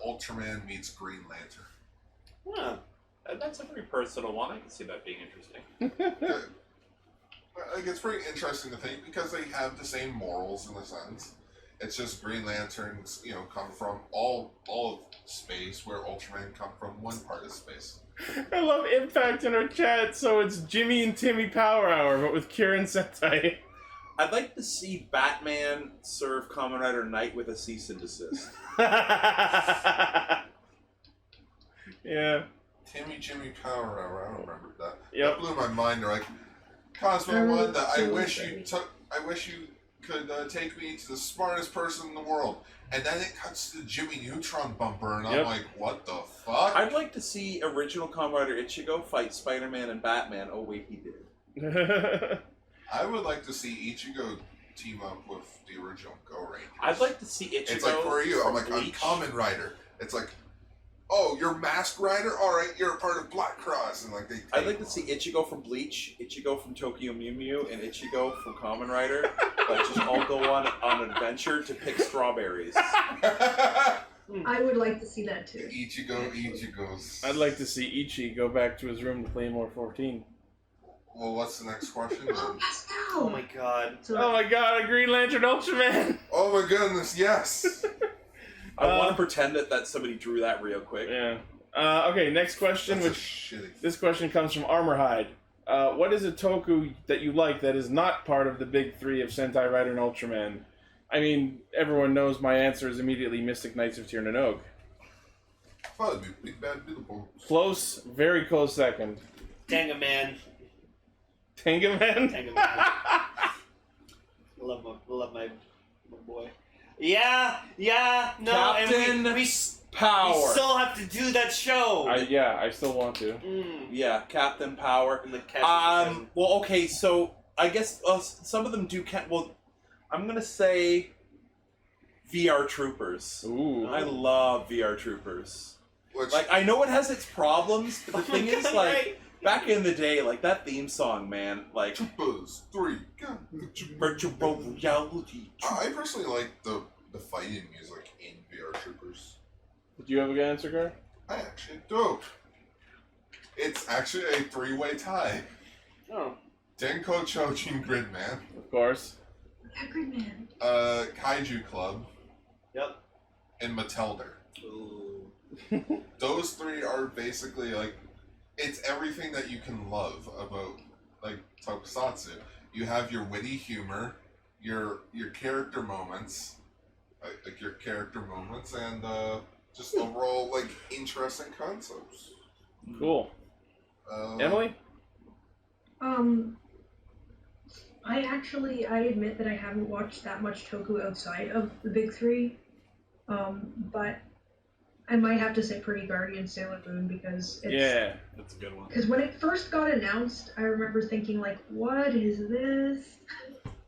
Ultraman meets Green Lantern. Huh. That's a pretty personal one. I can see that being interesting. Like, it's pretty interesting to think because they have the same morals in a sense. It's just Green Lanterns, come from all of space, where Ultraman come from one part of space. I love Impact in our chat, so it's Jimmy and Timmy Power Hour, but with Kieran Sentai. I'd like to see Batman serve Kamen Rider Knight with a cease and desist. Yeah. Timmy Jimmy Power Hour, I don't remember that. Yep. That blew my mind. They're like, Cosmo Wanda, I wish you could take me to the smartest person in the world. And then it cuts to the Jimmy Neutron bumper, and I'm like, what the fuck? I'd like to see original Kamen Rider Ichigo fight Spider-Man and Batman. Oh wait, he did. I would like to see Ichigo team up with the original Go Rangers. I'd like to see Ichigo. It's like, who are you? I'm from like, I'm Bleach. Kamen Rider. It's like, oh, you're Masked Rider? Alright, you're a part of Black Cross. And like they I'd like to see Ichigo from Bleach, Ichigo from Tokyo Mew Mew, and Ichigo from Kamen Rider, but just all go on an adventure to pick strawberries. I would like to see that too. Ichigo's. I'd like to see Ichi go back to his room to play more 14. Well, what's the next question? Oh, Pascal! Oh my god. Oh my god, a Green Lantern Ultraman! Oh my goodness, yes! I want to pretend that somebody drew that real quick. Yeah. Okay, next question, That's which shitty. this question comes from Armorhide. What is a toku that you like that is not part of the big three of Sentai Rider and Ultraman? I mean, everyone knows my answer is immediately Mystic Knights of Tir Nanog. Probably Big Bad Beautiful. Close, very close second. Dang man. Tangaman? Tangaman. love my boy. Yeah, no, Captain and we Power. we still have to do that show. I still want to. Yeah, Captain Power. And the Captain Well, okay, so I guess some of them do. Well, I'm gonna say VR Troopers. Ooh. I love VR Troopers. Which, Like, I know it has its problems, but the thing is, like, Right. back in the day, like, that theme song, man, like, Troopers 3. virtual reality. I personally like the fighting music in VR Troopers. Do you have a good answer, Gar? I actually do. It's actually a three-way tie. Oh. Denko Chojin Gridman, Of course. That Green Man. Kaiju Club, Yep. and Matelder. Ooh. Those three are basically like, it's everything that you can love about like Tokusatsu. You have your witty humor, your character moments, and just overall like interesting concepts. Cool. Emily? I admit that I haven't watched that much Toku outside of the big three, but I might have to say Pretty Guardian Sailor Moon because it's... Yeah. That's a good one. Because when it first got announced, I remember thinking like, what is this?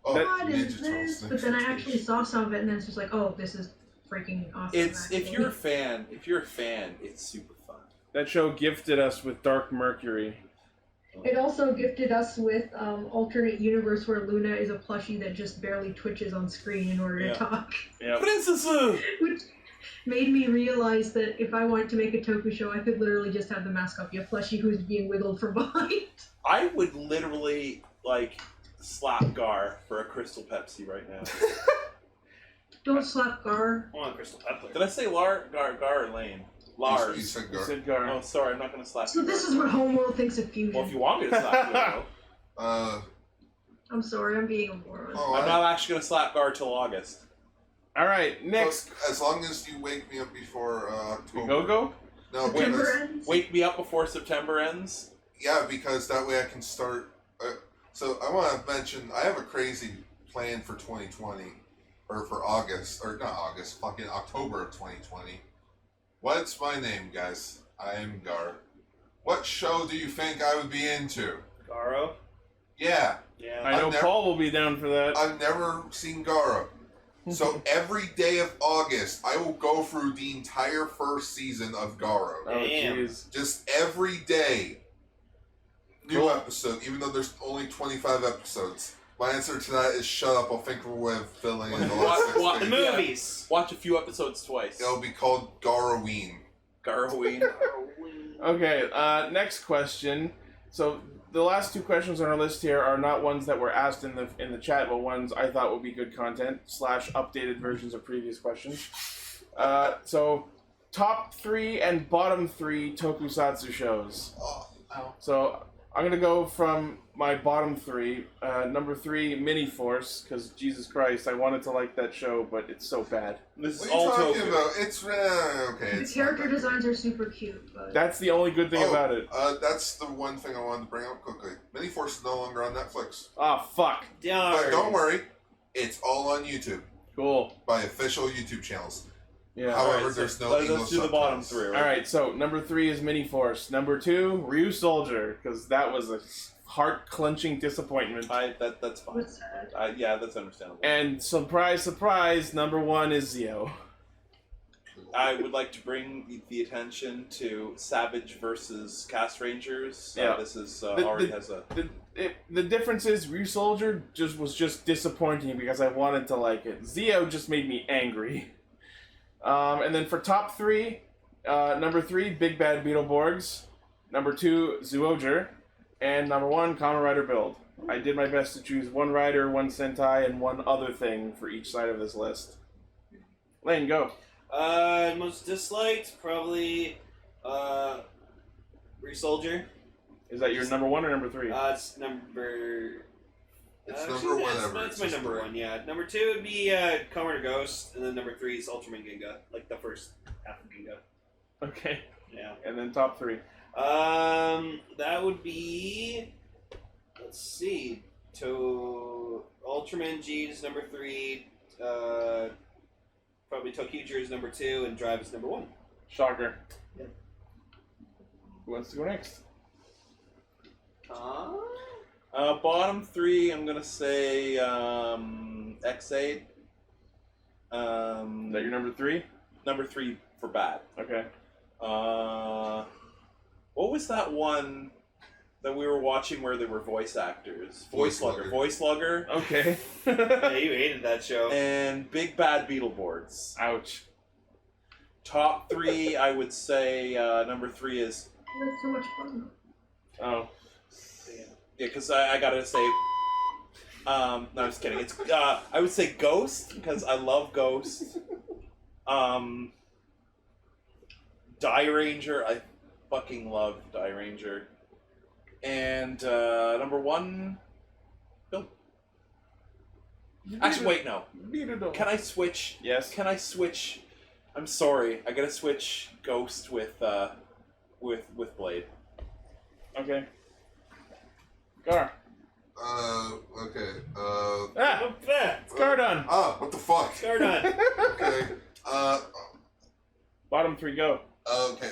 Oh, What is Ninja this? Turtles, But then I Ninja actually Turtles. saw some of it and then it's just like, oh, this is freaking awesome. If you're a actually. fan, it's super fun. That show gifted us with Dark Mercury. It also gifted us with alternate universe where Luna is a plushie that just barely twitches on screen in order Yeah. to talk. Yep. Princess! Which made me realize that if I wanted to make a Toku show, I could literally just have the mascot be a plushie who's being wiggled from behind. I would literally, like, slap Gar for a Crystal Pepsi right now. Don't slap Gar. I want Crystal Pepper. Did I say Gar or Lane? You Lars. said You Gar. said Gar. Oh, sorry, I'm not going to slap So you. this is what Homeworld thinks of fusion. Well, if you want me to slap you, I will. I'm sorry, I'm being a moron. Oh, I'm not actually going to slap Gar till August. Alright, next. As long as you wake me up before October. Go-Go? No, September because, ends. Wake me up before September ends. yeah, because that way I can start. So I want to mention I have a crazy plan for 2020, or for August, or not August, fucking October of 2020. What's my name, guys? I am Gar. What show do you think I would be into? Garo? Yeah, Yeah. I know I've never- Paul will be down for that. I've never seen Garo. So every day of August, I will go through the entire first season of Garo. Oh, Damn. jeez. Just every day. New episode, even though there's only 25 episodes. My answer to that is shut up. I'll think of a way of filling in the last 6 The days. movies. Watch a few episodes twice. It'll be called Garoween. Garoween. Okay, next question. So the last 2 questions on our list here are not ones that were asked in the chat, but ones I thought would be good content / updated versions of previous questions. So top 3 and bottom 3 Tokusatsu shows. So I'm gonna go from my bottom 3. Number 3, Mini Force, because Jesus Christ, I wanted to like that show, but it's so bad. This What is are you all talking Toku. about? It's okay. The It's character not that designs are super cute, but That's the only good thing about it. That's the one thing I wanted to bring up quickly. Mini Force is no longer on Netflix, Ah, fuck. but don't worry, it's all on YouTube Cool. by official YouTube channels. Yeah. However, Alright, so there's no let's English do the bottom subtitles. 3, right? Alright, so number 3 is Mini Force. Number 2, Ryu Soldier, because that was a heart-clenching disappointment. That's fine. what's that? Yeah, that's understandable. And surprise, surprise, number 1 is Zio. I would like to bring the attention to Savage versus Castrangers. Yeah. This is The- already the- has a. The difference is Ryu Soldier was just disappointing because I wanted to like it. Zio just made me angry. And then for top 3, number 3, Big Bad Beetleborgs. Number 2, Zyuohger. And number 1, Kamen Rider Build. I did my best to choose 1 rider, 1 Sentai, and 1 other thing for each side of this list. Lane, go. Most disliked, probably, Soldier. Is that your number 1 or number 3? It's number... It's actually, number one that's- ever. That's It's my just number 3. 1, yeah. Number 2 would be, Kamen Rider Ghost, and then number 3 is Ultraman Ginga. Like, the first half of Ginga. Okay. Yeah. And then top 3. That would be... Let's see. Ultraman G is number 3, probably Tokuger is number 2, and Drive is number 1. Shocker. Yeah. Who wants to go next? Bottom 3, I'm gonna say X8. Is that your number 3? Number 3 for bad. Okay. What was that one that we were watching where there were voice actors? Voice Voice Lugger. Okay. Yeah, you hated that show. And Big Bad Beetleborgs. Ouch. Top 3, I would say number 3 is... That's so much fun. Oh. Yeah, because I gotta say... no, I'm just kidding. It's I would say Ghost, because I love Ghost. Die Ranger, I fucking love Die Ranger. And number 1... Bill. Actually, wait, no. Can I switch? Yes. Can I switch? I'm sorry, I gotta switch Ghost with Blade. Okay. Gar. Okay. Ah! It's Gardon! What the fuck? Gardon. Okay. Bottom 3, go. Okay,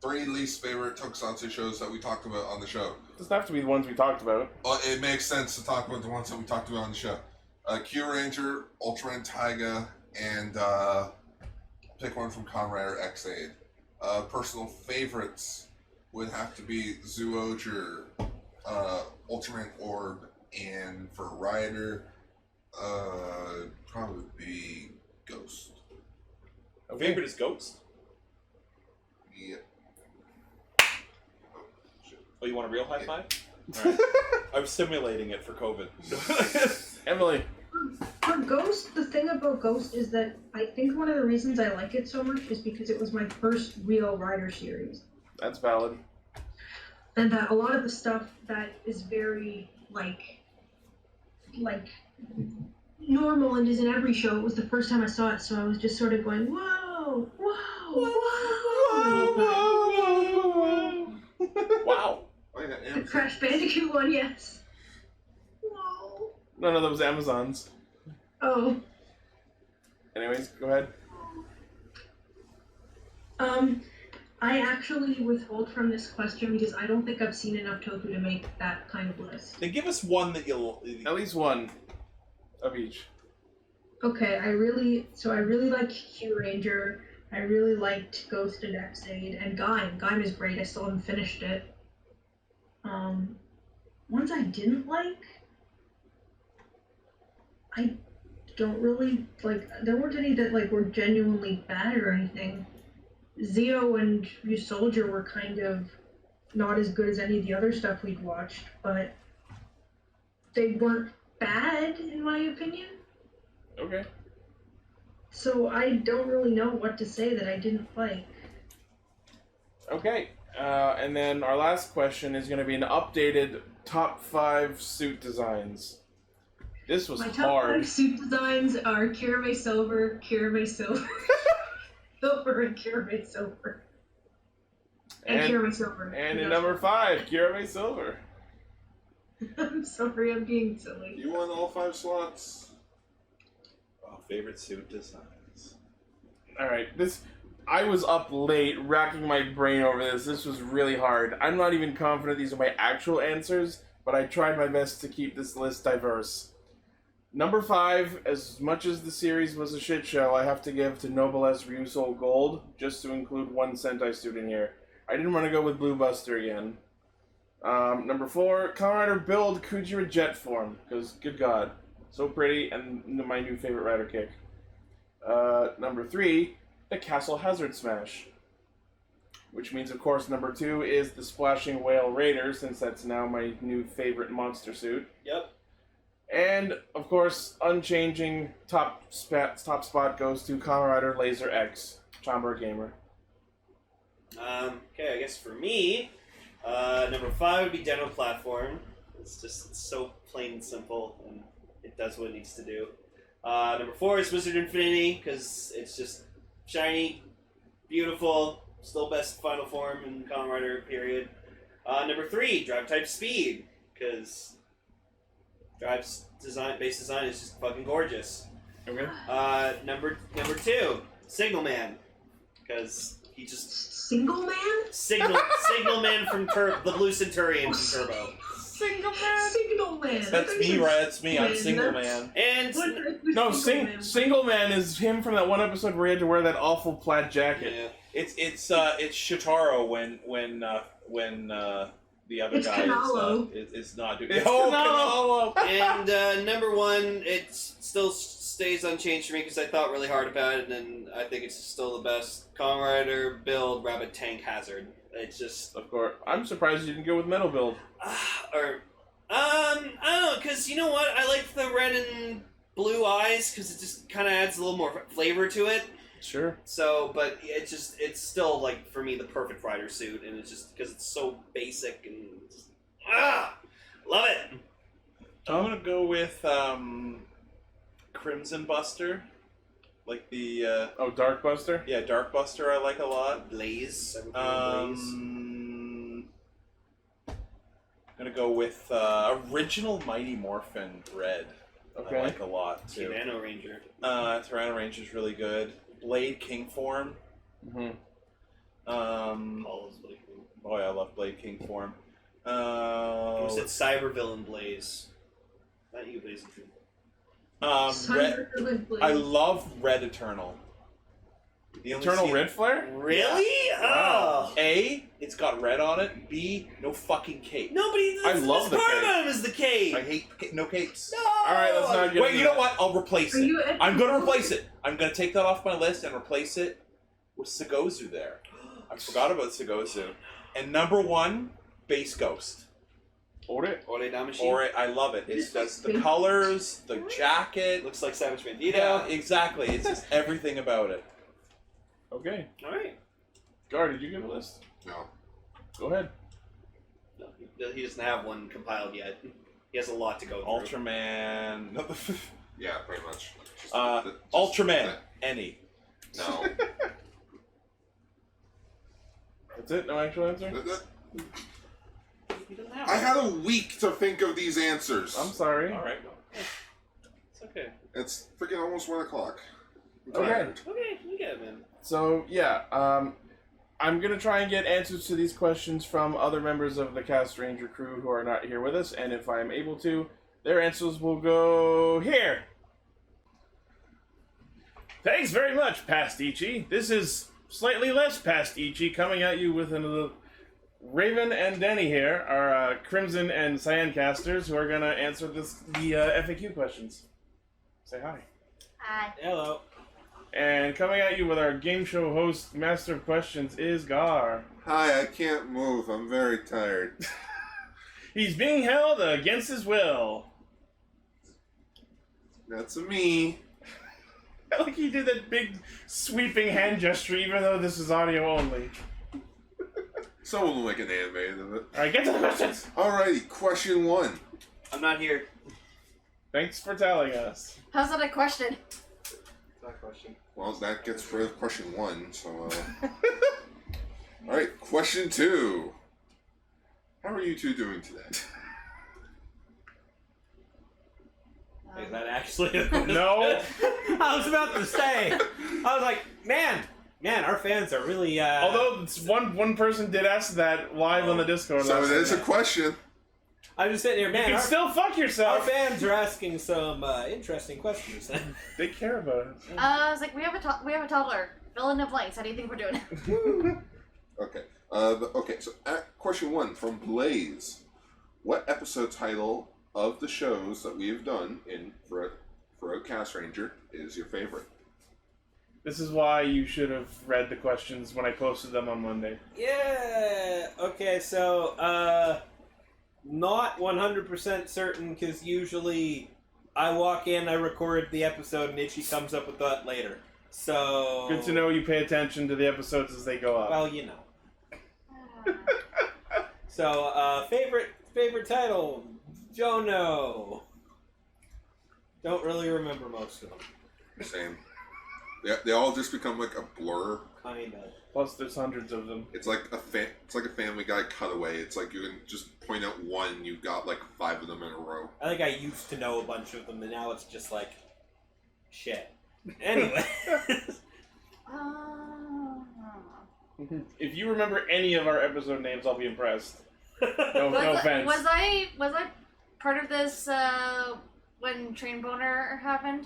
3 least favorite Tokusatsu shows that we talked about on the show. Doesn't have to be the ones we talked about. It makes sense to talk about the ones that we talked about on the show. Q Ranger, Ultraman Taiga, and pick one from Kamen Rider X8. Personal favorites would have to be Zyuohger, Ultraman Orb, and for Rider, probably be Ghost. Okay. Favorite is Ghost? Yeah. Oh, you want a real high five? Alright. I was simulating it for COVID. Emily. For Ghost, the thing about Ghost is that I think one of the reasons I like it so much is because it was my first real Rider series. That's valid. And that a lot of the stuff that is very, like normal and is in every show, it was the first time I saw it, so I was just sort of going, whoa, whoa, whoa. Wow. Oh, yeah, The Crash Bandicoot one, yes. Whoa. None of those Amazons. Oh. Anyways, go ahead. I actually withhold from this question because I don't think I've seen enough Toku to make that kind of list. Then give us one that you'll... At least one of each. Okay, I really liked Q Ranger. I really liked Ghost and X-Aid and Gaim. Gaim is great. I still haven't finished it. Ones I didn't like, I don't really like. There weren't any that like were genuinely bad or anything. Zio and You Soldier were kind of not as good as any of the other stuff we'd watched, but they weren't bad in my opinion. Okay. So I don't really know what to say that I didn't like. Okay. And then our last question is going to be an updated top 5 suit designs. This was My top hard. 5 suit designs are Kirame Silver, Kirame Silver, Silver, and Kirame Silver. And Kirame Silver. And in number 5, Kirame Silver. I'm sorry, I'm being silly. You won all 5 slots. Oh, favorite suit designs. Alright, I was up late racking my brain over this. This was really hard. I'm not even confident these are my actual answers, but I tried my best to keep this list diverse. Number 5, as much as the series was a shit show, I have to give to Noblesse Ryusou Gold, just to include one Sentai suit in here. I didn't want to go with Blue Buster again. Number 4, Kamen Rider Build Kujira Jet Form, because good god, so pretty, and my new favorite rider kick. Number 3, the Castle Hazard Smash. Which means, of course, number 2 is the Splashing Whale Raider, since that's now my new favorite monster suit. Yep. And, of course, unchanging top spot goes to Kamen Rider Laser X, Chomber Gamer. Okay, I guess for me, number 5 would be Deno Platform. It's so plain and simple, and it does what it needs to do. Number 4 is Wizard Infinity, because it's just shiny, beautiful, still best final form in Kamen Rider, period. Number 3, Drive Type Speed, because Drive's base design is just fucking gorgeous. Okay. Number 2, Signal Man, because he just Single Man? Signal Man from the Blue Centurion from Turbo. Single Man? Single Man. That's me, right? That's me. I'm Single Man. And No, Single Man is him from that one episode where he had to wear that awful plaid jacket. yeah. It's Shitaro when the other It's guy Kanalo. is not doing. It's Oh, Kanalo! And number 1, it still stays unchanged for me because I thought really hard about it, and I think it's still the best Kamen Rider Build Rabbit Tank Hazard. It's just, Of course. I'm surprised you didn't go with Metal Build. I don't know, because you know what? I like the red and blue eyes because it just kind of adds a little more flavor to it. Sure. So, but it's still, like, for me, the perfect rider suit, and it's just because it's so basic and just, love it. I'm gonna go with Crimson Buster, like the Oh, Dark Buster? yeah, Dark Buster. I like a lot. Blaze. Gonna go with original Mighty Morphin Red. Okay. I like a lot too. Tyranno Ranger. Tyranno Ranger is really good. Blade King form. Mm-hmm. All is Blade King. Boy, I love Blade King form. You said Cyber Villain Blaze. Not you, Blaze. Red, I love Red Eternal. The only Eternal scene- Red Flare? Really? Wow. Oh. A, it's got red on it. B, no fucking cape. Nobody. I love the part cape. of him is the cape. I hate no capes. No. Alright, let's not get Wait, into you know that. what? I'll replace Are it. you at- I'm gonna replace it. I'm gonna take that off my list and replace it with Segozu there. I forgot about Segozu. And number 1, Base Ghost. Ore? Ore Damashi. Or I love it. It's just the colors, the jacket. Looks like Savage Bandito. Yeah, exactly. It's just everything about it. Okay. All right. Gar, did you give a list? No. Go ahead. No, he doesn't have one compiled yet. He has a lot to go through. Ultraman. Yeah, pretty much. Just Ultraman. Any. No. That's it? No actual answer? He doesn't have I one. had a week to think of these answers. I'm sorry. All right. It's okay. It's freaking almost 1 o'clock. I'm Okay. tired. Okay, you get it, man. So, yeah, I'm going to try and get answers to these questions from other members of the Castranger crew who are not here with us, and if I am able to, their answers will go here. Thanks very much, Pastichi. This is slightly less Pastichi coming at you with Raven and Denny here are Crimson and Cyan casters who are going to answer the FAQ questions. Say hi. Hi. Hello. And coming at you with our game show host, Master of Questions, is Gar. Hi, I can't move. I'm very tired. He's being held against his will. That's me. I like he did that big sweeping hand gesture, even though this is audio only. Someone will make an anime of it. Alright, get to the questions! Alrighty, question 1. I'm not here. Thanks for telling us. How's that a question? Not question. Well, that gets rid of question 1, so Alright, question 2. How are you two doing today? Is that actually? No. I was about to say. I was like, man, our fans are really. Although one person did ask that live on the Discord. So last it is a night. question. I'm just sitting here, man. You can still fuck Our yourself. fans are asking some interesting questions. They care about it. I was like, we have a toddler. Fill in the blanks. How do you think we're doing? Okay. Okay, so question 1 from Blaze. What episode title of the shows that we have done in Throat Castranger is your favorite? This is why you should have read the questions when I posted them on Monday. Yeah. Okay. So, not 100% certain because usually I walk in, I record the episode, and Itchy comes up with that later. So Good to know you pay attention to the episodes as they go up. Well, you know. So, favorite title, Jono. Don't really remember most of them. Same. They all just become like a blur. Kind of. Plus, there's hundreds of them. It's like a Family Guy cutaway. It's like you can just point out one, you got like 5 of them in a row. I think I used to know a bunch of them, and now it's just like shit. Anyway. If you remember any of our episode names, I'll be impressed. No offense. Was I part of this when Train Boner happened?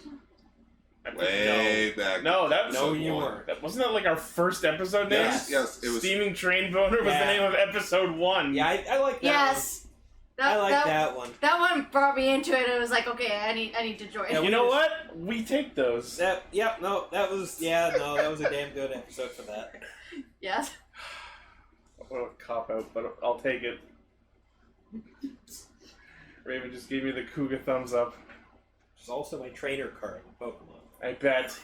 Way back. No, that was No, you weren't. Wasn't that like our first episode name? Yes, it was. Steaming Train Boner was the name of episode 1. Yeah, I like that. Yes. I like that one. That one brought me into it. It was like, okay, I need to join. Yeah, You know what? We take those. That was a damn good episode for that. Yes. What a cop out, but I'll take it. Raven just gave me the Cougar thumbs up. There's also my trainer card in Pokemon. I bet.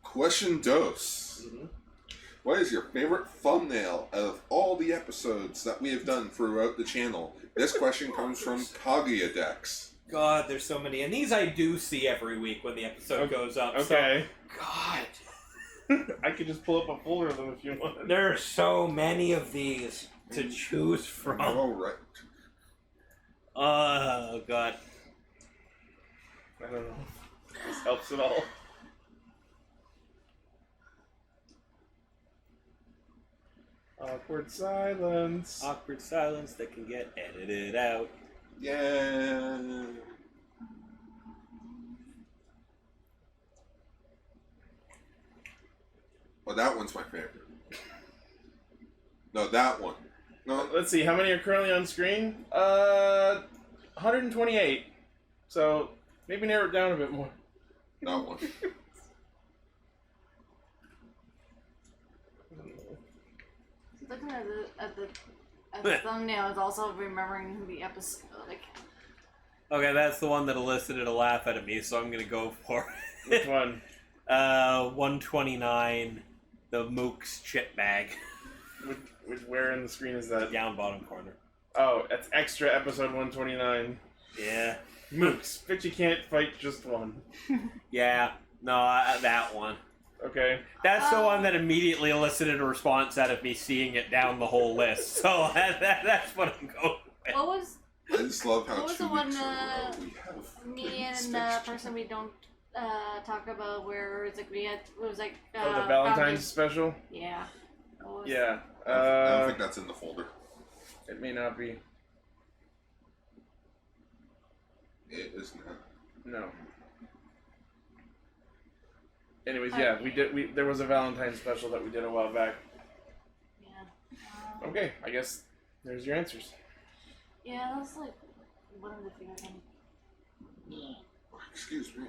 Question dos. Mm-hmm. What is your favorite thumbnail out of all the episodes that we have done throughout the channel? This question comes from Kaguya Dex. God, there's so many, and these I do see every week when the episode goes up. Okay. So, God. I could just pull up a folder of them if you want. There are so many of these to choose from. All right. Oh, God. I don't know. This helps at all. Awkward silence. Awkward silence that can get edited out. Yeah. Well, that one's my favorite. No, that one. No, Let's see, how many are currently on screen? 128. So, maybe narrow it down a bit more. that one. Looking at the thumbnail is also remembering who the episode like. Okay, that's the one that elicited a laugh out of me, so I'm gonna go for Which one? 129, the Mook's chip bag. Where in the screen is that? Down bottom corner. Oh, that's extra episode 129. Yeah. Mooks, but you can't fight just one. Yeah. No, that one. Okay. That's the one that immediately elicited a response out of me seeing it down the whole list. So that's what I'm going with. What was I just love how What was 2 the one, weeks in a row we have me and sticks. person we don't talk about where it's like we had it was like Oh, the Valentine's special? Yeah. What was- Yeah. I don't think that's in the folder. It may not be. It is not. No. Anyways, yeah, we did. There was a Valentine's special that we did a while back. Okay, I guess there's your answers. Yeah, that's like one of the few I can. Excuse me.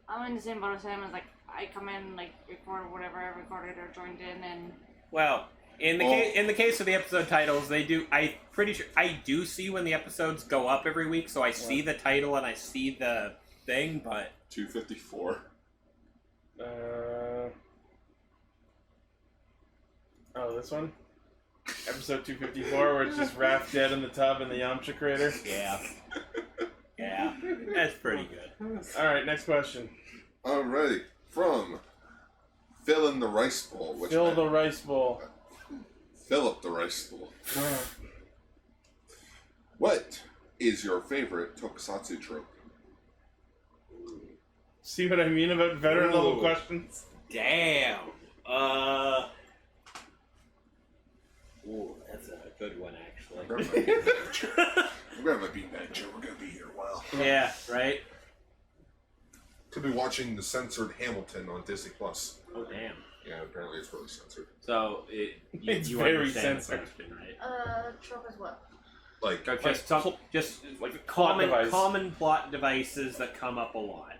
I'm in the same boat as him. As like I come in, like record whatever I recorded or joined in, and Well, in the case of the episode titles, they do. I'm pretty sure I do see when the episodes go up every week, so I see the title and I see the thing, but 254. Oh, this one? Episode 254, where it's just Raph dead in the tub in the Yamcha crater? yeah, yeah, that's pretty good. Alright, next question. Alrighty. From Fill in the Rice Bowl. Which Fill the rice bowl. Fill up the rice bowl. What is your favorite Tokusatsu trope? See what I mean about veteran level questions? Damn. Ooh, that's a good one, actually. I'm gonna be that Joe. We're gonna be here a while. Yeah, right? Could be watching the censored Hamilton on Disney Plus. Oh, damn. Yeah, apparently it's really censored. So, It's you very understand the censored. question, right? Trope is what? Like, Just like plot device. common plot devices that come up a lot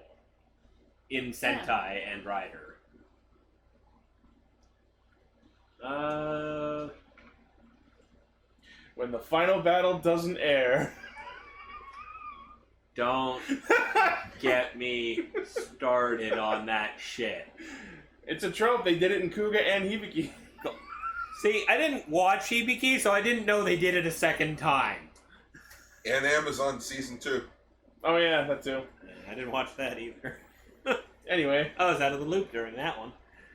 in Sentai and Rider. When the final battle doesn't air. Don't get me started on that shit. It's a trope. They did it in Kuga and Hibiki. See, I didn't watch Hibiki, so I didn't know they did it a second time. and Amazon Season 2. Oh yeah, that too. I didn't watch that either. Anyway. I was out of the loop during that one.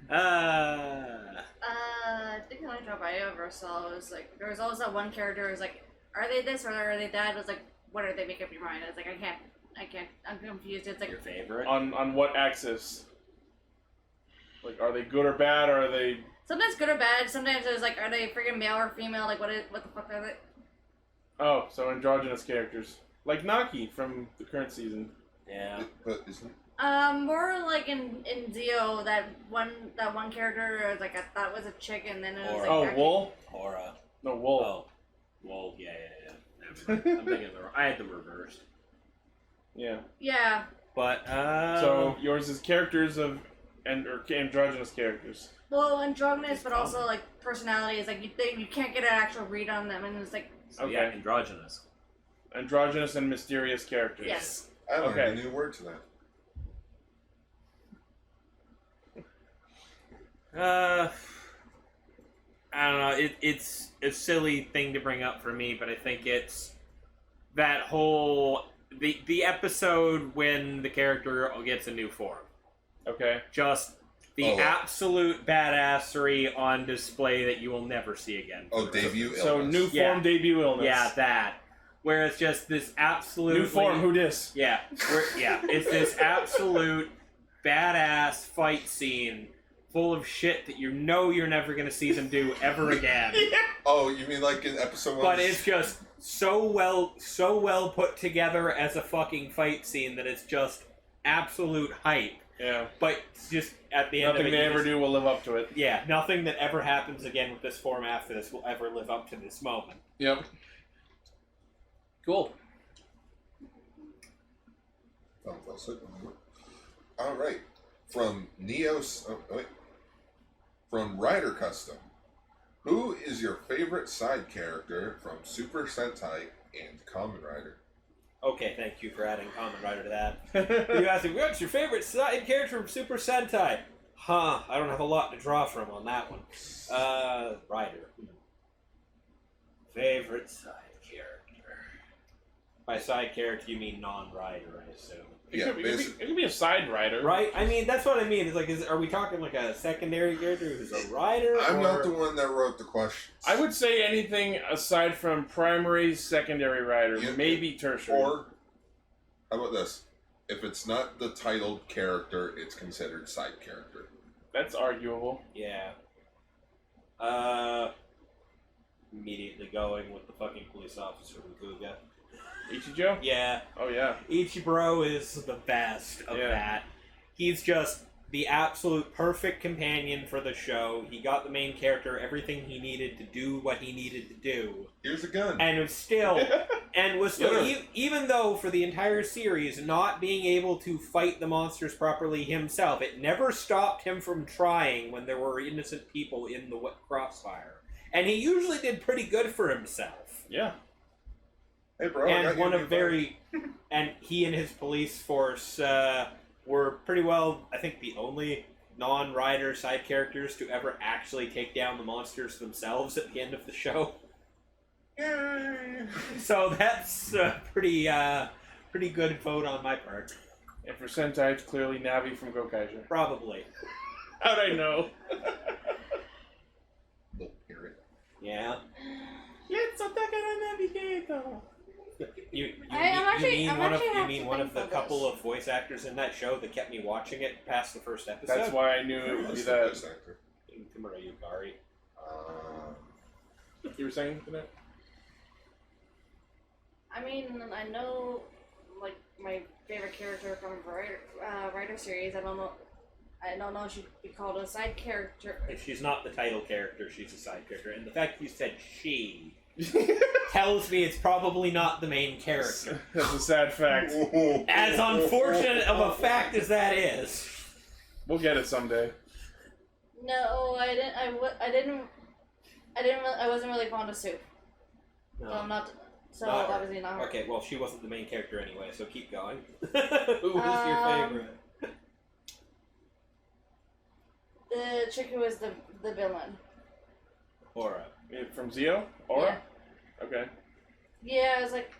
I think the only trope I ever saw was like there was always that one character who was like, are they this or are they that? It was like, what are they? Make up your mind. I was like, I can't. I'm confused. It's like Your favorite? On what axis? Like, are they good or bad, or are they? sometimes good or bad. Sometimes it was like, are they freaking male or female? Like, what the fuck are they? Oh, so androgynous characters, like Naki from the current season. Yeah. But isn't More like in Zio, that one character was like I thought was a chick, and then it was like Oh, actually- Wool? Hora. No, Wool. Oh. Well, yeah. Never mind. I'm thinking of I had them reversed. Yeah. Yeah. But, So yours is characters of or androgynous characters. Well, androgynous, but also like personalities. Like you can't get an actual read on them, and it's like So Okay. yeah, androgynous. Androgynous and mysterious characters. yes. I learned Okay. a new word to that. I don't know. It's a silly thing to bring up for me, but I think it's that whole the episode when the character gets a new form. Okay. Just the Oh. absolute badassery on display that you will never see again. Oh, debut illness. So new form, Yeah. debut illness. Yeah, that. Where it's just this absolute New form. Who dis? Yeah, it's this absolute badass fight scene full of shit that you know you're never gonna see them do ever again. Oh, you mean like in episode 1? But it's just so well put together as a fucking fight scene that it's just absolute hype. Yeah. But just at the end Nothing of it, they you ever just- do will live up to it. Yeah, nothing that ever happens again with this form after this will ever live up to this moment. Yep. Cool. All right. From from Rider Custom. Who is your favorite side character from Super Sentai and Kamen Rider? Okay, thank you for adding Kamen Rider to that. You asked me, what's your favorite side character from Super Sentai? Huh, I don't have a lot to draw from on that one. Rider. Favorite side character. By side character, you mean non-rider, I assume. It, Yeah, could be, basically. it could be a side rider. Right? I mean, that's what I mean. It's like, are we talking like a secondary character who's a rider? I'm or... not the one that wrote the questions. I would say anything aside from primary, secondary rider, Yeah. maybe tertiary. Or, how about this? If it's not the titled character, it's considered side character. That's arguable. Yeah. Immediately going with the fucking police officer from Kuga. Ichijo? Yeah. Oh yeah. Ichibro is the best of Yeah. that. He's just the absolute perfect companion for the show. He got the main character everything he needed to do what he needed to do. Here's a gun. And was still, even though for the entire series, not being able to fight the monsters properly himself, it never stopped him from trying when there were innocent people in the crossfire. And he usually did pretty good for himself. Yeah. Hey, bro. And and he and his police force were pretty well, I think, the only non-rider side characters to ever actually take down the monsters themselves at the end of the show. So that's a pretty good vote on my part. And for Sentai, it's clearly Navi from Gokaiger. Probably. How'd I know? Little parrot. Yeah. Let's attack a navigator. You I'm mean one of the couple of voice actors in that show that kept me watching it past the first episode? That's why I knew it would be that. Kimura Yukari. You were saying that? I mean, I know, like, my favorite character from a writer series. I don't know if she'd be called a side character. If she's not the title character, she's a side character. And the fact you said she tells me it's probably not the main character. That's a sad fact. As unfortunate of a fact as that is. We'll get it someday. No, I wasn't really fond of Soup. No. So I'm not. So Not her. obviously not her. Okay, well, she wasn't the main character anyway, so keep going. Who was your favorite? The chick who was the villain. Aura. From Zio? Aura? Yeah. Okay. Yeah, I was like,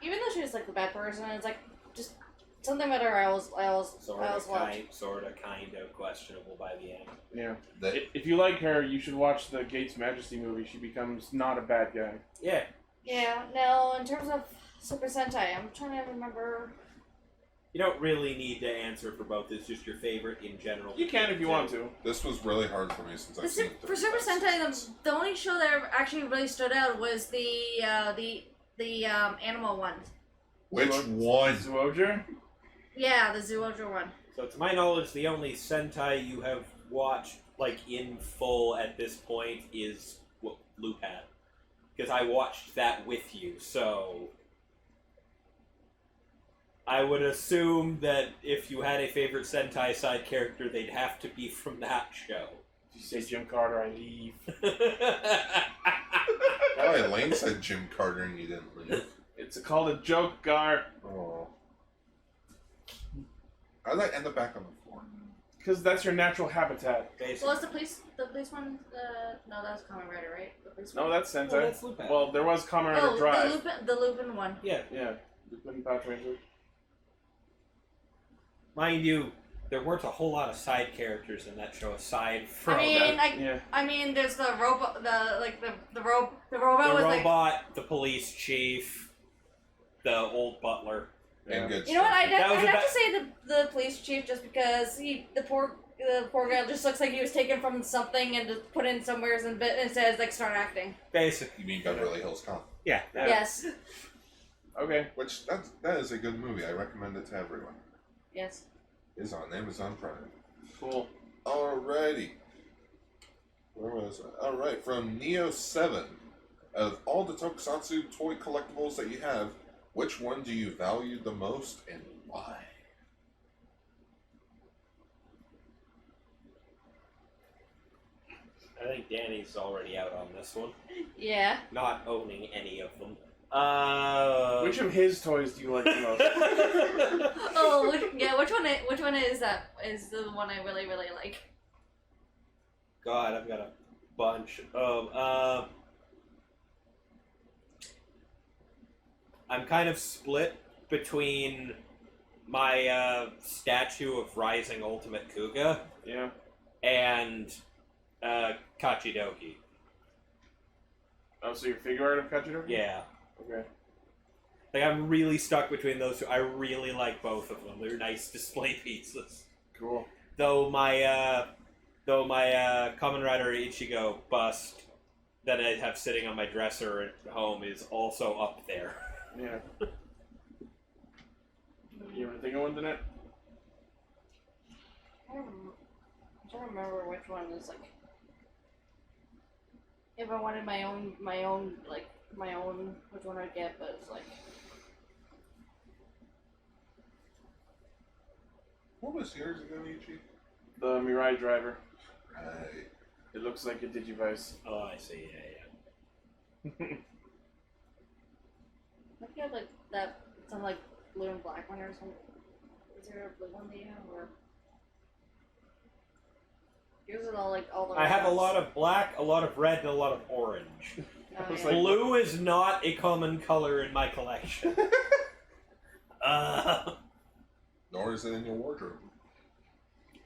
even though she was like the bad person, it's like just something about her. I always watched. Sort of, kind of questionable by the end. Yeah. If you like her, you should watch the Gates Majesty movie. She becomes not a bad guy. Yeah. Yeah. Now, in terms of Super Sentai, I'm trying to remember. You don't really need to answer for both. It's just your favorite in general. You can if you want to. This was really hard for me since I've seen it. For Super Sentai, the only show that actually really stood out was the animal one. Which one? Zoojer? Yeah, the Zoojer one. So to my knowledge, the only Sentai you have watched like in full at this point is Lupin. Because I watched that with you, so I would assume that if you had a favorite Sentai side character, they'd have to be from that show. Did you say Jim Carter, I leave? Oh, Elaine said Jim Carter and you didn't leave. It's called a joke, Gar. Oh. How'd I end up back on the floor? Because that's your natural habitat. Basically. Well, it's the police one. No, that was Kamen Rider, right? The police No, one. that's Sentai. Oh, that's Lupin. Well, there was Kamen Rider Oh, Drive. the Lupin one. Yeah. Yeah. Lupin Pouch Ranger. Mind you, there weren't a whole lot of side characters in that show aside from I mean, there's the robot, the robot, the police chief, the old butler. And good You know what? I'd That was have to say the police chief just because the poor guy just looks like he was taken from something and just put in somewhere and it says like start acting. Basically. You mean Beverly Hills Cop? Yeah. Yes. Okay. Which that is a good movie. I recommend it to everyone. Yes. It's on Amazon Prime. Cool. Alrighty. Where was I? Alright, from Neo7. Of all the Tokusatsu toy collectibles that you have, which one do you value the most and why? I think Danny's already out on this one. Yeah. Not owning any of them. Which of his toys do you like the most? Oh, which one is that? Is the one I really, really like? God, I've got a bunch of. I'm kind of split between my statue of Rising Ultimate Kuga. Yeah. And Kachidoki. Oh, so your figure art of Kachidoki? Yeah. Okay. Like, I'm really stuck between those two. I really like both of them. They're nice display pieces. Cool. Though my Kamen Rider Ichigo bust that I have sitting on my dresser at home is also up there. Yeah. You ever think of one, Danette? I'm trying to remember which one is like. If I wanted my own, which one I'd get, but it's like. What was yours again, Ichi? The Mirai driver. Right. It looks like a Digivice. Oh, I see. Yeah. I think I have like that, some like blue and black one or something. Is there a blue one that you have, or? Yours is all like all the. I have a reds. lot of black, a lot of red, and a lot of orange. Oh, was yeah. like- Blue is not a common color in my collection. Nor is it in your wardrobe.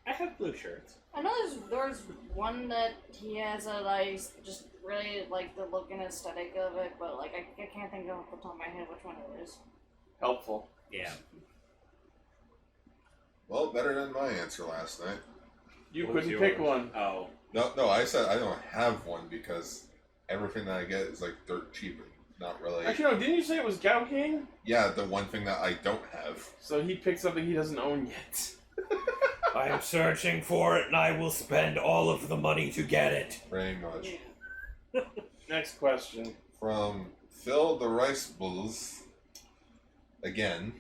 I have blue shirts. I know there's one that he has a like just really like the look and aesthetic of it, but like I can't think of off the top of my head which one it is. Helpful. Yeah. Well, better than my answer last night. You What was couldn't pick yours? one. Oh. No, I said I don't have one because everything that I get is like dirt cheap and not really. Actually, no, didn't you say it was Gao King? Yeah, the one thing that I don't have. So he picked something he doesn't own yet. I am searching for it, and I will spend all of the money to get it. Very much. Next question. From Phil the Rice Bulls. Again.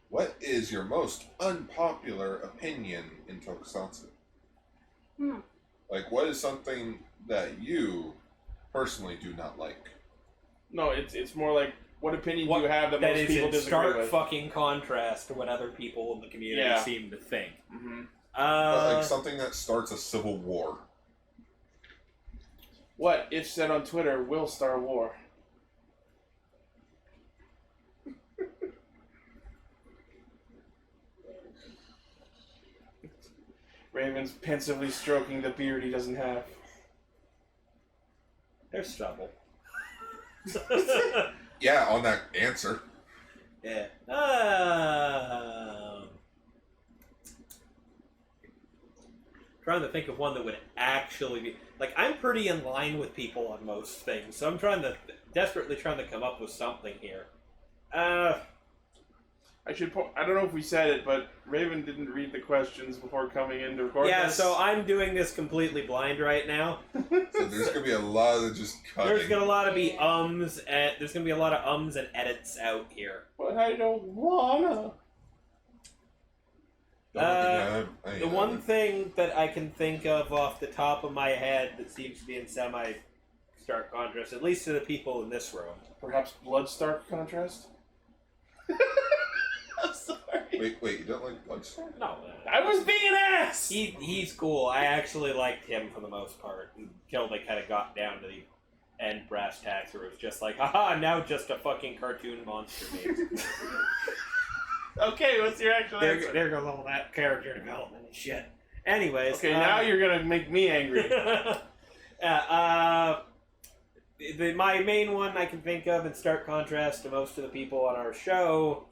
What is your most unpopular opinion in Tokusatsu? Like, what is something that you personally do not like? No, it's more like what opinion What- do you have that That most is people in disagree stark with? fucking contrast to what other people in the community Yeah. seem to think. Mm-hmm. Like something that starts a civil war. What, if said on Twitter, will start war? Raven's pensively stroking the beard he doesn't have. There's trouble. Yeah, on that answer. Yeah. Trying to think of one that would actually be like I'm pretty in line with people on most things, so I'm desperately trying to come up with something here. I don't know if we said it, but Raven didn't read the questions before coming in to record Yeah, this. so I'm doing this completely blind right now. So there's gonna be a lot of just cutting. There's gonna be ums and there's gonna be a lot of ums and edits out here. But I don't wanna. The one thing that I can think of off the top of my head that seems to be in semi-stark contrast, at least to the people in this room. Perhaps blood stark contrast? I'm sorry. Wait, you don't like Bloodstar? No. I was being an ass! He's cool. I actually liked him for the most part until they kind of got down to the end brass tacks where it was just like, haha, now just a fucking cartoon monster made. Okay, what's your actual answer? There goes all that character development and shit. Anyways. Okay, now you're gonna make me angry. My main one I can think of in stark contrast to most of the people on our show,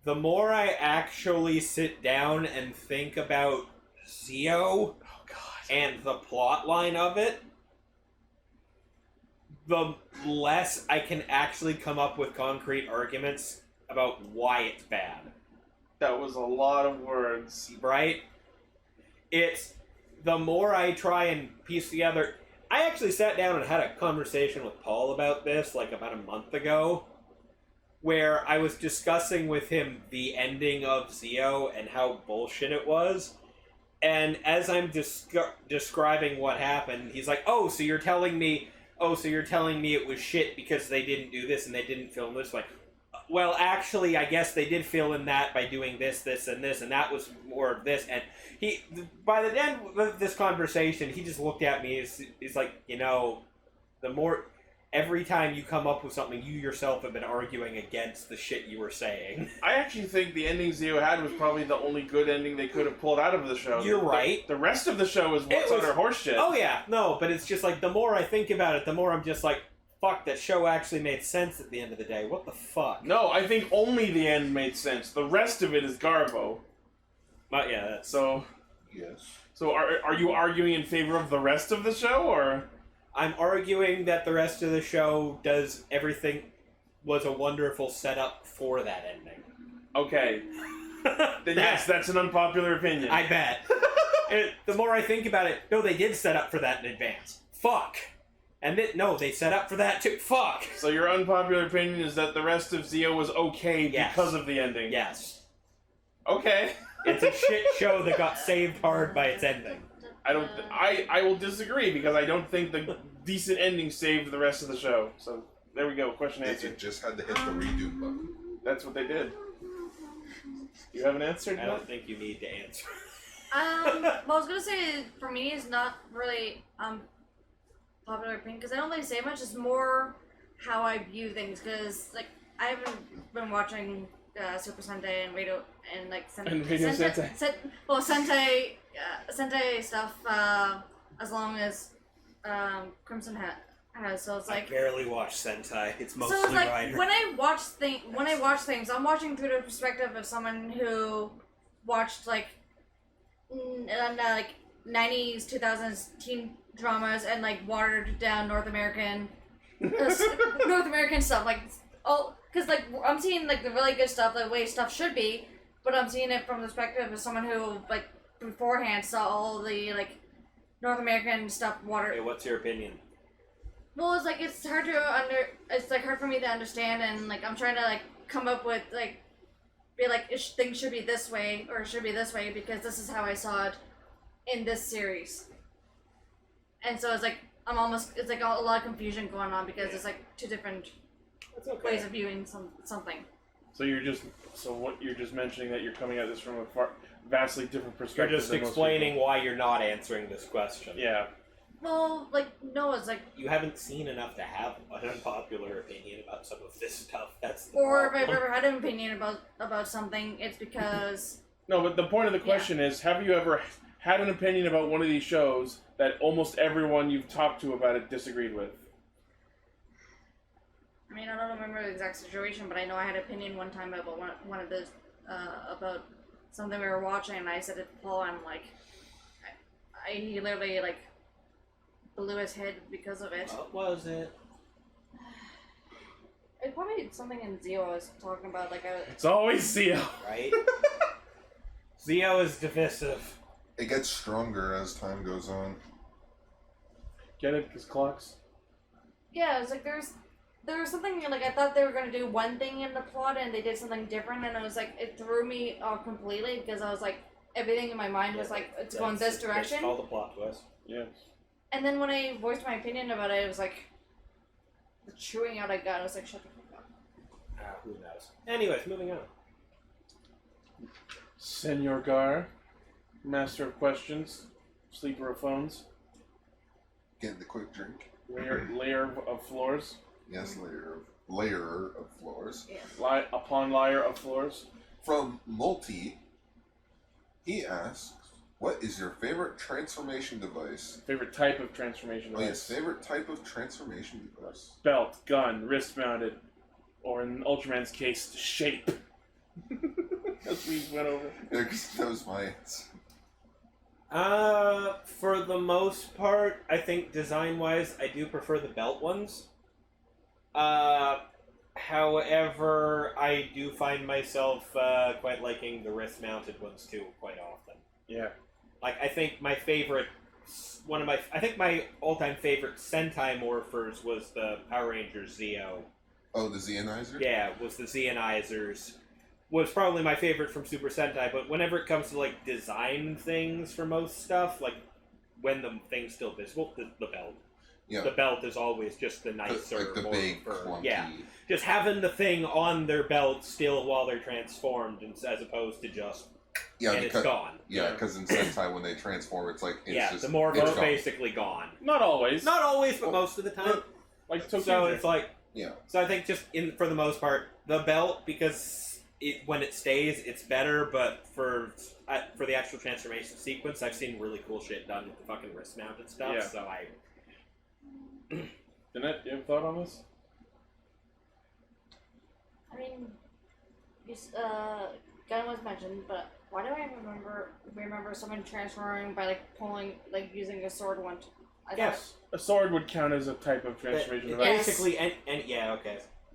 the more I actually sit down and think about Zio and the plot line of it, the less I can actually come up with concrete arguments about why it's bad. That was a lot of words. Right? It's the more I try and piece together. I actually sat down and had a conversation with Paul about this like about a month ago, where I was discussing with him the ending of Zio and how bullshit it was. And as I'm describing what happened, he's like, oh, so you're telling me it was shit because they didn't do this and they didn't film this? Like, well, actually, I guess they did fill in that by doing this, and this, and that was more of this. And by the end of this conversation, he just looked at me. He's like, every time you come up with something, you yourself have been arguing against the shit you were saying. I actually think the ending Zio had was probably the only good ending they could have pulled out of the show. You're right. The rest of the show was utter horseshit. Oh yeah, no, but it's just like the more I think about it, the more I'm just like, fuck, that show actually made sense at the end of the day. What the fuck? No, I think only the end made sense. The rest of it is garbo. But yeah, that's... So... Yes. So are you arguing in favor of the rest of the show, or...? I'm arguing that the rest of the show was a wonderful setup for that ending. Okay. Then yes, that's an unpopular opinion. I bet. The more I think about it, no, they did set up for that in advance. Fuck. And no, they set up for that too. Fuck. So your unpopular opinion is that the rest of Zio was okay because of the ending? Yes. Okay. It's a shit show that got saved hard by its ending. I will disagree because I don't think the decent ending saved the rest of the show. So there we go. Question answered. It just had to hit the redo button. That's what they did. You have an answer? I don't think you need to answer. Well, I was gonna say for me it's not really popular opinion because I don't really say much. It's more how I view things because like I haven't been watching Super Sentai and Radio and like Sentai stuff as long as Crimson has. So it's like I barely watch Sentai. It's mostly so it's like Rider. when I watch things, I'm watching through the perspective of someone who watched like 90s, 2000s teen dramas and like watered down North American stuff. Like because like I'm seeing like the really good stuff, the way stuff should be, but I'm seeing it from the perspective of someone who like beforehand saw all the like North American stuff watered. Hey, what's your opinion? Well, it's like it's hard for me to understand, and like I'm trying to like come up with like be like things should be this way or it should be this way because this is how I saw it in this series. And so it's like it's like a lot of confusion going on because it's like two different ways of viewing something. So you're just mentioning that you're coming at this from a vastly different perspective. You're just explaining why you're not answering this question. Yeah. Well, like no, it's like you haven't seen enough to have an unpopular opinion about some of this stuff. That's the or problem. if I've ever had an opinion about something, it's because no. But the point of the question is: have you ever had an opinion about one of these shows that almost everyone you've talked to about it disagreed with? I mean, I don't remember the exact situation, but I know I had an opinion one time about one of those about something we were watching, and I said it to Paul, and I'm like, he literally like blew his head because of it. What was it? It's probably something in Zio I was talking about, like It's always Zio, right? Zio is divisive. It gets stronger as time goes on. Get it? Because clocks. Yeah, it's like there was something like I thought they were gonna do one thing in the plot and they did something different, and it was like it threw me off completely because I was like everything in my mind was like it's going this direction. That's all the plot twist. Yeah. And then when I voiced my opinion about it, it was like the chewing out I got. I was like, shut the fuck up. Who knows? Anyways, moving on. Senor Gar, master of questions, sleeper of phones, Getting the quick drink. layer of floors. Yes, layer of floors. Yeah. Liar of floors. From Multi, he asks, what is your favorite transformation device? Favorite type of transformation Oh, device? yes, favorite type of transformation device. Belt, gun, wrist mounted, or in Ultraman's case, shape. As we went over. Yeah, 'cause that was my answer. For the most part, I think design-wise, I do prefer the belt ones. However, I do find myself quite liking the wrist-mounted ones too, quite often. Yeah. Like, I think my favorite, I think my all-time favorite Sentai morphers was the Power Rangers Zeo. Oh, the Zeonizer? Yeah, was the Zeonizers. Was probably my favorite from Super Sentai, but whenever it comes to, like, design things for most stuff, like, when the thing's still visible, the belt. Yeah. The belt is always just the nicer, like the more big, preferred. clunky. Yeah, just having the thing on their belt still while they're transformed, as opposed to just Yeah, and because, it's gone. Yeah, because in Sentai when they transform, it's like the morph is basically gone. Not always. Not always, but most of the time. Like so Toku. it's like yeah. So I think just for the most part, the belt because when it stays, it's better. But for the actual transformation sequence, I've seen really cool shit done with the fucking wrist mounted stuff. Yeah. So I. Danette, you have a thought on this? I mean, gun was mentioned, but why do I remember someone transforming by using a sword one? Yes, a sword would count as a type of transformation device. Basically,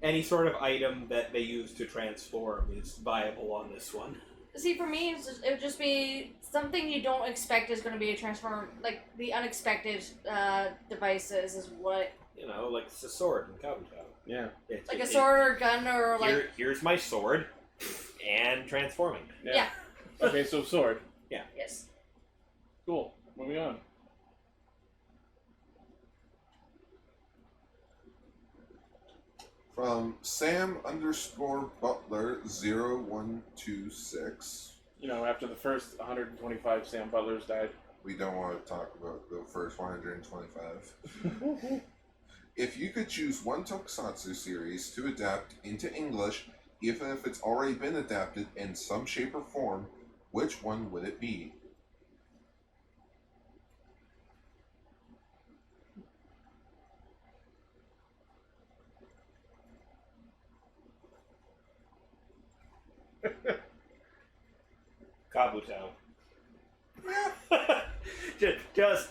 any sort of item that they use to transform is viable on this one. See, for me, it would just be something you don't expect is going to be a transform. Like the unexpected devices is what. You know, like it's a sword in Kabuto. Yeah. Like a sword or gun or like. Here's my sword, and transforming. Yeah. Okay, so sword. Yeah. Yes. Cool. Moving on. From Sam_Butler0126. You know, after the first 125 Sam Butlers died. We don't want to talk about the first 125. If you could choose one Tokusatsu series to adapt into English, even if it's already been adapted in some shape or form, which one would it be? Kabuto. just,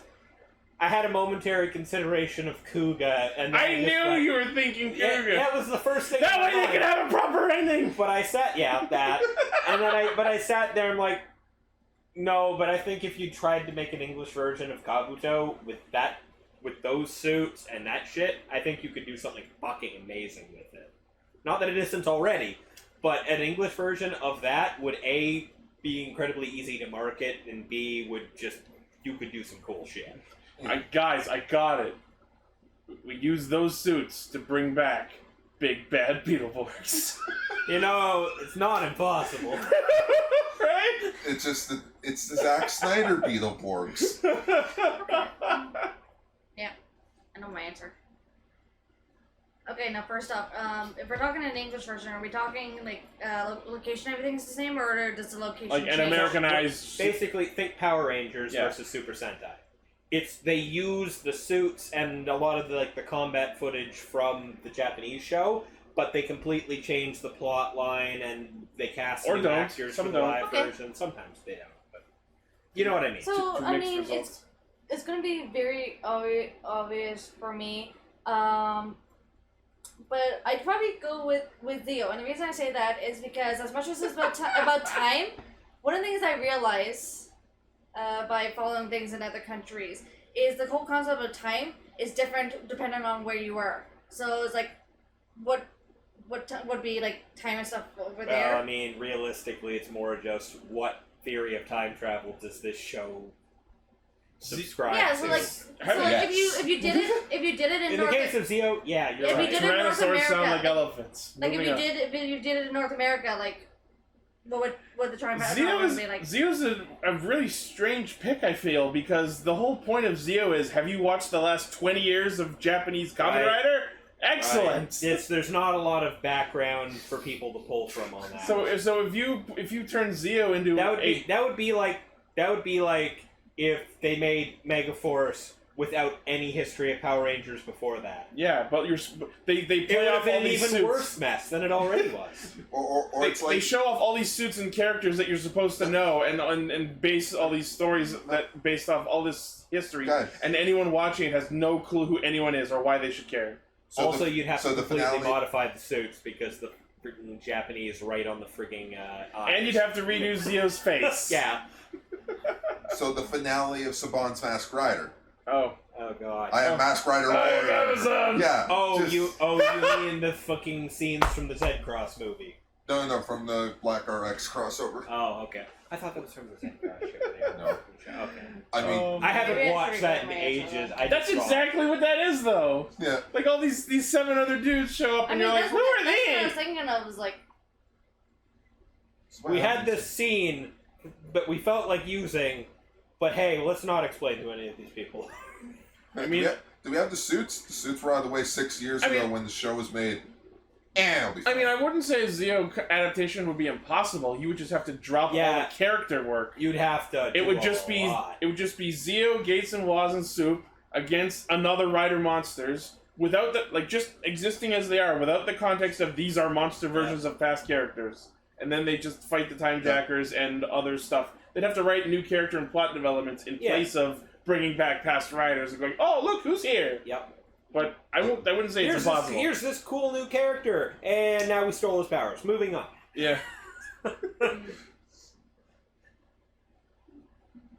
I had a momentary consideration of Kuga, and then I knew went, you were thinking Kuga. That was the first thing. That way they could have a proper ending. But I sat, that, and then I sat there and like, no, but I think if you tried to make an English version of Kabuto with those suits and that shit, I think you could do something fucking amazing with it. Not that it isn't already, but an English version of that would A, be incredibly easy to market, and B, you could do some cool shit. Guys, I got it. We use those suits to bring back Big Bad Beetleborgs. You know, it's not impossible. Right? It's just it's the Zack Snyder Beetleborgs. Yeah, I know my answer. Okay, now first off, if we're talking an English version, are we talking like location? Everything's the same, or does the location like an change? Americanized? Basically, think Power Rangers versus Super Sentai. They use the suits and a lot of the combat footage from the Japanese show, but they completely change the plot line and they cast new actors for the live version. Sometimes they don't, but you know what I mean. So I mean, it's going to be very obvious for me. But I'd probably go with Zio, and the reason I say that is because as much as it's about time, one of the things I realize by following things in other countries is the whole concept of time is different depending on where you are. So it's like, what would be like time and stuff over there? Well, I mean, realistically, it's more just what theory of time travel does this show subscribe to? Yeah, so like, if you did it in the case of Zio, yeah, you're right. If you did it in North America, sound like elephants. Like if you did it in North America, like what would the time travel be like? Zio's a really strange pick, I feel, because the whole point of Zio is: have you watched the last 20 years of Japanese Kamen Rider? Excellent. Right. There's not a lot of background for people to pull from on that. So if you turn Zio into that would be like if they made Megaforce without any history of Power Rangers before that. Yeah, but they play off all these suits. Even worse mess than it already was. or it's like they show off all these suits and characters that you're supposed to know, and base all these stories that based off all this history. And anyone watching it has no clue who anyone is or why they should care. So you'd have to completely modify the suits because the freaking Japanese write on the frigging eyes. And you'd have to redo Zio's face. Yeah. So the finale of Saban's Masked Rider. Oh god. I am Masked Rider. Yeah. You mean the fucking scenes from the Zed Cross movie? No, from the Black RX crossover. Oh, okay. I thought that was from the Zed Cross show. No. Okay. I mean, I haven't watched that in ages. That's exactly what that is, though. Yeah. Like all these 7 other dudes show up, and you're like, who are that's they? what I was thinking of. Was like, we had this scene that we felt like using, but hey, let's not explain to any of these people. I mean, do we have the suits? The suits were out of the way 6 years ago when the show was made. I mean, I wouldn't say a Zio adaptation would be impossible. You would just have to drop all the character work. You'd have to. It would just be Zio, Gates, and Waz and Soup against another Rider monsters without just existing as they are, without the context of these are monster versions of past characters, and then they just fight the Time Jackers and other stuff. They'd have to write new character and plot developments in place of bringing back past Riders and going, oh look who's here. Yep. But I wouldn't say it's impossible. Here's this cool new character, and now we stole his powers. Moving on. Yeah.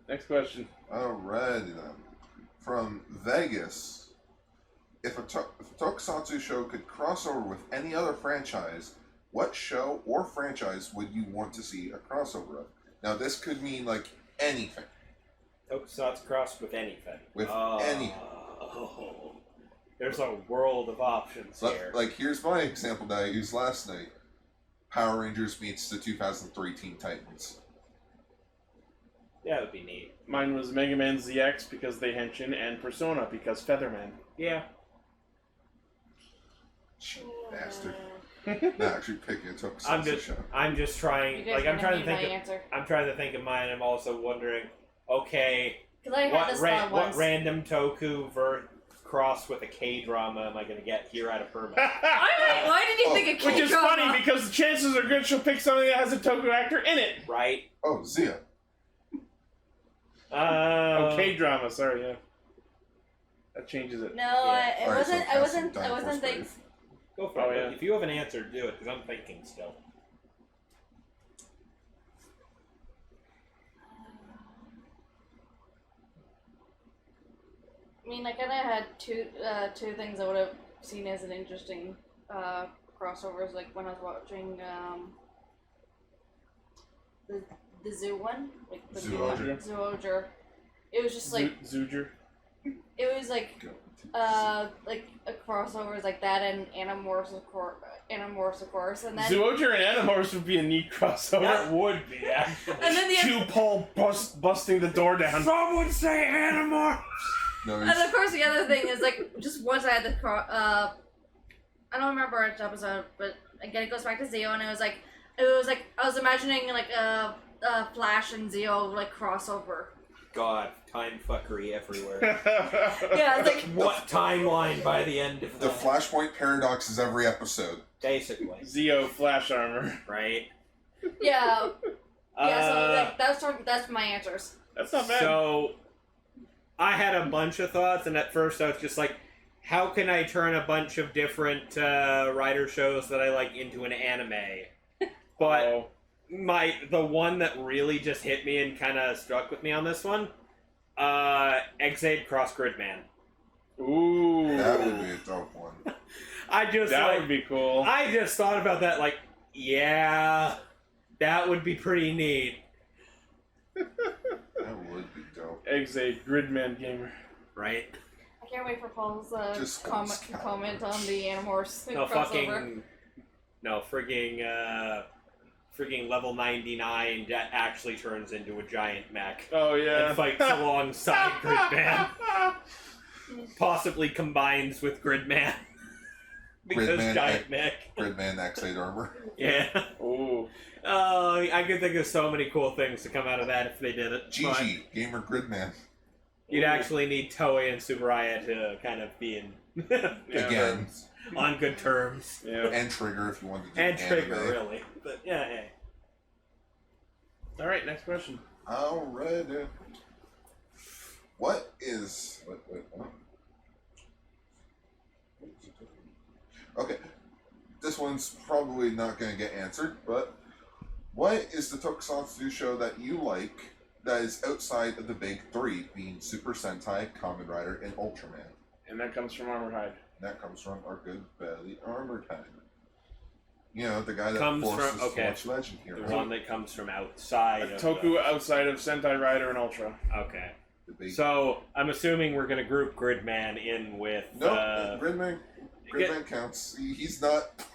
Next question. Alrighty then. From Vegas, if a Tokusatsu show could cross over with any other franchise, what show or franchise would you want to see a crossover of? Now, this could mean, like, anything. Tokusatsu crossed with anything. With anything. There's a world of options here. Like, here's my example that I used last night. Power Rangers meets the 2003 Teen Titans. That would be neat. Mine was Mega Man ZX because they henshin, and Persona because Featherman. Yeah. Bastard. Not actually picking a Tokusatsu show. I'm just trying. You guys Like, I'm gonna trying to need think. my answer. I'm trying to think of mine. I'm also wondering. Okay, 'Cause I had this thought what once. random Toku cross with a K drama am I going to get here out of Perma? Why did you think of Which is K-drama? funny because the chances are good she'll pick something that has a Toku actor in it. Right. Oh, Zia. K-drama, sorry, yeah. That changes it. No, Yeah. it Alright, wasn't. so I wasn't. Time I Force wasn't thinking. Brave. Go for Oh, it. yeah. If you have an answer, do it, because I'm thinking still. I mean, I kind of had two things I would have seen as an interesting crossovers. Like when I was watching the zoo one, like the new one, Zooger. Zooger. It was just like Zooger. it was like a crossovers like that and Animorphs of course, and then Zooger and Animorphs would be a neat crossover. That would be, actually. and then the Q-Pole busting the door down. Some would say Animorphs! No, and of course the other thing is like just once I had the I don't remember which episode, but again it goes back to Zeo, and it was like I was imagining like a Flash and Zeo like crossover. God, time fuckery everywhere. Yeah, it's like What timeline by the end of the Flashpoint paradox is every episode. Basically. Zeo Flash armor. Right? yeah, yeah. So that's my answers. That's not bad. So, I had a bunch of thoughts, and at first I was just like, how can I turn a bunch of different writer shows that I like into an anime? But the one that really just hit me and kind of struck with me on this one, Exade Cross Gridman. Ooh. That would be a dope one. That would be cool. I just thought about that, like, yeah, that would be pretty neat. That would be dope. Exade Gridman Gamer. Right? I can't wait for Paul's Just comment on the Animorphs No, crossover. frigging level 99 that actually turns into a giant mech. Oh, yeah. And fights alongside Gridman. Possibly combines with Gridman. Because Gridman giant mech. Gridman X8 armor. Yeah. Ooh. I could think of so many cool things to come out of that if they did it. GG, Gamer Gridman. You'd actually need Toei and Tsuburaya to kind of be in Again. on good terms. Yeah. And Trigger if you wanted to do And Trigger, anime. really. But yeah, hey. Alright, next question. Alright. What is... Wait, what? Okay. This one's probably not going to get answered, but... What is the Tokusatsu show that you like that is outside of the big three, being Super Sentai, Kamen Rider, and Ultraman? And that comes from Armored Hide. And that comes from our good belly Armored Hide. You know, the guy that Comes forces from- us okay. to watch Legend The Hero. one that comes from outside of Toku outside of Sentai Rider and Ultra. Okay. The big... So, I'm assuming we're going to group Gridman in with... No, Gridman counts. He's not...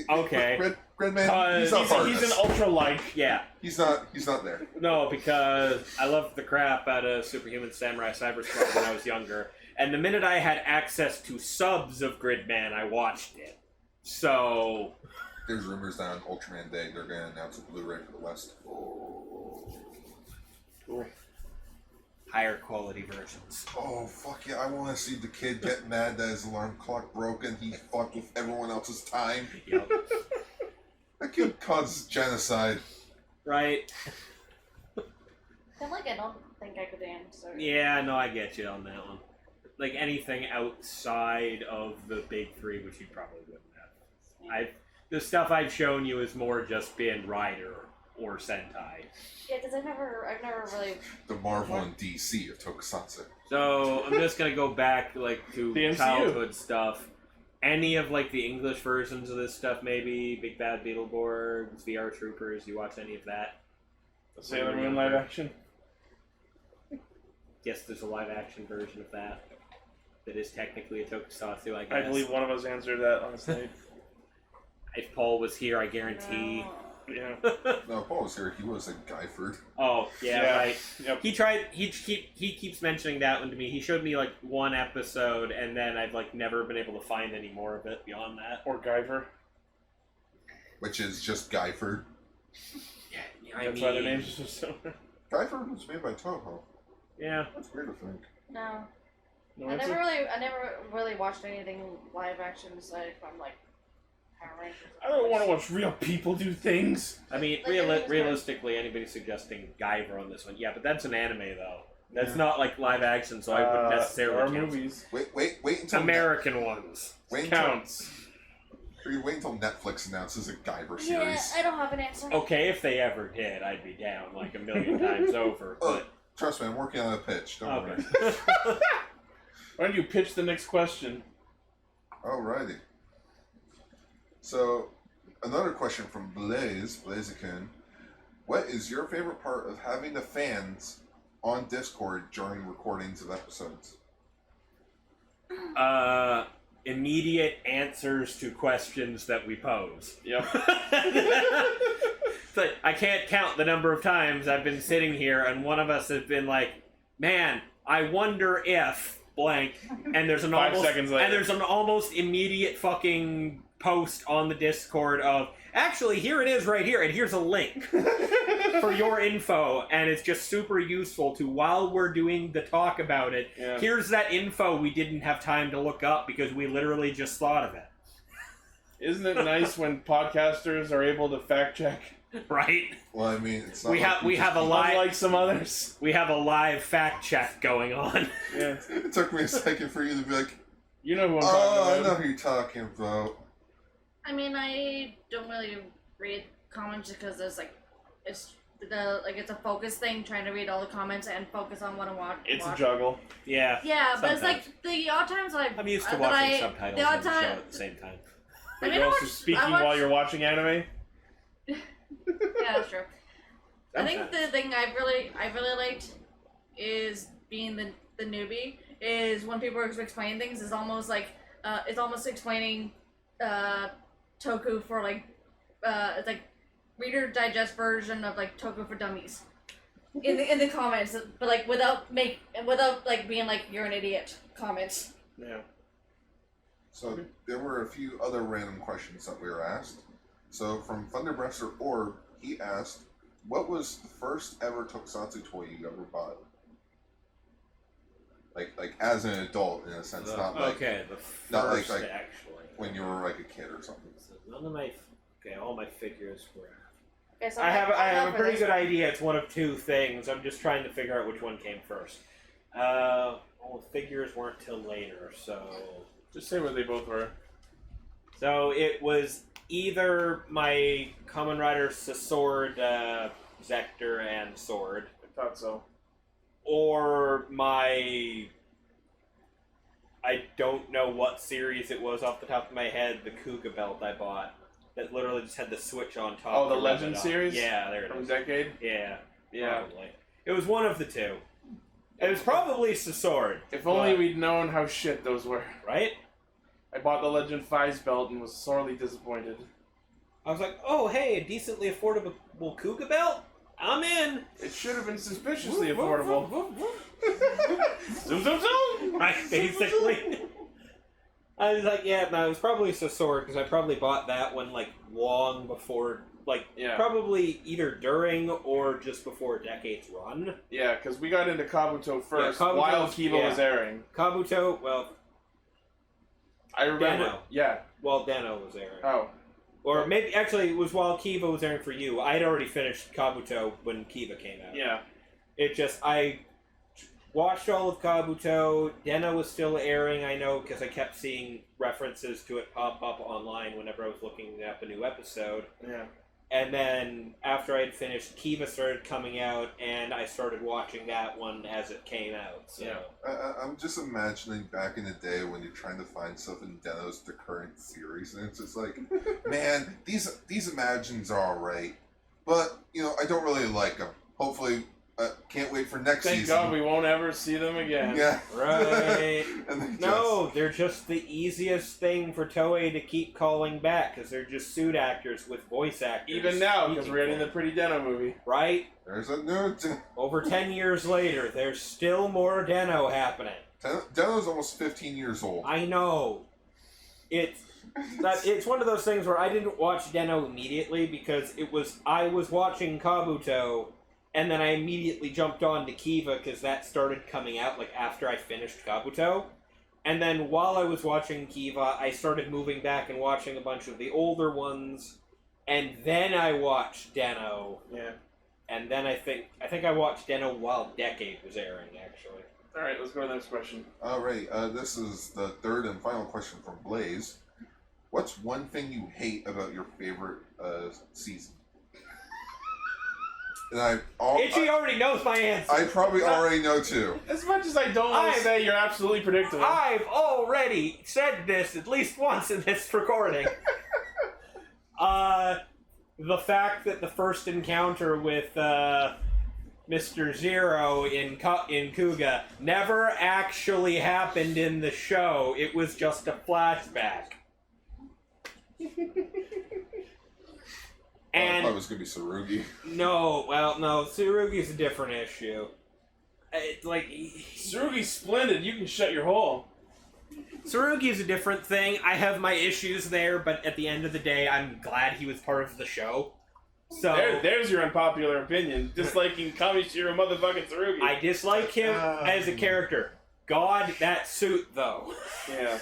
Okay. Gridman, he's not He's an ultra-like. Yeah. He's not there. No, because I loved the crap out of Superhuman Samurai Cyber Squad when I was younger. And the minute I had access to subs of Gridman, I watched it. So... There's rumors that on Ultraman Day they're going to announce a Blu-ray for the West. Cool. Higher quality versions. Oh, fuck yeah, I want to see the kid get mad that his alarm clock broke and he fucked with everyone else's time. Yep. That kid caused genocide. Right? I don't think I could answer. Yeah, no, I get you on that one. Like, anything outside of the big three, which you probably wouldn't have. The stuff I've shown you is more just being Rider. or Sentai. Yeah, because I've never really. The Marvel and DC of Tokusatsu. So I'm just gonna go back like to The MCU. childhood stuff. Any of like the English versions of this stuff, maybe Big Bad Beetleborgs, VR Troopers. You watch any of that? Sailor Moon live action. Yes, there's a live action version of that. That is technically a Tokusatsu, I guess. I believe one of us answered that last night. If Paul was here, I guarantee. Yeah. No, Paul was here. He was at Guyford. Oh, yeah, Yeah. right. Yep. He keeps mentioning that one to me. He showed me like one episode, and then I've like never been able to find any more of it beyond that. Or Guyver. Which is just Guyford. Yeah, That's why their names are so similar. Guyford was made by Toho. Yeah. That's weird to think. No. No, I that's never really watched anything live action aside from like Power Rangers. I don't want to watch real people do things. I mean, Like, I think it's realistically, anybody suggesting Guyver on this one, yeah, but that's an anime though. That's Yeah. not like live action, so I wouldn't There necessarily are count. movies. Wait until American ones. Wait until, Counts. wait until Netflix announces a Guyver Yeah, series. I don't have an answer. Okay, if they ever did, I'd be down like a million times over. Oh, But trust me, I'm working on a pitch. Don't worry. okay. Why don't you pitch the next question? Alrighty. So, another question from Blaziken. What is your favorite part of having the fans on Discord during recordings of episodes? Immediate answers to questions that we pose. Yep. So I can't count the number of times I've been sitting here and one of us has been like, "Man, I wonder if blank," and there's an 5 seconds later. and there's an almost immediate fucking post on the Discord of, "Actually, here it is right here, and here's a link for your info," and it's just super useful to, while we're doing the talk about it, Yeah. here's that info we didn't have time to look up because we literally just thought of it. Isn't it nice when podcasters are able to fact check? Right? Well, I mean, it's not We have a live Unlike some others. we have a live fact check going on. Yeah. It took me a second for you to be like, You know who I'm oh, I talking know about. who you're talking about. I mean, I don't really read comments because there's like, it's a focus thing, trying to read all the comments and focus on what I want. It's a juggle. Yeah. Yeah, but it's Sometimes. like the odd times I'm used to that watching subtitles the odd on the show time. at the same time. I Are mean, you I also watch- speaking I watch- while you're watching anime? Yeah, that's true. I think the thing I really liked is being the newbie is when people are explaining things is almost like it's almost explaining Toku for like it's like Reader Digest version of like Toku for Dummies in the comments, but like without like being like you're an idiot comments. Yeah. So, there were a few other random questions that we were asked. So, from Thunderbreaster Orb, he asked, what was the first ever Tokusatsu toy you ever bought? Like as an adult, in a sense, not like okay, the first not like actually. when you were like a kid or something. So none of my all my figures were. Okay, so I have a for pretty this good one. idea. It's one of two things. I'm just trying to figure out which one came first. The figures weren't till later, so Just say where they both were. so it was either my Kamen Rider Sword, Zector, and Sword, I thought so. or my, I don't know what series it was off the top of my head, the Kuga belt I bought that literally just had the switch on top. Oh, the to rev Legend it up. series? Yeah, there it From is. Decade? Yeah, Yeah. probably. It was one of the two. It was probably Sword. If only we'd known how shit those were. Right? I bought the Legend 5's belt and was sorely disappointed. I was like, oh, hey, a decently affordable Kuga belt? I'm in. It should have been suspiciously affordable. Zoom, zoom, zoom! Right, basically. I was like, yeah, no, it was probably Sword, because I probably bought that one, like, long before, like, Yeah. probably either during or just before Decade's run. Yeah, because we got into Kabuto first Kabuto's- while Kiba yeah. was airing. Kabuto, well, I remember. Dano. Yeah. well, Dano was airing. Oh. Or maybe, actually, it was while Kiva was airing for you. I had already finished Kabuto when Kiva came out. Yeah. It just, I watched all of Kabuto. Deno was still airing, I know, because I kept seeing references to it pop up online whenever I was looking up a new episode. Yeah. And then after I'd finished, Kiva started coming out, and I started watching that one as it came out. So I'm just imagining back in the day when you're trying to find stuff in Deno's the current series, and it's just like, man, these Imagines are alright, but I don't really like them. Hopefully, can't wait for next Thank season. God we won't ever see them again. Yeah, right. And No, they're just the easiest thing for Toei to keep calling back because they're just suit actors with voice actors. Even now, because we're getting the Pretty Deno movie. Right? There's a new. Over 10 years later, there's still more Deno happening. Deno's almost 15 years old. I know. It's one of those things where I didn't watch Deno immediately because I was watching Kabuto. And then I immediately jumped on to Kiva because that started coming out after I finished Kabuto. And then while I was watching Kiva, I started moving back and watching a bunch of the older ones. And then I watched Deno. Yeah. And then I think I watched Deno while Decade was airing, actually. Alright, let's go to the next question. Alright, this is the third and final question from Blaze. What's one thing you hate about your favorite season? And Itchy already knows my answer. I probably already know too. As much as I don't want to say you're absolutely predictable. I've already said this at least once in this recording. The fact that the first encounter with Mr. Zero in Kuga never actually happened in the show. It was just a flashback. I thought it was going to be Tsurugi. No, Tsurugi's a different issue. Tsurugi's splendid, you can shut your hole. Tsurugi's a different thing. I have my issues there, but at the end of the day, I'm glad he was part of the show. So there's your unpopular opinion. Disliking Kamishiro motherfucking Tsurugi. I dislike him as a character. God, that suit, though. Yeah.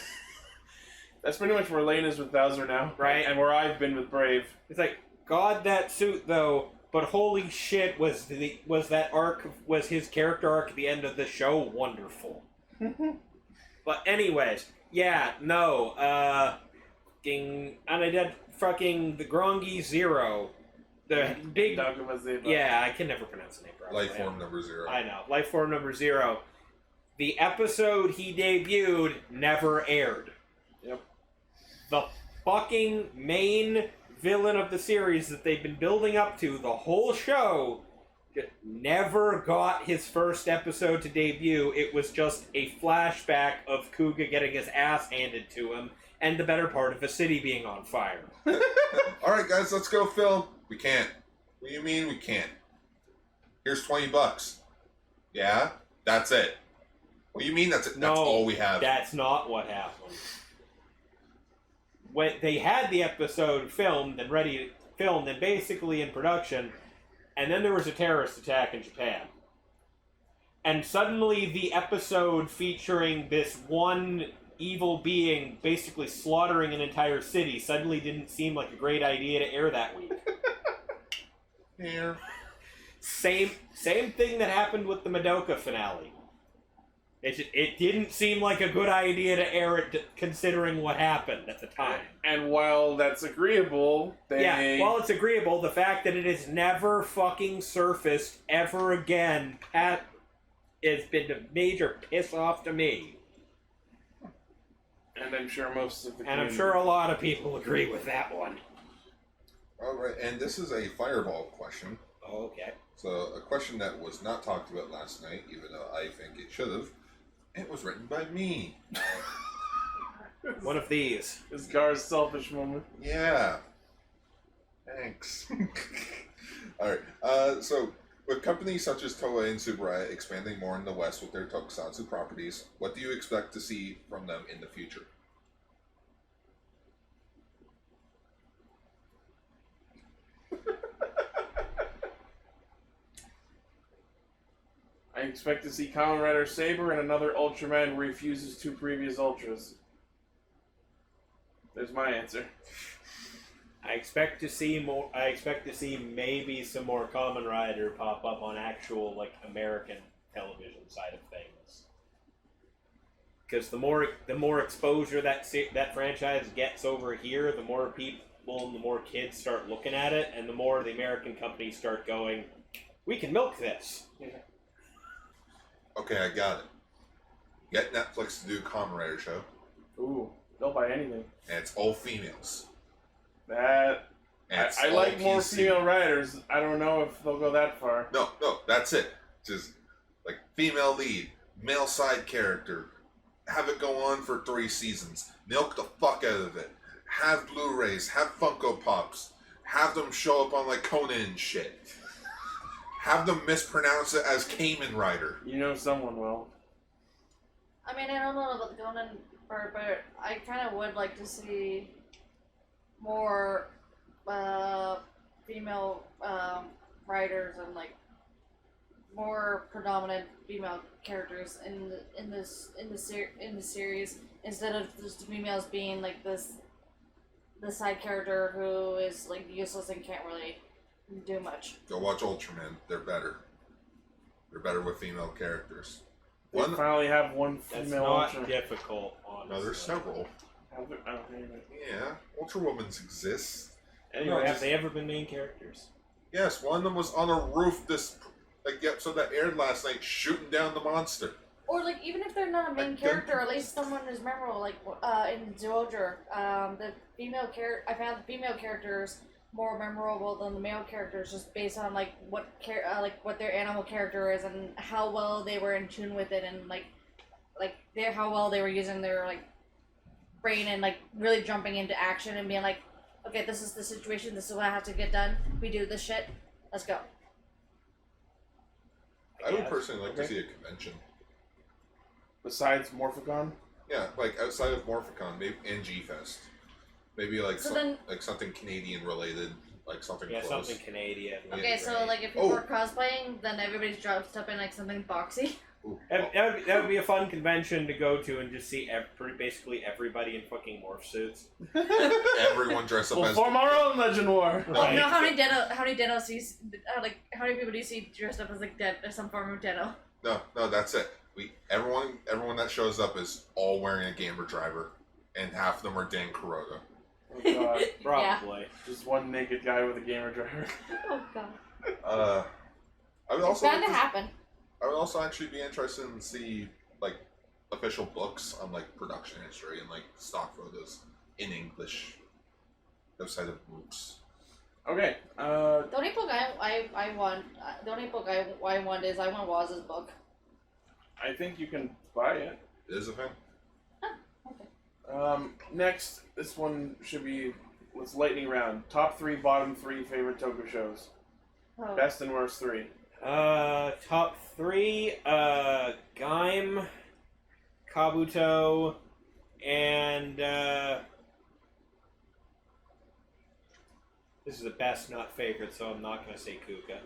That's pretty much where Lane is with Bowser now. Right. And where I've been with Brave. It's like, God, that suit, though, but holy shit, was his character arc at the end of the show wonderful. But anyways, yeah, no, and I did fucking the Grongi Zero, the big, yeah, I can never pronounce the name properly. Life Form Number 0. I know, Life Form Number 0. The episode he debuted never aired. Yep. The fucking main villain of the series that they've been building up to the whole show never got his first episode to debut. It was just a flashback of Kuga getting his ass handed to him and the better part of a city being on fire. Alright guys, let's go film. We can't. What do you mean we can't? Here's $20. Yeah? That's it. What do you mean that's it? That's all we have. That's not what happened. When they had the episode filmed and basically in production, and then there was a terrorist attack in Japan. And suddenly the episode featuring this one evil being basically slaughtering an entire city suddenly didn't seem like a great idea to air that week. Here. Same thing that happened with the Madoka finale. It didn't seem like a good idea to air it considering what happened at the time. And while that's agreeable, while it's agreeable, the fact that it has never fucking surfaced ever again has been a major piss off to me. And I'm sure most of the And I'm sure a lot of people agree with that one. Alright, and this is a fireball question. Okay. So, a question that was not talked about last night, even though I think it should have. It was written by me. One of these. This Gar's selfish moment. Yeah. Thanks. Alright, so with companies such as Toei and Tsuburaya expanding more in the West with their Tokusatsu properties, what do you expect to see from them in the future? I expect to see Kamen Rider Saber and another Ultraman refuses 2 previous Ultras. There's my answer. I expect to see more. I expect to see maybe some more Kamen Rider pop up on actual American television side of things. Because the more exposure that franchise gets over here, the more acceptable and the more kids start looking at it, and the more the American companies start going, we can milk this. Okay, I got it. Get Netflix to do a Kamen Rider show, Ooh, they'll buy anything. and it's all females. That And it's I all like more PC. female writers. I don't know if they'll go that far. No, that's it. Just like female lead, male side character. Have it go on for 3 seasons. Milk the fuck out of it. Have Blu-rays. Have Funko Pops. Have them show up on like Conan and shit. Have them mispronounce it as Kamen Rider. You know someone will. I mean, I don't know about the Conan part, but I kind of would like to see more female writers and like more predominant female characters in the series instead of just females being like the side character who is like useless and can't really do much. Go watch Ultraman. They're better. They're better with female characters. They finally have one That's female not Ultra. difficult, honestly. No, there's several. I don't know. Yeah, Ultra Womans exist. Anyway, Have they ever been main characters? Yes, one of them was on a roof the episode that aired last night shooting down the monster. Or like even if they're not a main character, at least someone is memorable. Like in Zoger, the female I found the female characters more memorable than the male characters, just based on like what their animal character is and how well they were in tune with it, and how well they were using their like brain and like really jumping into action and being like, okay, this is the situation, this is what I have to get done. We do this shit. Let's go. I would personally like to see a convention. Besides Morphicon? Yeah, like outside of Morphicon, maybe and G-Fest. Maybe like So like something Canadian related, like something close. Something Canadian. Okay, so like if people are cosplaying, then everybody's dressed up in like something boxy. Ooh, That would be a fun convention to go to and just see basically everybody in fucking morph suits. Everyone dressed up We'll as... form our own Legend War. Oh no! How many Deno sees? How many people do you see dressed up as like some form of Deno? No, that's it. Everyone that shows up is all wearing a gamer driver, and half of them are Dan Kuroda. Oh god. Probably. Just one naked guy with a gamer driver. Oh god. I would also It's bound like to happen. I would also actually be interested in see like official books on like production history and like stock photos in English outside of books. Okay. The only book I want. The only book I want is Waz's book. I think you can buy it. It is a thing. Next, this one should be let's lightning round. Top 3, bottom 3 favorite Toku shows. Oh. Best and worst 3. Top 3, Gaim, Kabuto, and, this is the best, not favorite, so I'm not going to say Kuga.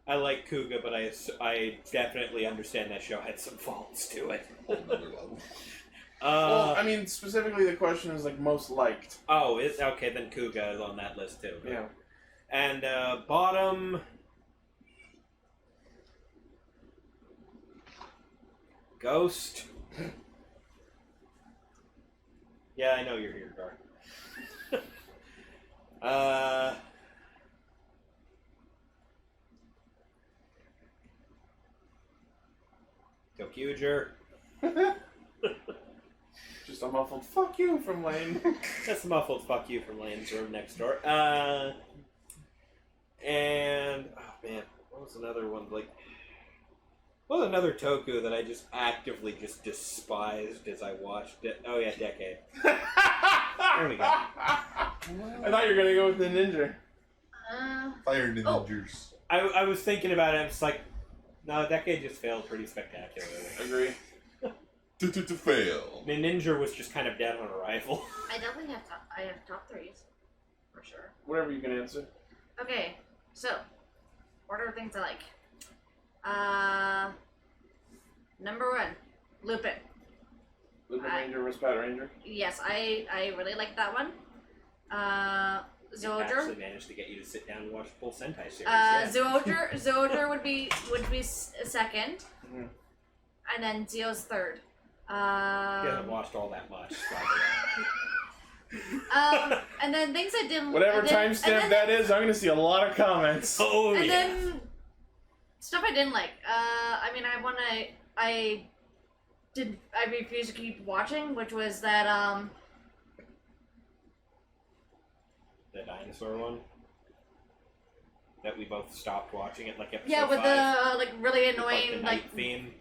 I like Kuga, but I definitely understand that show had some faults to it. Another level. Well, I mean, specifically the question is like most liked. Oh, it's okay, then Kuga is on that list too. Yeah. And bottom, Ghost. Yeah, I know you're here, Gar. Tokuger. Just a muffled fuck you from Lane. That's a muffled fuck you from Lane's room next door. And oh man, what was another one? Like, what was another Toku that I just actively just despised as I watched it? Oh yeah, Decade. There we go. I thought you were gonna go with the ninja. Fire Ninjas. I was thinking about it. I was like, no, Decade just failed pretty spectacularly. Agree. To fail. Ninja was just kind of dead on arrival. I definitely have top 3s for sure. Whatever you can answer. Okay, so order of things I like. Number 1, Lupin. Lupin Ranger vs. Bat Ranger. Yes, I really like that one. I Zoger. actually managed to get you to sit down and watch the full Sentai series. Yeah. Zoger would be second, Mm-hmm. and then Zio's third. He hasn't watched all that much, by the way. And then things I didn't. Whatever I didn't- and timestamp then- that is, I'm gonna see a lot of comments. Oh And yeah. then stuff I didn't like. I refused to keep watching, which was that The dinosaur one. That we both stopped watching it like episode yeah, with 5. the like really With, annoying the like night theme.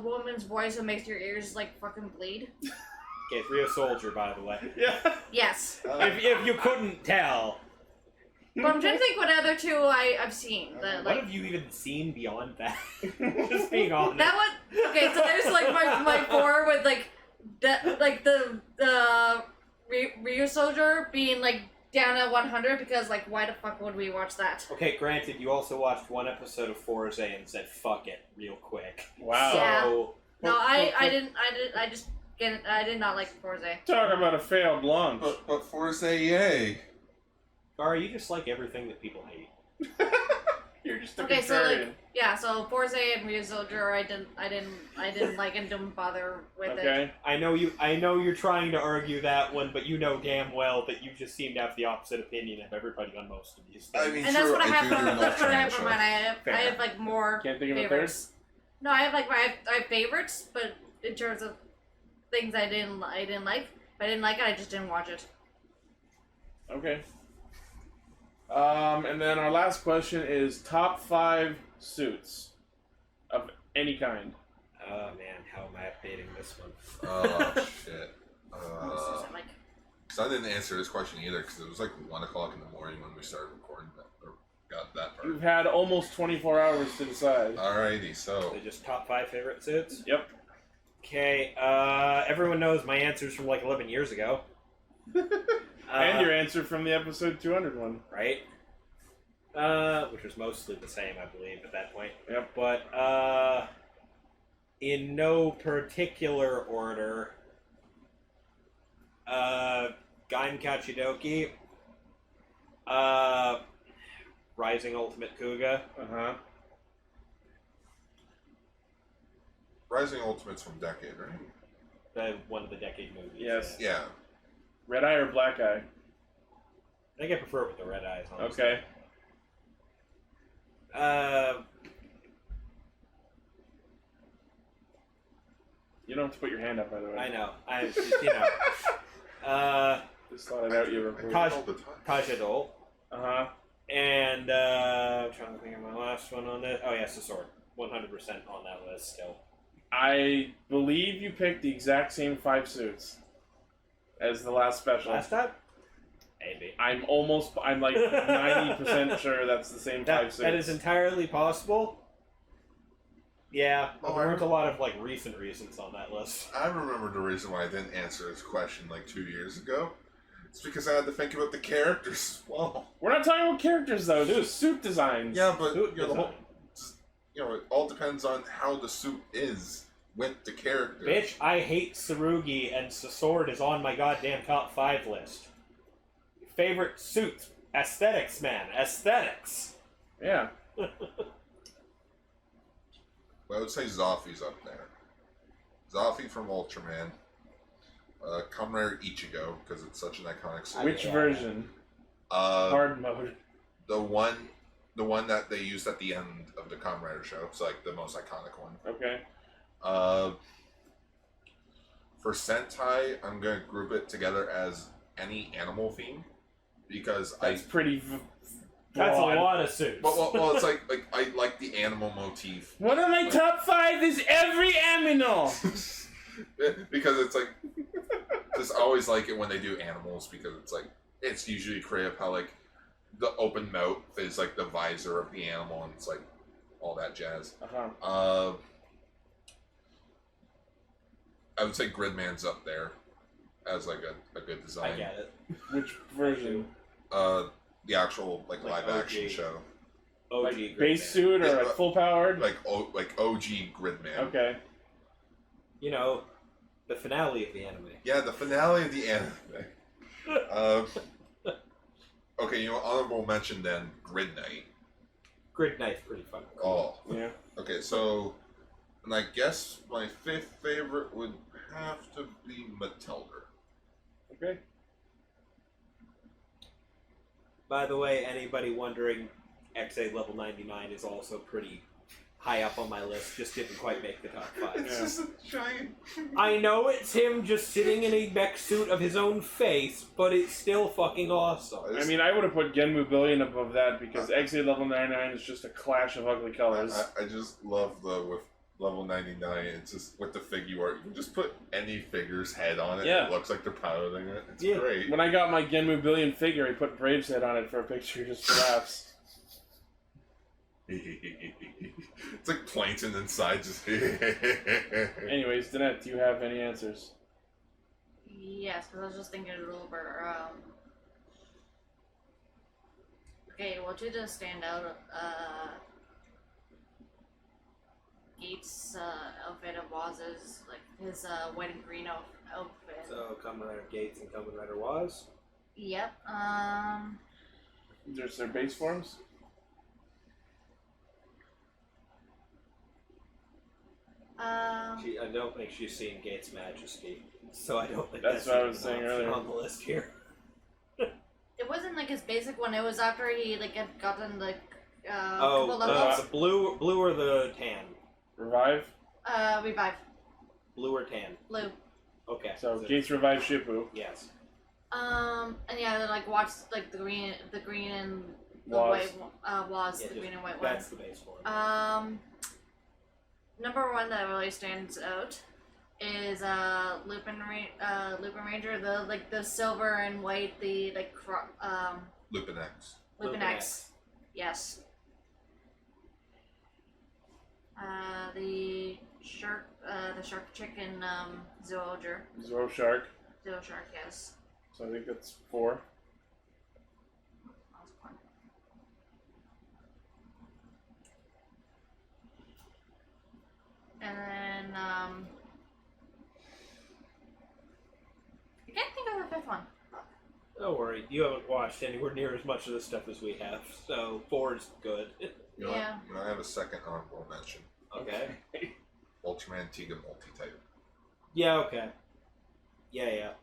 woman's voice who makes your ears like fucking bleed. Okay, Rio Soldier, by the way. Yeah. Yes. If you couldn't tell, But I'm trying to think what other two I've seen. That, what like, have you even seen beyond that? Just being honest. that one. Okay, so there's like my 4 with like the Ryu Soldier being like down at 100 because like why the fuck would we watch that? Okay, granted, you also watched one episode of Forze and said "fuck it" real quick. Wow. Yeah. So No, I did not like Forze. Talk about a failed launch. But Force yay. Gar, you just like everything that people hate. You're just a Okay, so contrarian. like yeah, so Forze and Ryu Soldier I didn't like and didn't bother with it. Okay. I know you're trying to argue that one, but you know damn well that you just seem to have the opposite opinion of everybody on most of these things. I mean, And that's sure, what I have do for do that's what I have Ultraman for show. mine. I Fair. have like more Can't think of a third? favorites. No, I have like I have favorites, but in terms of things I didn't like. If I didn't like it, I just didn't watch it. Okay. And then our last question is top 5 suits of any kind. Oh man, how am I updating this one? Oh shit. So, like, So I didn't answer this question either because it was like 1 o'clock in the morning when we started recording that, or got that part. You've had almost 24 hours to decide. Alrighty, so They just top 5 favorite suits. Yep. Okay, everyone knows my answers from like 11 years ago. And your answer from the episode 200 one. Right? Which was mostly the same, I believe, at that point. Yep. But, in no particular order, Gain Kachidoki, Rising Ultimate Kuga, Uh-huh. Rising Ultimate's from Decade, right? one of the Decade movies. Yes. Yeah. Red Eye or Black Eye? I think I prefer it with the red eyes, honestly. Okay. You don't have to put your hand up, by the way. I know. Just thought I'd out you real quick. Taj- All the time. Tajadol. Uh-huh. And, I'm trying to think of my last one on this. Oh, yes, the sword. 100% on that list still. I believe you picked the exact same 5 suits as the last special. Last time? Maybe. I'm like 90% sure that's the same 5 suits. That is entirely possible. Yeah, but Oh, there I weren't a lot of, like, recent reasons on that list. I remember the reason why I didn't answer this question like 2 years ago. It's because I had to think about the characters as well. We're not talking about characters, though. Dude, suit designs. Yeah, but Suit you know, the whole, design. you know, it all depends on how the suit is with the character. Bitch, I hate Tsurugi, and Sword is on my goddamn top 5 list. Favorite suits. Aesthetics, man. Aesthetics. Yeah. I would say Zoffi's up there. Zoffi from Ultraman. Kamen Rider Ichigo, because it's such an iconic suit. Which version? Uh, Hard mode. the one that they used at the end of the Kamen Rider show. It's like the most iconic one. Okay. For Sentai, I'm gonna group it together as any animal theme because That's pretty That's broad. a lot of suits. well, it's like I like the animal motif One of my top 5 is every aminal. because it's like just always like it when they do animals because it's like it's usually creative how like the open mouth is like the visor of the animal and it's like all that jazz. Uh-huh. I would say Gridman's up there as like a good design. I get it. Which version? The actual like Like live action OG. show, OG Like Gridman. base suit or Yeah, like full powered? like OG Gridman. Okay. You know, the finale of the anime. Yeah, the finale of the anime. Okay, you know, honorable mention then, Grid Knight. Grid Knight's pretty fucking cool. Oh, Yeah. okay, so, and I guess my 5th favorite would have to be Metelder. Okay. By the way, anybody wondering, XA level 99 is also pretty high up on my list. Just didn't quite make the top 5. It's just a giant. I know it's him just sitting in a mech suit of his own face, but it's still fucking awesome. I mean, I would have put Genmu Billion above that because XA level 99 is just a clash of ugly colors. I just love with level 99. It's just with the figure art. You can just put any figure's head on it. Yeah. It looks like they're piloting it. It's Yeah. great. When I got my Genmu Billion figure, I put Brave's head on it for a picture just for laughs. It's like plankton inside. Just. Anyways, Danette, do you have any answers? Yes, because I was just thinking it over. Okay, well, to just stand out, Gates' outfit of Waz's, like his white and green outfit. So, Kamen Rider Gates and Kamen Rider Waz. Yep. There's their base forms. I don't think she's seen Gates' Majesty, so I don't think That's what I was even saying an option earlier. on the list here. It wasn't like his basic one. It was after he like had gotten like Oh, couple levels. the blue or the tan? Revive. Revive. Blue or tan? Blue. Okay. So Gates revive Shippu. Yes. And yeah, then like watch like the green and the Waz. white was Yeah, the just- green and white That's one. the base form. Number one that really stands out is Lupin Ranger, the silver and white, the like Lupin X. Lupin X. Yes. The shark chick in Zooger. Zoro Shark. Zoo Shark, yes. So I think that's 4. That's one. And then I can't think of the 5th one. Don't worry, you haven't watched anywhere near as much of this stuff as we have, so 4 is good. You know Yeah. what? I have a second honorable mention. Okay. Ultraman Tiga Multi-Type. Yeah, okay. Yeah.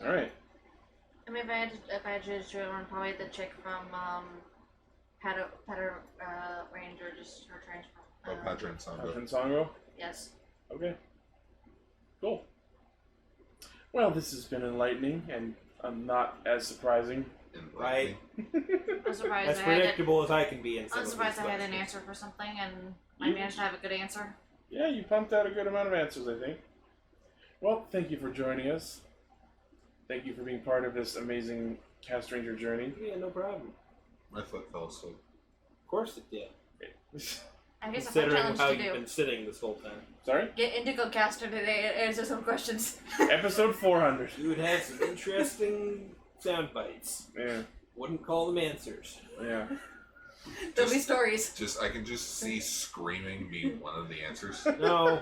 All right. I mean, if I had to choose one, probably the chick from Petter Ranger, just her transform. Oh, Padre and Sango. Alvin Songo. Yes. Okay. Cool. Well, this has been enlightening and not as surprising. Right. I'm surprised As predictable as I can be in some I'm of surprised these I had an questions. answer for something, and I managed to have a good answer. Yeah, you pumped out a good amount of answers, I think. Well, thank you for joining us. Thank you for being part of this amazing Castranger journey. Yeah, no problem. My foot fell asleep. Of course it did. I guess a fun Considering challenge how to you've do. been sitting this whole time. Sorry? Get Indigo Caster today and answer some questions. Episode 400. You would have some interesting sound bites. Yeah. Wouldn't call them answers. Yeah. There'll be stories. I can just see screaming be one of the answers. No.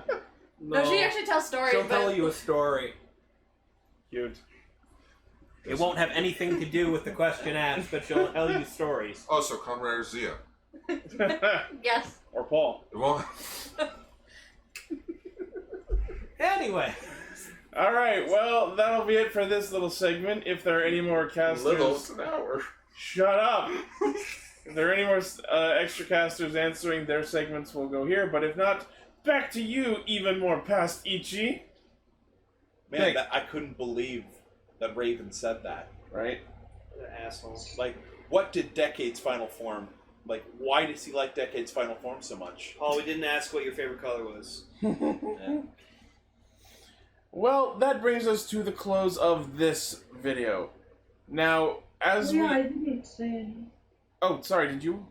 No, she actually tells stories, She'll but tell you a story. Cute. It won't have anything to do with the question asked, but she'll tell you stories. Oh, so Comrade Zia. yes. Or Paul. It won't. Anyway. All right. Well, that'll be it for this little segment. If there are any more casters, It's an hour. shut up. If there are any more extra casters answering, their segments will go here. But if not, back to you, even more past Ichi. Man, I couldn't believe that Raven said that. Right? Asshole. Like, what did Decade's final form? Like, why does he like Decade's final form so much? Paul, we didn't ask what your favorite color was. Yeah. Well, that brings us to the close of this video. Now, as we... I didn't say any. Oh, sorry, did you?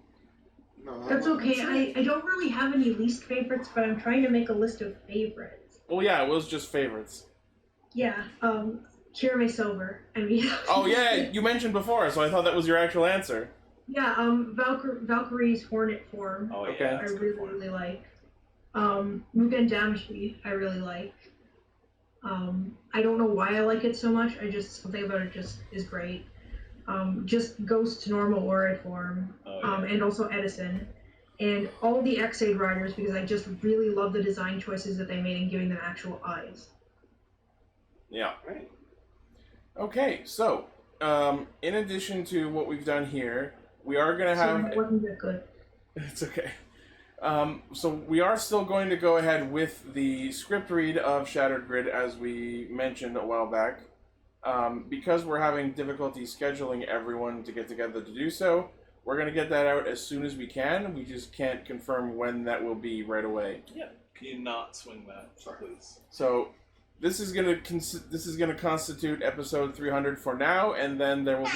No, That's okay. I don't really have any least favorites, but I'm trying to make a list of favorites. Well, yeah, it was just favorites. Yeah, Kirame Silver. I mean. Oh, yeah, you mentioned before, so I thought that was your actual answer. Yeah, Valkyrie's Hornet form. Oh, yeah. Okay. I really like. Mugen Damashii, I really like. I don't know why I like it so much. Something about it just is great. Just goes to normal Orid form, and also Edison, and all the X-Aid riders because I just really love the design choices that they made in giving them actual eyes. Yeah. Right. Okay, so in addition to what we've done here, we are going to Sorry, have... it wasn't that good. It's okay. So we are still going to go ahead with the script read of Shattered Grid, as we mentioned a while back. Because we're having difficulty scheduling everyone to get together to do so, we're going to get that out as soon as we can. We just can't confirm when that will be right away. Yeah. Can you not swing that, please? So this is going to constitute episode 300 for now, and then there will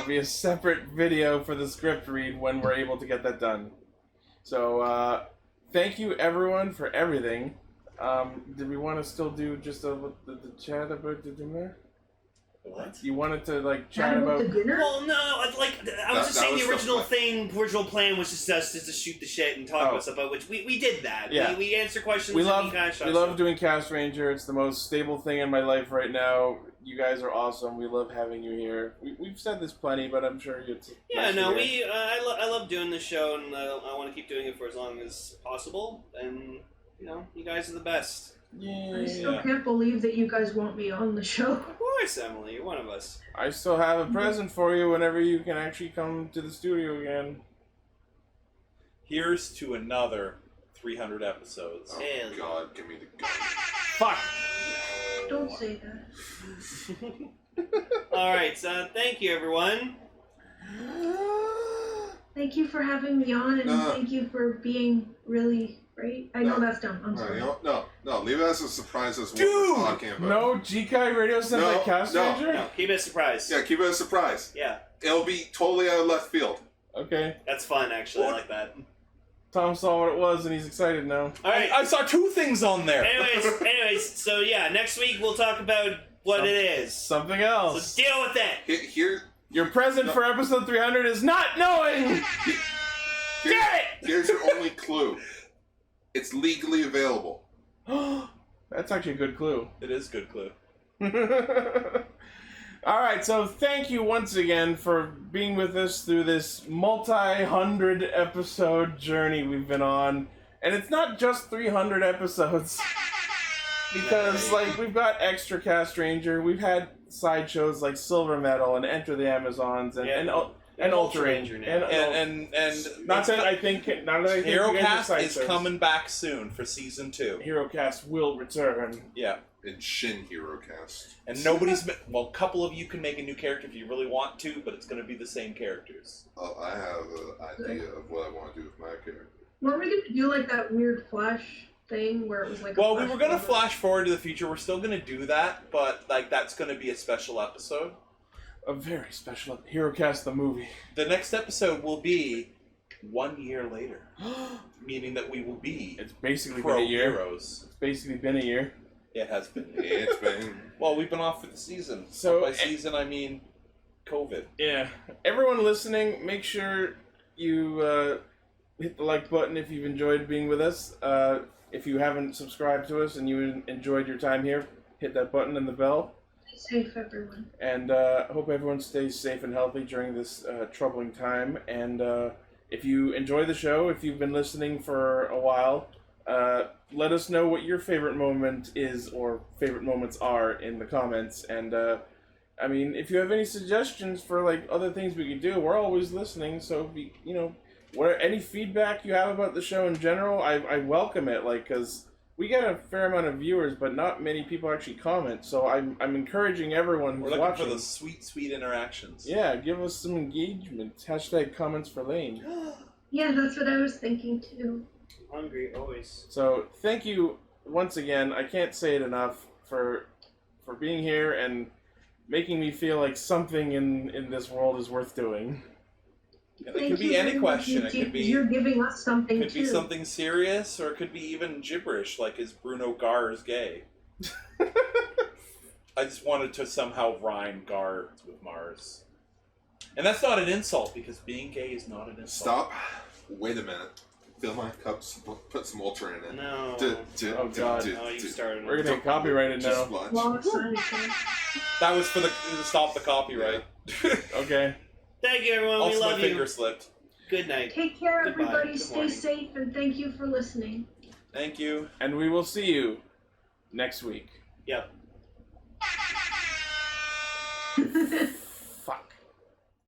be a separate video for the script read when we're able to get that done. So thank you everyone for everything. Did we want to still do just the chat about the dinner? What? You wanted to chat about the dinner? Well, no, I was just saying the original plan was just us to shoot the shit and talk about stuff, which we did that. Yeah. We answer questions. We and love kind of we love doing Castranger. It's the most stable thing in my life right now. You guys are awesome. We love having you here. We've said this plenty, but I'm sure it's Yeah, nice no, to hear. I love doing this show, and I want to keep doing it for as long as possible. And you guys are the best. Yeah. I still can't believe that you guys want me on the show. Of course, Emily, you're one of us. I still have a present for you whenever you can actually come to the studio again. Here's to another 300 episodes. Oh God, give me the gun. Fuck! Don't say that. Alright, so thank you, everyone. Thank you for having me on, and thank you for being really great. I know that's dumb. I'm sorry. No, leave it as a surprise as what Dude! we're talking about. No Jikai Radio Sentai Castranger? No, keep it a surprise. Yeah, keep it a surprise. Yeah. It'll be totally out of left field. Okay. That's fun, actually. I like that. Tom saw what it was and he's excited now. Alright. I saw 2 things on there. Anyways, so yeah, next week we'll talk about what it is. Something else. So deal with that. Here. Your present for episode 300 is not knowing! Here's your only clue. It's legally available. That's actually a good clue. It is a good clue. Alright, so thank you once again for being with us through this multi-hundred episode journey we've been on. And it's not just 300 episodes. Because, we've got extra Castranger, we've had side shows like Silver Metal and Enter the Amazons and Ultra Ranger now. And not that I think HeroCast is coming back soon for season 2. HeroCast will return. Yeah. In Shin HeroCast. And nobody's... Well, a couple of you can make a new character if you really want to, but it's going to be the same characters. Oh, I have an idea of what I want to do with my character. Were we going to do that weird flash thing where it was Well, we were going to flash forward to the future. We're still going to do that, but that's going to be a special episode. A very special HeroCast the movie. The next episode will be 1 year later. Meaning that we will be It's basically pro been a year. heroes. It's basically been a year. It has been. It's been... Well, we've been off for the season. So by season, I mean COVID. Yeah. Everyone listening, make sure you hit the like button if you've enjoyed being with us. If you haven't subscribed to us and you enjoyed your time here, hit that button and the bell. Stay safe, everyone. And hope everyone stays safe and healthy during this troubling time. And if you enjoy the show, if you've been listening for a while, let us know what your favorite moment is or favorite moments are in the comments. And if you have any suggestions for other things we could do, we're always listening. So if any feedback you have about the show in general, I welcome it. Because we get a fair amount of viewers, but not many people actually comment. So I'm encouraging everyone who's We're looking watching for the sweet interactions. Yeah, give us some engagement. # comments for Lane. Yeah, that's what I was thinking too. Hungry always. So thank you once again. I can't say it enough for being here and making me feel like something in this world is worth doing. And it could be any question. It could be you're giving us something could too. be something serious, or it could be even gibberish, like is Bruno Gars gay? I just wanted to somehow rhyme Gars with Mars. And that's not an insult, because being gay is not an insult. Stop. Wait a minute. Fill my cups. Put some ultra in it. No. Oh, God. Oh, you started. We're gonna get copyrighted now. Long sign, okay. That was for to stop the copyright. Okay. Thank you, everyone. Also, we love my you. finger slipped. Good night. Take care, Goodbye. everybody. Good Stay morning. safe, and thank you for listening. Thank you. And we will see you next week. Yep.